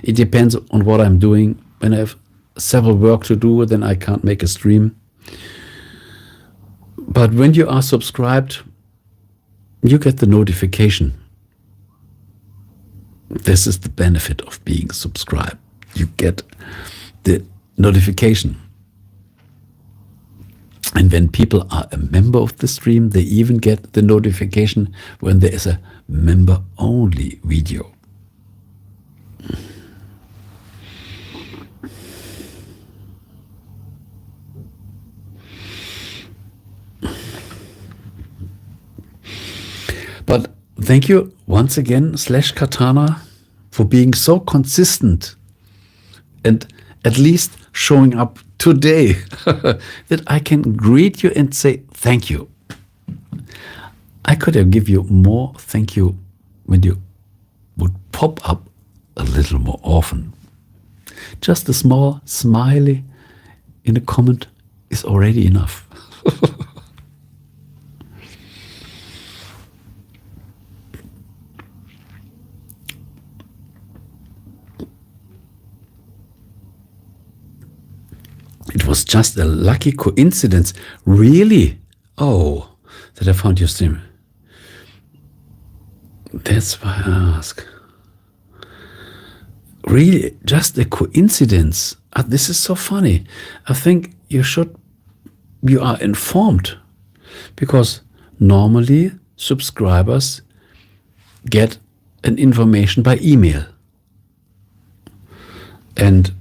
It depends on what I'm doing. When I have several work to do, then I can't make a stream. But when you are subscribed, you get the notification. This is the benefit of being subscribed. You get the notification. And when people are a member of the stream, they even get the notification when there is a member-only video. But thank you once again, /Katana, for being so consistent and at least showing up today that I can greet you and say thank you. I could have given you more thank you when you would pop up a little more often. Just a small smiley in a comment is already enough. It was just a lucky coincidence. Really? Oh, that I found your stream. That's why I ask. Really, just a coincidence. This is so funny. I think you are informed, because normally subscribers get an information by email. And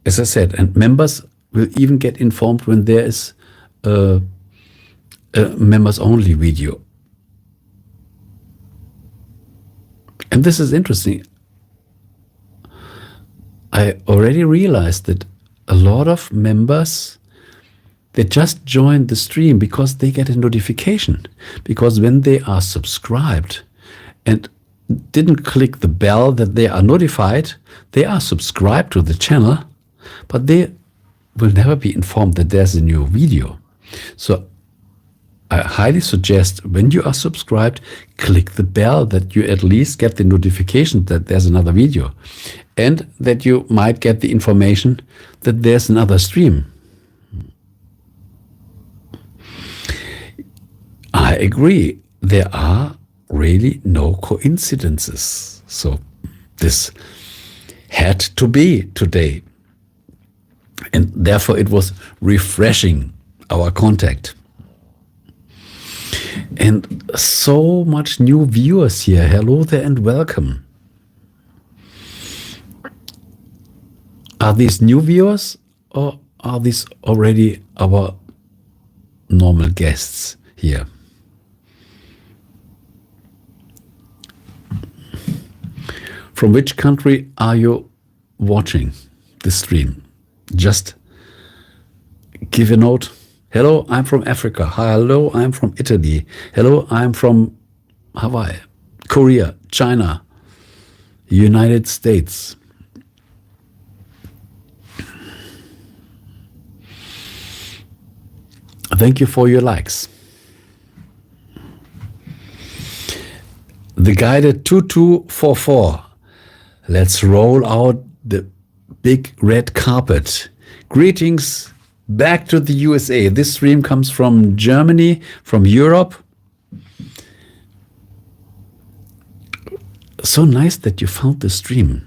as I said, and members will even get informed when there is a members only video. And this is interesting. I already realized that a lot of members, they just join the stream because they get a notification. Because when they are subscribed and didn't click the bell that they are notified, they are subscribed to the channel, but they will never be informed that there's a new video. So I highly suggest, when you are subscribed, click the bell, that you at least get the notification that there's another video, and that you might get the information that there's another stream. I agree. There are really no coincidences. So this had to be today. And therefore it was refreshing, our contact. And so much new viewers here. Hello there and welcome. Are these new viewers, or are these already our normal guests here? From which country are you watching this stream? Just give a note. Hello, I'm from Africa. Hello, I'm from Italy. Hello, I'm from Hawaii, Korea, China, United States. Thank you for your likes. The guided 2244. Let's roll out the big red carpet. Greetings back to the USA. This stream comes from Germany, from Europe. So nice that you found the stream.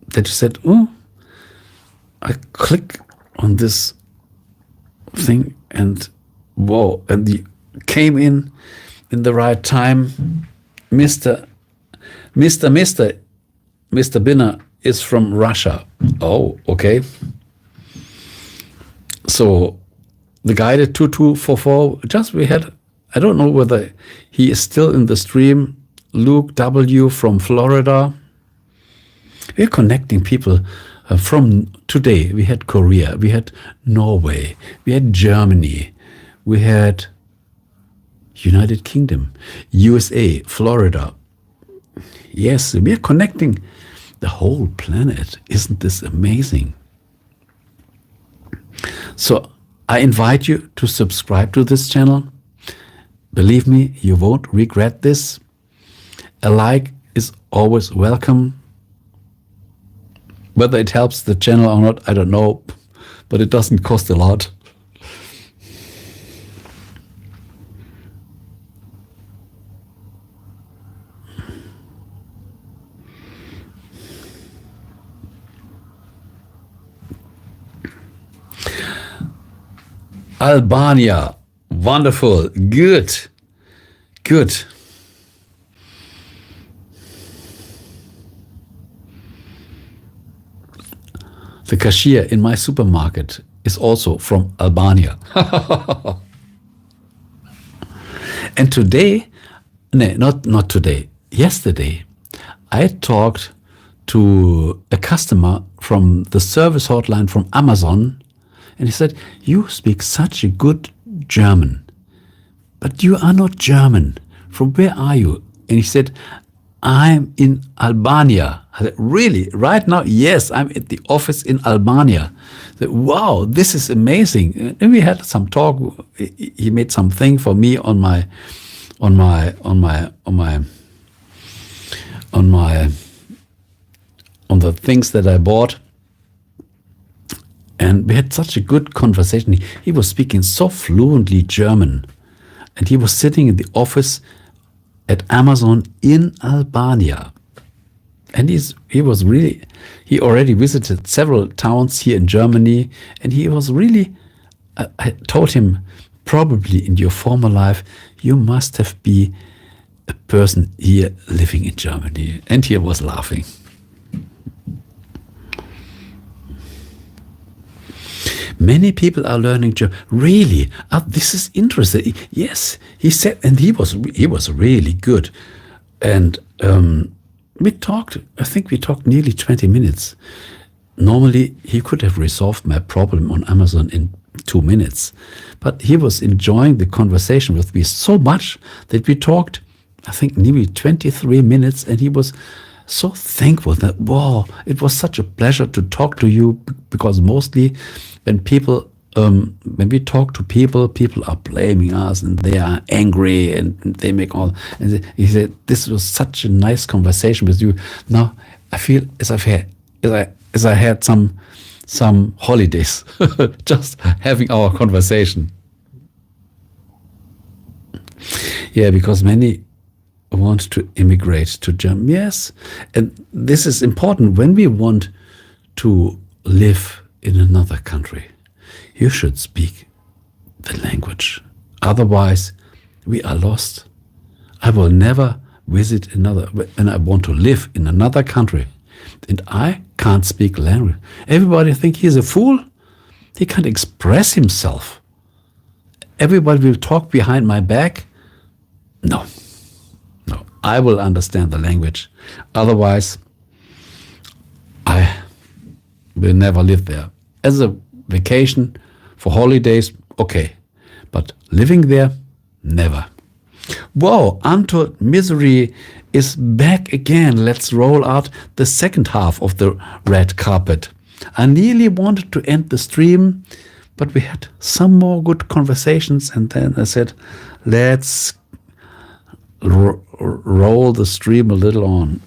That you said, oh, I click on this thing and whoa, and you came in the right time. Mr. Binner is from Russia. Oh, okay. So the guided 2244, just we had, I don't know whether he is still in the stream. Luke W. from Florida. We're connecting people from today. We had Korea, we had Norway, we had Germany, we had United Kingdom, USA, Florida. Yes, we are connecting the whole planet. Isn't this amazing? So I invite you to subscribe to this channel. Believe me, you won't regret this. A like is always welcome. Whether it helps the channel or not, I don't know, but it doesn't cost a lot. Albania, wonderful, good. The cashier in my supermarket is also from Albania. And today, not today, yesterday, I talked to a customer from the service hotline from Amazon, and he said, you speak such a good German, but you are not German. From where are you? And he said, I'm in Albania. I said, really? Right now? Yes, I'm at the office in Albania. I said, wow, this is amazing. And we had some talk. He made something for me on the things that I bought. And we had such a good conversation. He was speaking so fluently German. And he was sitting in the office at Amazon in Albania. And he already visited several towns here in Germany. And he was really, I told him, probably in your former life, you must have been a person here living in Germany. And he was laughing. Many people are learning German. Really? This is interesting. Yes, he said, and he was really good. And we talked, I think we talked nearly 20 minutes. Normally, he could have resolved my problem on Amazon in 2 minutes. But he was enjoying the conversation with me so much that we talked, I think, nearly 23 minutes. And he was so thankful that, wow, it was such a pleasure to talk to you, because mostly when we talk to people are blaming us and they are angry and they make all. And he said, "This was such a nice conversation with you. Now I feel as I had some holidays, just having our conversation." Yeah, because many want to immigrate to Germany. Yes, and this is important when we want to live in another country. You should speak the language. Otherwise, we are lost. I will never visit another, when I want to live in another country and I can't speak language. Everybody think he's a fool. He can't express himself. Everybody will talk behind my back. No, I will understand the language. Otherwise, I will never live there. As a vacation for holidays, okay. But living there, never. Whoa, Untold Misery is back again. Let's roll out the second half of the red carpet. I nearly wanted to end the stream, but we had some more good conversations. And then I said, let's roll the stream a little on.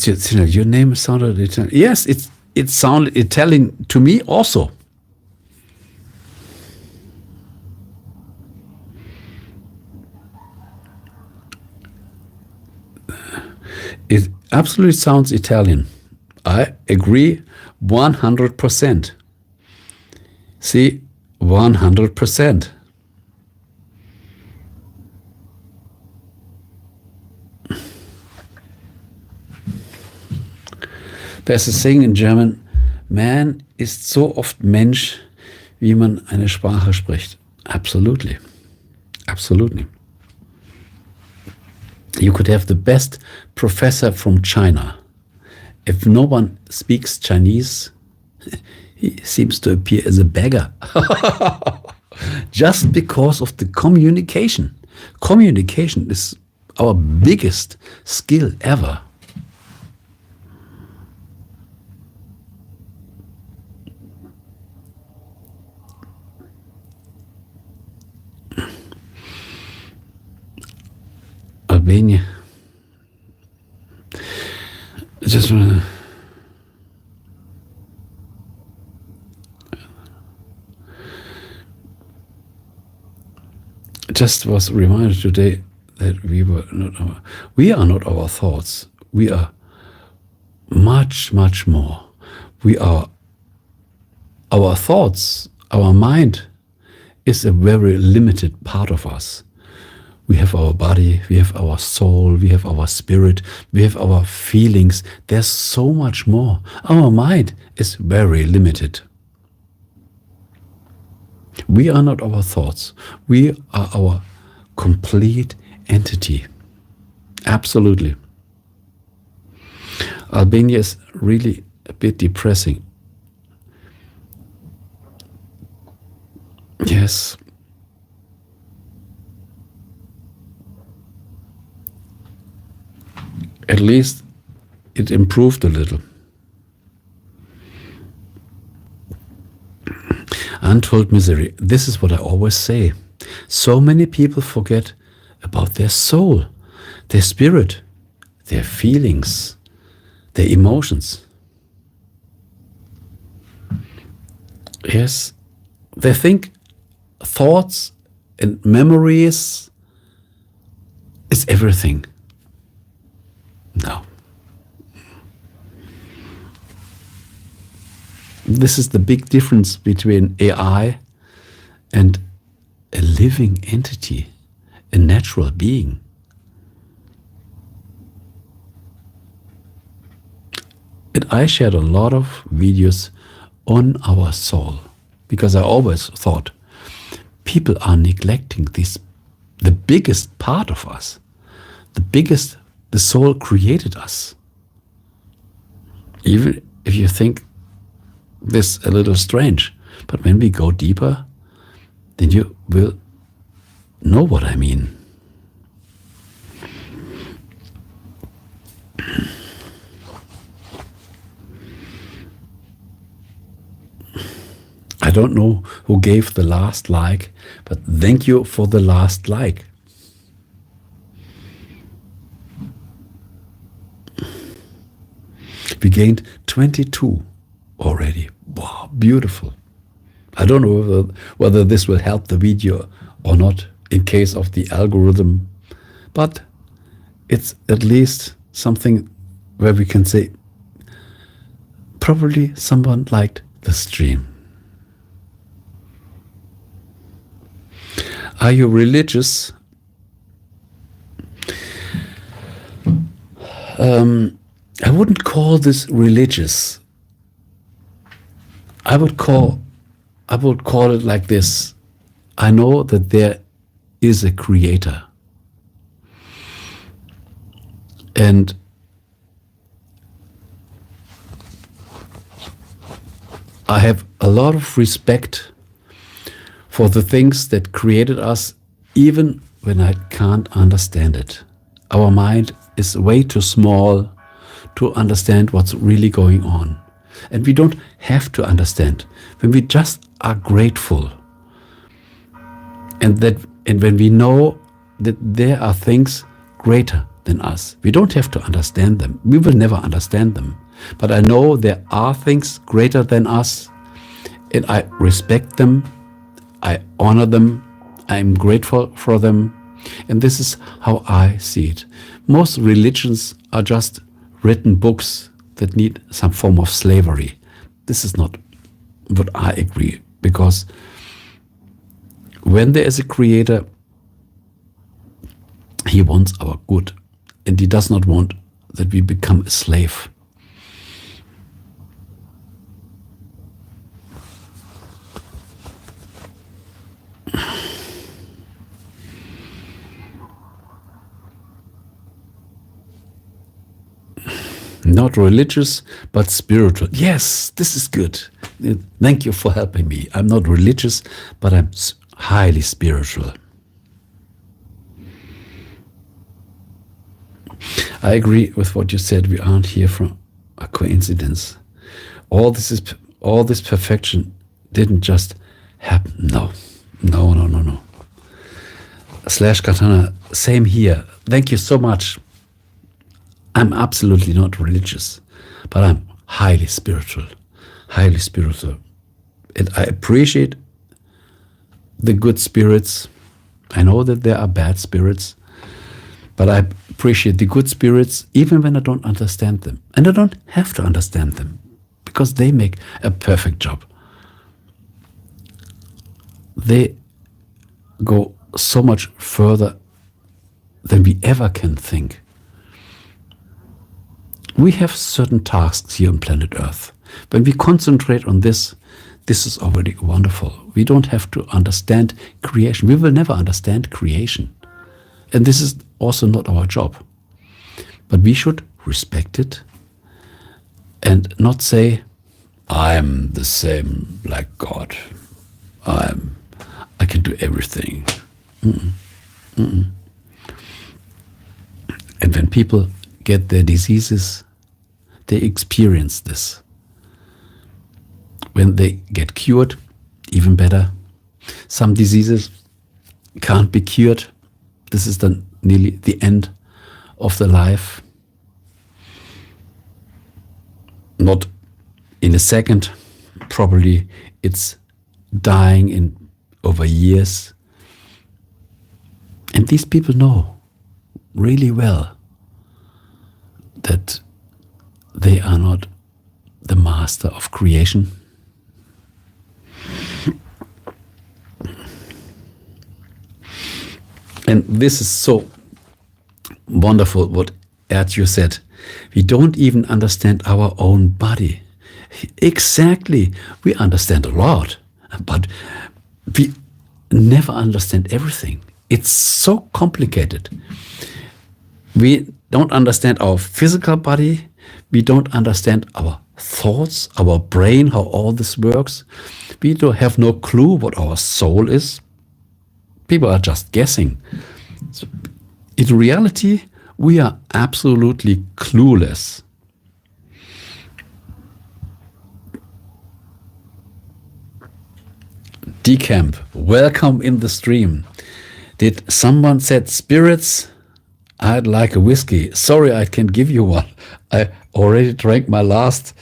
Your name sounded Italian. Yes, it sounded Italian to me also. It absolutely sounds Italian. I agree 100%. See, 100%. There's a saying in German, man ist so oft Mensch, wie man eine Sprache spricht. Absolutely. Absolutely. You could have the best professor from China. If no one speaks Chinese, he seems to appear as a beggar. Just because of the communication. Communication is our biggest skill ever. Albania. Just was reminded today that we are not our thoughts. We are much, much more. We are our thoughts. Our mind is a very limited part of us. We have our body, we have our soul, we have our spirit, we have our feelings. There's so much more. Our mind is very limited. We are not our thoughts. We are our complete entity. Absolutely. Albania is really a bit depressing. Yes. At least it improved a little. Untold misery. This is what I always say. So many people forget about their soul, their spirit, their feelings, their emotions. Yes, they think thoughts and memories is everything. No. This is the big difference between AI and a living entity, a natural being. And I shared a lot of videos on our soul because I always thought people are neglecting the biggest part of us, the soul created us. Even if you think this a little strange, but when we go deeper, then you will know what I mean. I don't know who gave the last like, but thank you for the last like. We gained 22 already. Wow, beautiful. I don't know whether this will help the video or not in case of the algorithm, but it's at least something where we can say probably someone liked the stream. Are you religious? I wouldn't call this religious. I would call it like this. I know that there is a creator. And I have a lot of respect for the things that created us, even when I can't understand it. Our mind is way too small to understand what's really going on. And we don't have to understand. When we just are grateful, and when we know that there are things greater than us, we don't have to understand them. We will never understand them. But I know there are things greater than us, and I respect them, I honor them, I'm grateful for them, and this is how I see it. Most religions are just written books that need some form of slavery. This is not what I agree, because when there is a creator, he wants our good, and he does not want that we become a slave. Not religious, but spiritual. Yes, this is good. Thank you for helping me. I'm not religious, but I'm highly spiritual. I agree with what you said. We aren't here for a coincidence. All this perfection didn't just happen. No. Slash Katana, same here. Thank you so much. I'm absolutely not religious, but I'm highly spiritual. Highly spiritual. And I appreciate the good spirits. I know that there are bad spirits, but I appreciate the good spirits even when I don't understand them. And I don't have to understand them, because they make a perfect job. They go so much further than we ever can think. We have certain tasks here on planet Earth. When we concentrate on this, this is already wonderful. We don't have to understand creation. We will never understand creation. And this is also not our job. But we should respect it and not say, I'm the same like God. I can do everything. And when people get their diseases, they experience this. When they get cured, even better. Some diseases can't be cured. This is then nearly the end of the life. Not in a second. Probably it's dying in over years. And these people know really well that they are not the master of creation. And this is so wonderful what Ertju said. We don't even understand our own body. Exactly. We understand a lot, but we never understand everything. It's so complicated. We don't understand our physical body. We don't understand our thoughts, our brain, how all this works. We don't have no clue what our soul is. People are just guessing. So in reality, we are absolutely clueless. Decamp, welcome in the stream. Did someone said spirits? I'd like a whiskey. Sorry, I can't give you one. I already drank my last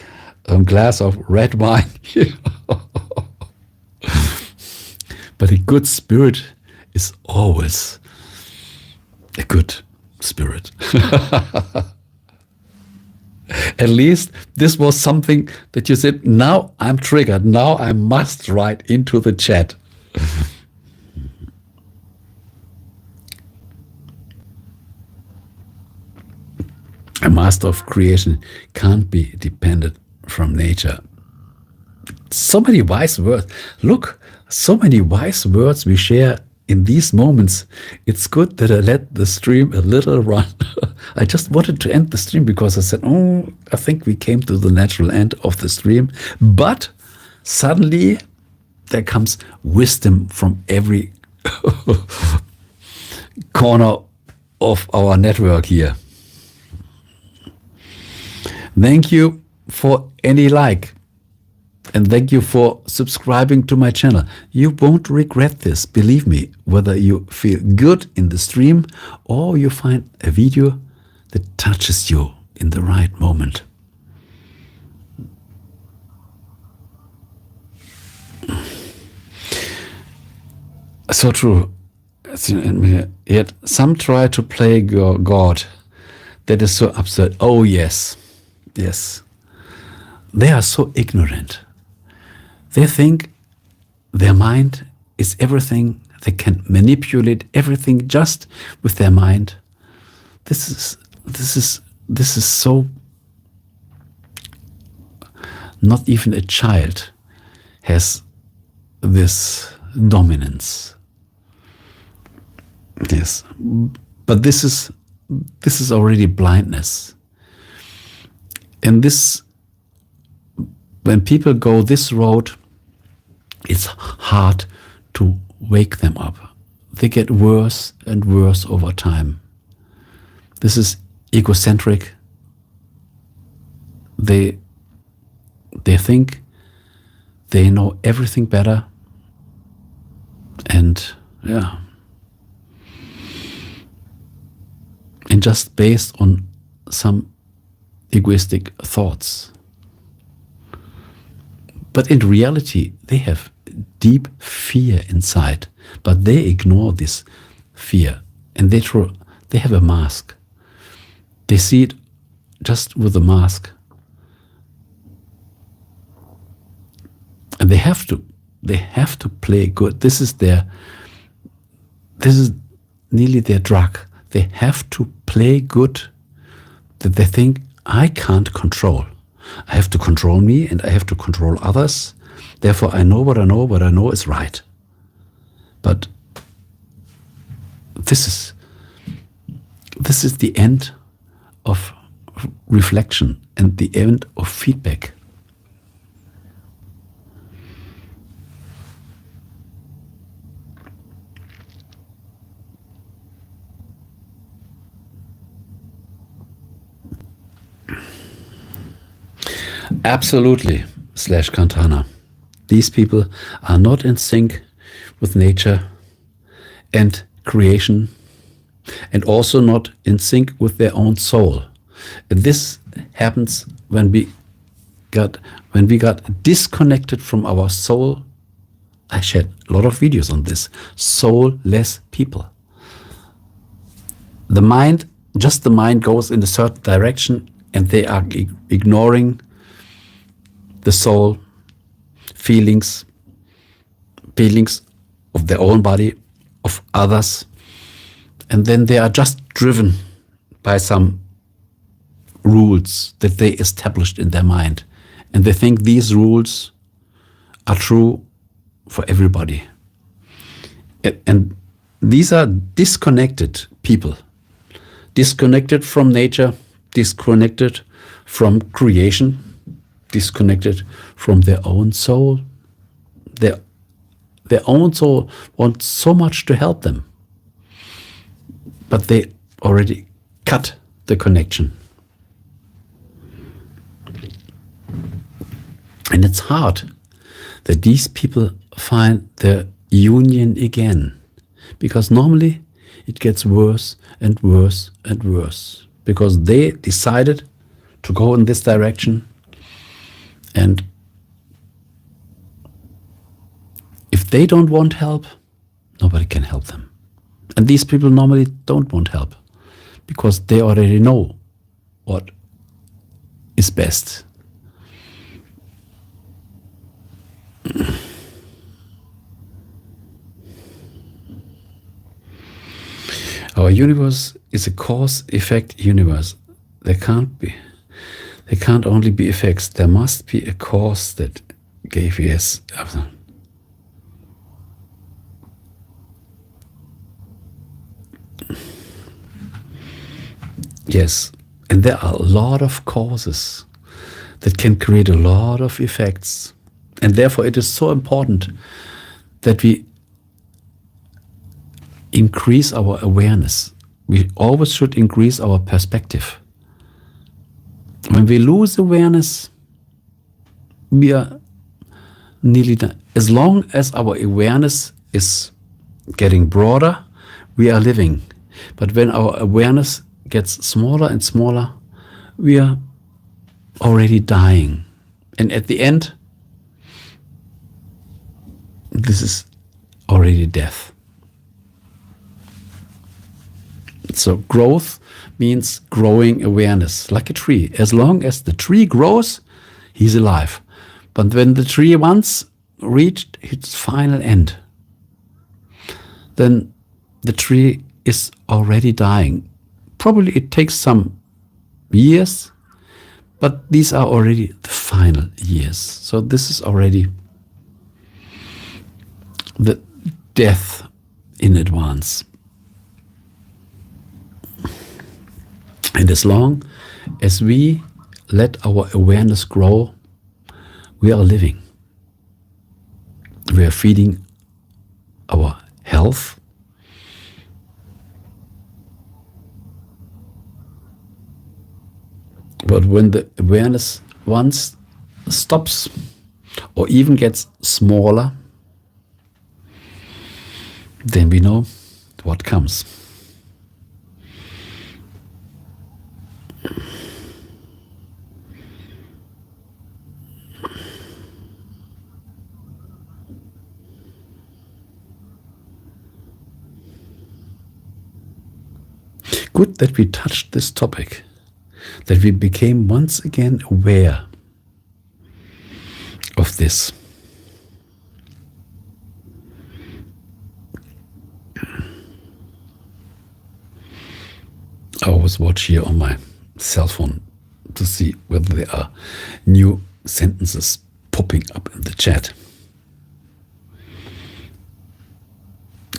glass of red wine. But a good spirit is always a good spirit. At least this was something that you said, now I'm triggered. Now I must write into the chat. A master of creation can't be dependent from nature. So many wise words. Look, so many wise words we share in these moments. It's good that I let the stream a little run. I just wanted to end the stream because I said, I think we came to the natural end of the stream. But suddenly there comes wisdom from every corner of our network here. Thank you for any like. And thank you for subscribing to my channel. You won't regret this, believe me, whether you feel good in the stream or you find a video that touches you in the right moment. So true. Yet some try to play God. That is so absurd. Oh yes, yes. They are so ignorant. They think their mind is everything. They can manipulate everything just with their mind. This is so. Not even a child has this dominance. Yes, but this is already blindness. And this, when people go this road, it's hard to wake them up. They get worse and worse over time. This is egocentric. They think they know everything better, and yeah. And just based on some egoistic thoughts. But in reality, they have deep fear inside, but they ignore this fear, and they have a mask. They see it just with a mask, and they have to play good. This is nearly their drug. They have to play good that they think I can't control. I have to control me and I have to control others. Therefore, I know what I know is right. But this is the end of reflection and the end of feedback. Absolutely, /Cantana. These people are not in sync with nature and creation, and also not in sync with their own soul. And this happens when we got disconnected from our soul. I shared a lot of videos on this. Soulless people. The mind goes in a certain direction, and they are ignoring the soul, feelings of their own body, of others, and then they are just driven by some rules that they established in their mind, and they think these rules are true for everybody. And these are disconnected people, disconnected from nature, disconnected from creation, disconnected from their own soul. Their own soul wants so much to help them, but they already cut the connection. And it's hard that these people find their union again, because normally it gets worse and worse and worse, because they decided to go in this direction. And if they don't want help, nobody can help them. And these people normally don't want help because they already know what is best. Our universe is a cause-effect universe. There can't only be effects. There must be a cause that gave yes. Yes, and there are a lot of causes that can create a lot of effects. And therefore it is so important that we increase our awareness. We always should increase our perspective. When we lose awareness, we are nearly done. As long as our awareness is getting broader, we are living. But when our awareness gets smaller and smaller, we are already dying. And at the end, this is already death. So growth means growing awareness, like a tree. As long as the tree grows, he's alive. But when the tree once reached its final end, then the tree is already dying. Probably it takes some years, but these are already the final years. So this is already the death in advance. And as long as we let our awareness grow, we are living. We are feeding our health. But when the awareness once stops or even gets smaller, then we know what comes. Good that we touched this topic, that we became once again aware of this. I always watch here on my cell phone to see whether there are new sentences popping up in the chat.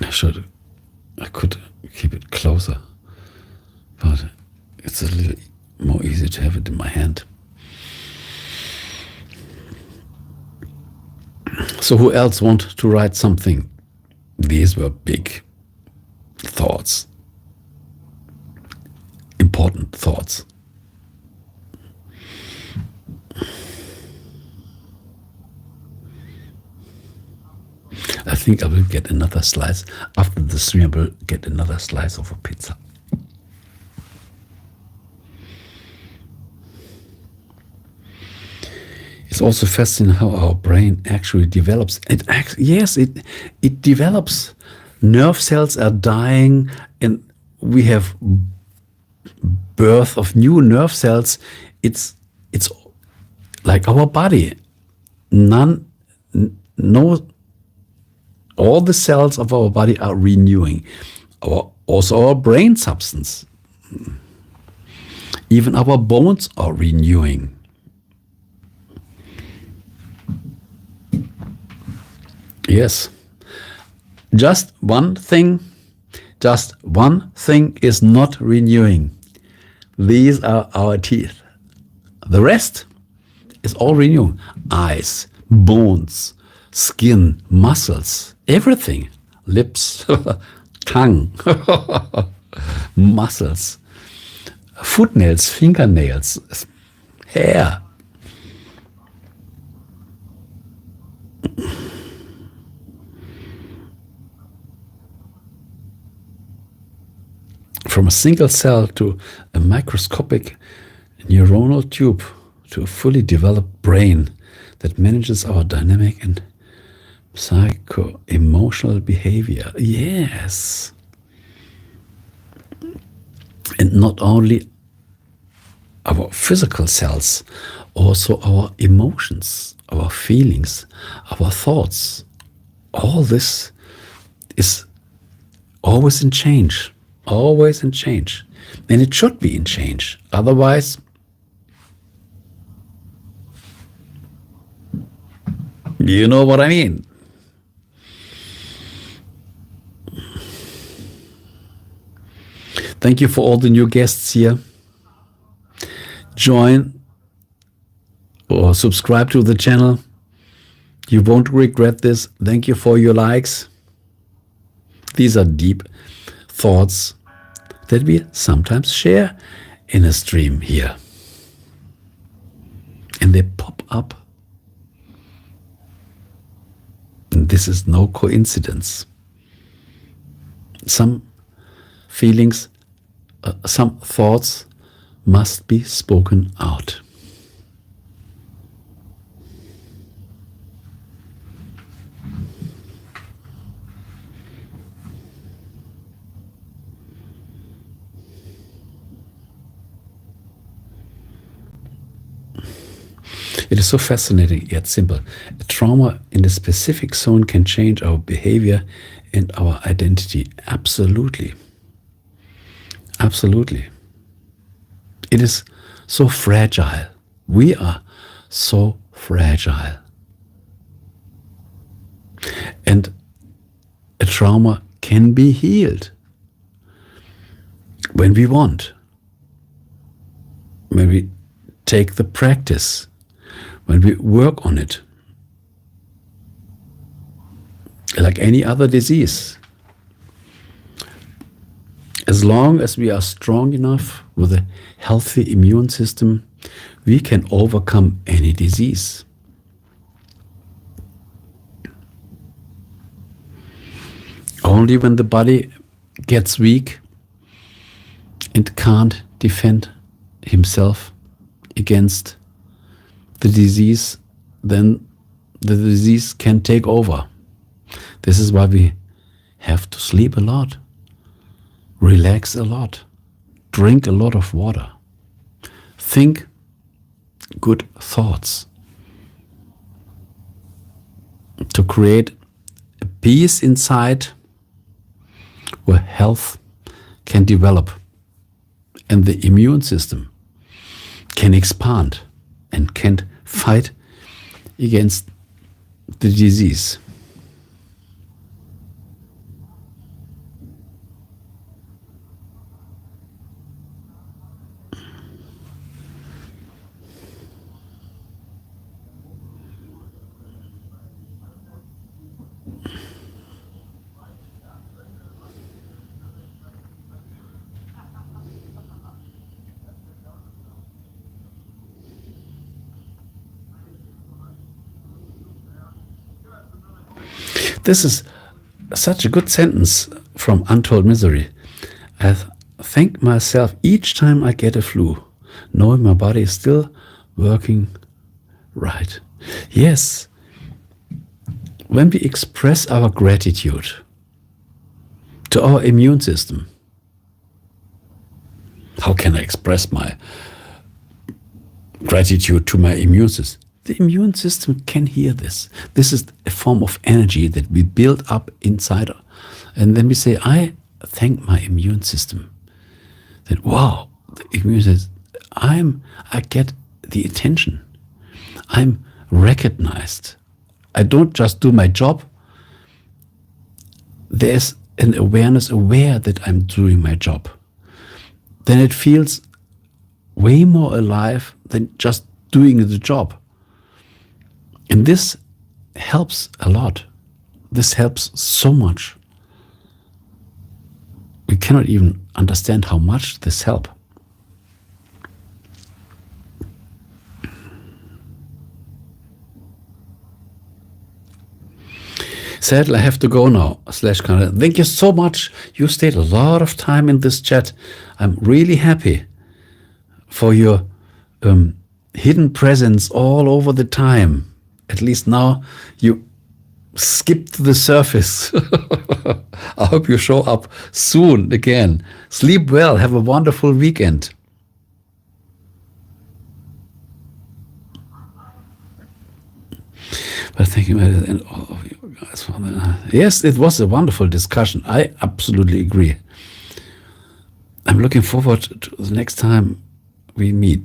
I could keep it closer, but it's a little more easy to have it in my hand. So who else want to write something? These were big thoughts, important thoughts. I think I will get another slice. After the stream, I will get another slice of a pizza. It's also fascinating how our brain actually develops. It develops. Nerve cells are dying, and we have birth of new nerve cells. It's like our body. All the cells of our body are renewing. Also our brain substance. Even our bones are renewing. Yes. Just one thing is not renewing. These are our teeth. The rest is all renewing. Eyes, bones, skin, muscles, everything. Lips, tongue, muscles, footnails, fingernails, hair. From a single cell to a microscopic neuronal tube to a fully developed brain that manages our dynamic and psycho-emotional behavior. Yes. And not only our physical cells, also our emotions, our feelings, our thoughts. All this is always in change. Always in change. And it should be in change. Otherwise, you know what I mean. Thank you for all the new guests here. Join or subscribe to the channel. You won't regret this. Thank you for your likes. These are deep thoughts that we sometimes share in a stream here. and they pop up. And this is no coincidence. Some feelings, some thoughts must be spoken out. It is so fascinating yet simple. A trauma in a specific zone can change our behavior and our identity. Absolutely. Absolutely. It is so fragile. We are so fragile. And a trauma can be healed when we want. When we take the practice. When we work on it, like any other disease, as long as we are strong enough with a healthy immune system, we can overcome any disease. Only when the body gets weak and can't defend himself against the disease, then the disease can take over. This is why we have to sleep a lot, relax a lot, drink a lot of water, think good thoughts, to create a peace inside where health can develop and the immune system can expand and can fight against the disease. This is such a good sentence from Untold Misery. I thank myself each time I get a flu, knowing my body is still working right. Yes, when we express our gratitude to our immune system, how can I express my gratitude to my immune system? The immune system can hear this. This is a form of energy that we build up inside. And then we say, I thank my immune system. Then, wow, the immune system, I get the attention. I'm recognized. I don't just do my job. There's an awareness, aware that I'm doing my job. Then it feels way more alive than just doing the job. And this helps a lot. This helps so much. We cannot even understand how much this helps. Sadly, I have to go now, /Canada. Thank you so much. You stayed a lot of time in this chat. I'm really happy for your hidden presence all over the time. At least now you skipped the surface. I hope you show up soon again. Sleep well. Have a wonderful weekend. But thank you, and all of you guys for that. Yes, it was a wonderful discussion. I absolutely agree. I'm looking forward to the next time we meet.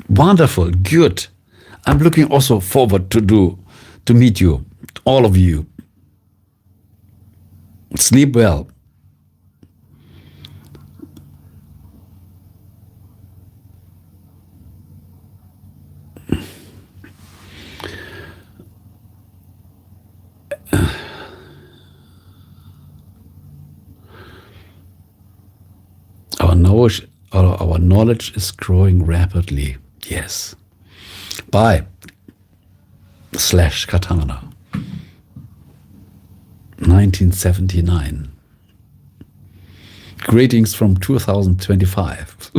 Wonderful, good. I'm looking also forward to meet you, all of you. Sleep well. Our knowledge is growing rapidly. Yes. by / Katana, 1979. Greetings from 2025.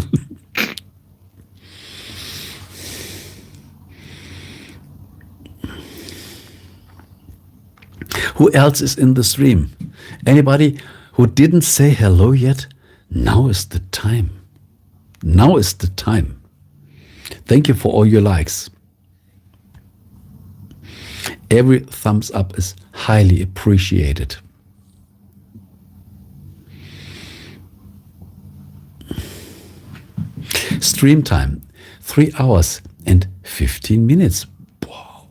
Who else is in the stream? Anybody who didn't say hello yet? Now is the time. Now is the time. Thank you for all your likes. Every thumbs up is highly appreciated. Stream time, 3 hours and 15 minutes. Wow.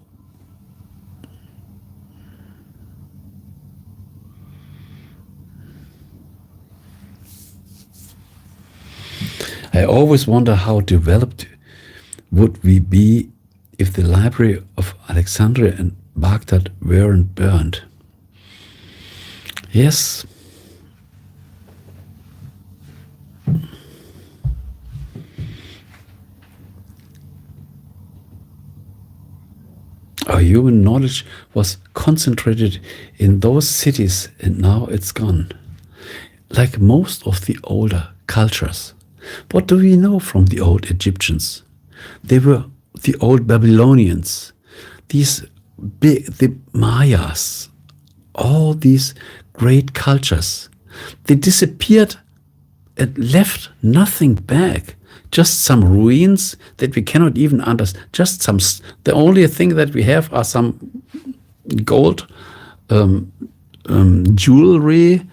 I always wonder how developed would we be if the library of Alexandria and Baghdad weren't burned. Yes. Our human knowledge was concentrated in those cities, and now it's gone. Like most of the older cultures. What do we know from the old Egyptians? They were the old Babylonians, the Mayas, all these great cultures. They disappeared and left nothing back. Just some ruins that we cannot even understand. The only thing that we have are some gold jewelry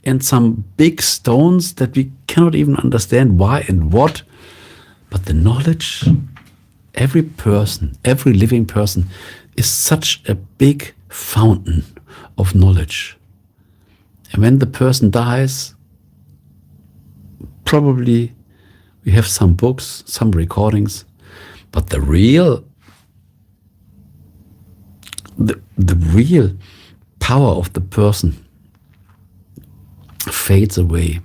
and some big stones that we cannot even understand why and what. But the knowledge, every person, every living person is such a big fountain of knowledge. And when the person dies, probably we have some books, some recordings, but the real power of the person fades away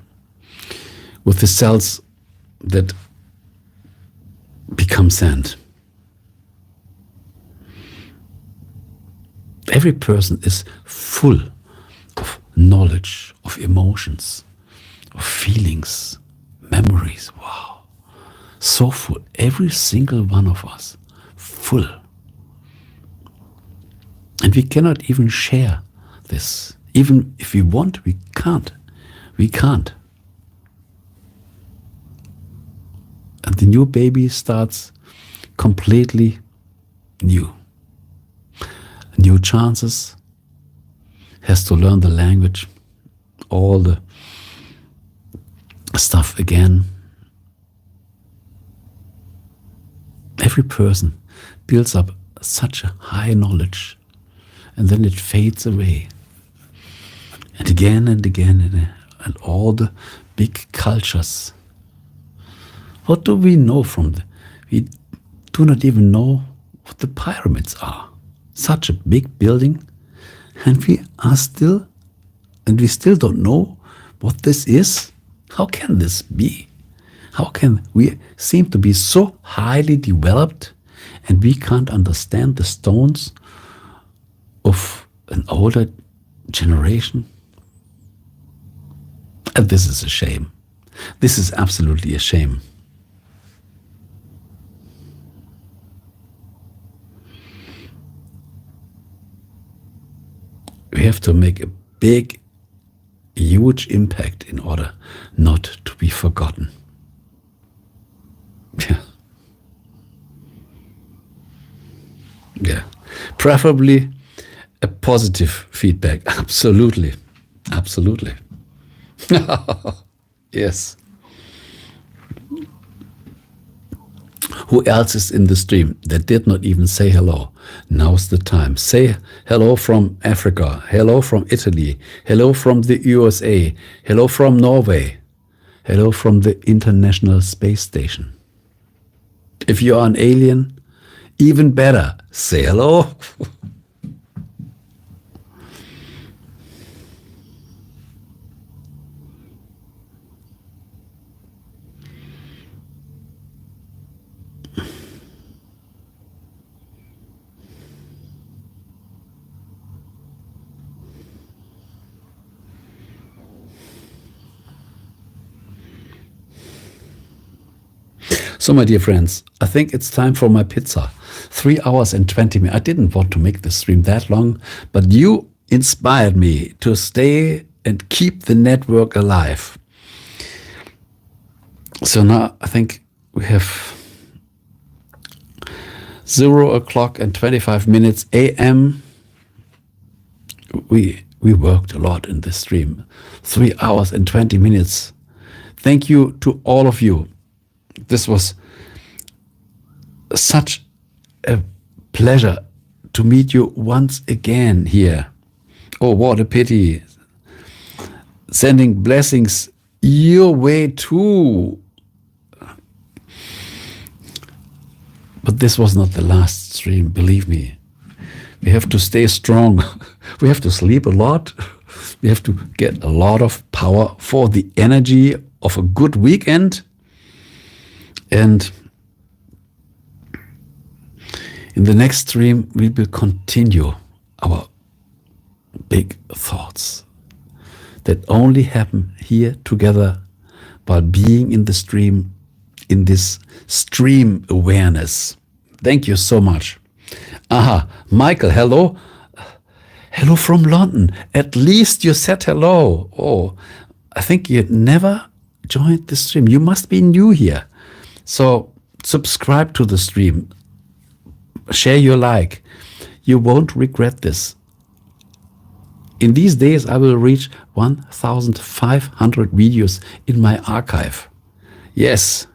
with the cells that become sand. Every person is full of knowledge, of emotions, of feelings, memories. Wow. So full. Every single one of us. Full. And we cannot even share this. Even if we want, we can't. We can't. And the new baby starts completely new. New chances, has to learn the language, all the stuff again. Every person builds up such a high knowledge, and then it fades away. And again and again, and all the big cultures. What do we know from we do not even know what the pyramids are. Such a big building, and we still don't know what this is. How can this be? How can we seem to be so highly developed, and we can't understand the stones of an older generation? And this is a shame. This is absolutely a shame. We have to make a big, huge impact in order not to be forgotten. Yeah. Yeah. Preferably a positive feedback. Absolutely. Absolutely. Yes. Who else is in the stream that did not even say hello? Now's the time. Say hello from Africa. Hello from Italy. Hello from the USA. Hello from Norway. Hello from the International Space Station. If you are an alien, even better. Say hello. So, my dear friends, I think it's time for my pizza. 3 hours and 20 minutes. I didn't want to make the stream that long, but you inspired me to stay and keep the network alive. So now I think we have 0:25 a.m. We worked a lot in this stream. 3 hours and 20 minutes. Thank you to all of you. This was such a pleasure to meet you once again here. Oh, what a pity. Sending blessings your way too. But this was not the last stream, believe me. We have to stay strong. We have to sleep a lot. We have to get a lot of power for the energy of a good weekend. And in the next stream, we will continue our big thoughts that only happen here together while being in the stream, in this stream awareness. Thank you so much. Aha, Michael, hello. Hello from London. At least you said hello. Oh, I think you never joined the stream. You must be new here. So subscribe to the stream. Share your like. You won't regret this. In these days, I will reach 1,500 videos in my archive. Yes.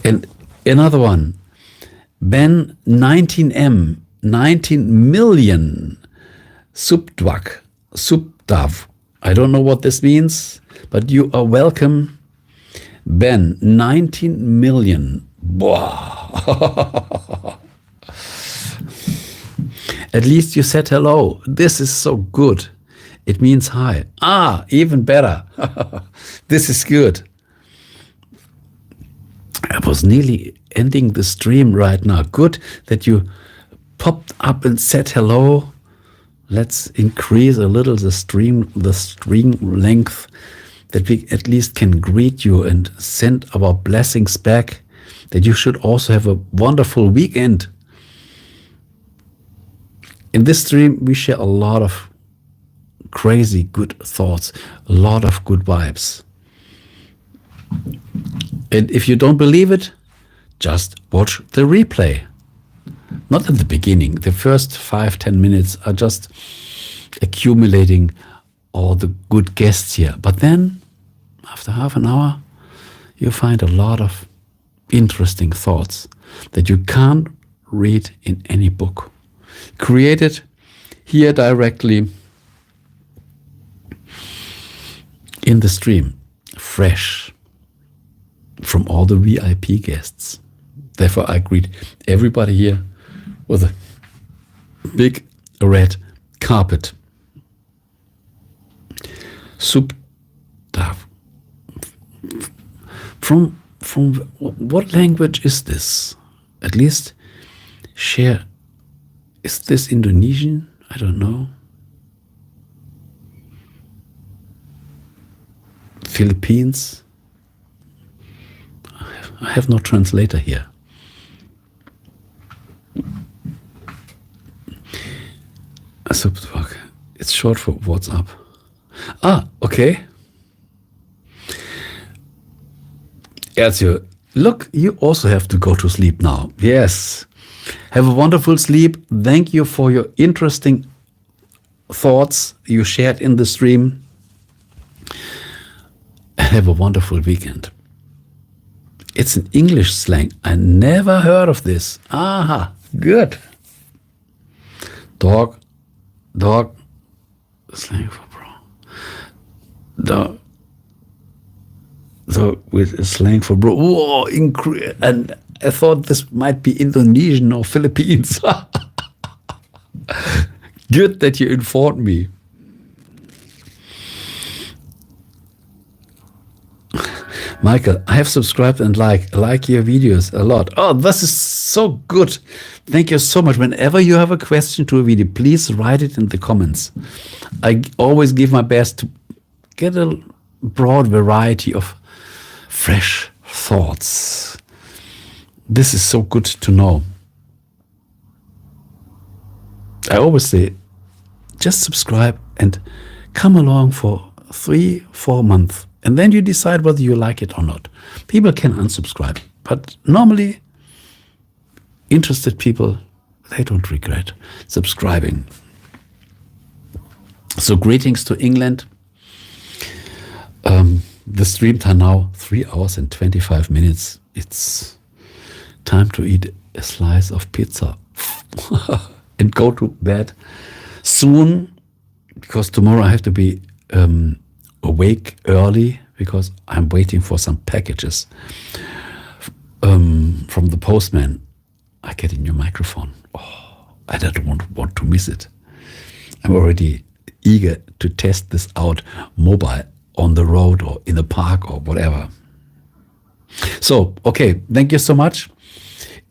And another one. Ben 19M, 19 million subdav. I don't know what this means, but you are welcome. Ben, 19 million. Wow. At least you said hello. This is so good. It means hi. Ah, even better. This is good. I was nearly ending the stream right now. Good that you popped up and said hello. Let's increase a little the stream length, that we at least can greet you and send our blessings back, that you should also have a wonderful weekend. In this stream, we share a lot of crazy good thoughts, a lot of good vibes. And if you don't believe it, just watch the replay. Not at the beginning. The first 5-10 minutes are just accumulating all the good guests here. But then, after half an hour, you find a lot of interesting thoughts that you can't read in any book. Created here directly in the stream, fresh from all the VIP guests. Therefore, I greet everybody here with a big red carpet. Subdav. From what language is this? At least share. Is this Indonesian? I don't know. Philippines? I have no translator here. Subdog. It's short for WhatsApp. Ah, okay. Erzio, look, you also have to go to sleep now. Yes. Have a wonderful sleep. Thank you for your interesting thoughts you shared in the stream. Have a wonderful weekend. It's an English slang. I never heard of this. Aha, good. Dog, slang for bro. Dog with a slang for bro. Whoa, and I thought this might be Indonesian or Philippines. Good that you informed me. Michael, I have subscribed and like your videos a lot. Oh, this is so good. Thank you so much. Whenever you have a question to a video, please write it in the comments. I always give my best to get a broad variety of fresh thoughts. This is so good to know. I always say, just subscribe and come along for 3-4 months, and then you decide whether you like it or not. People can unsubscribe, but normally interested people, they don't regret subscribing. So greetings to England. The stream time now 3 hours and 25 minutes. It's time to eat a slice of pizza and go to bed soon, because tomorrow I have to be awake early because I'm waiting for some packages from the postman. I get a new microphone. Oh, I don't want to miss it. I'm already eager to test this out mobile on the road or in the park or whatever. So, okay, thank you so much.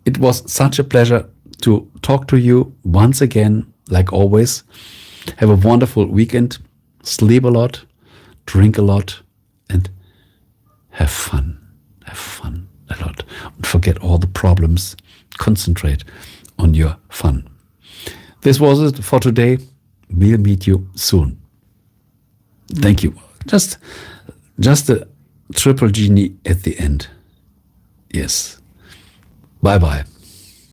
It was such a pleasure to talk to you once again, like always. Have a wonderful weekend. Sleep a lot, drink a lot, and have fun. Have fun a lot. And forget all the problems. Concentrate on your fun. This was it for today. We'll meet you soon. Thank you. Just a triple genie at the end. Yes. Bye-bye.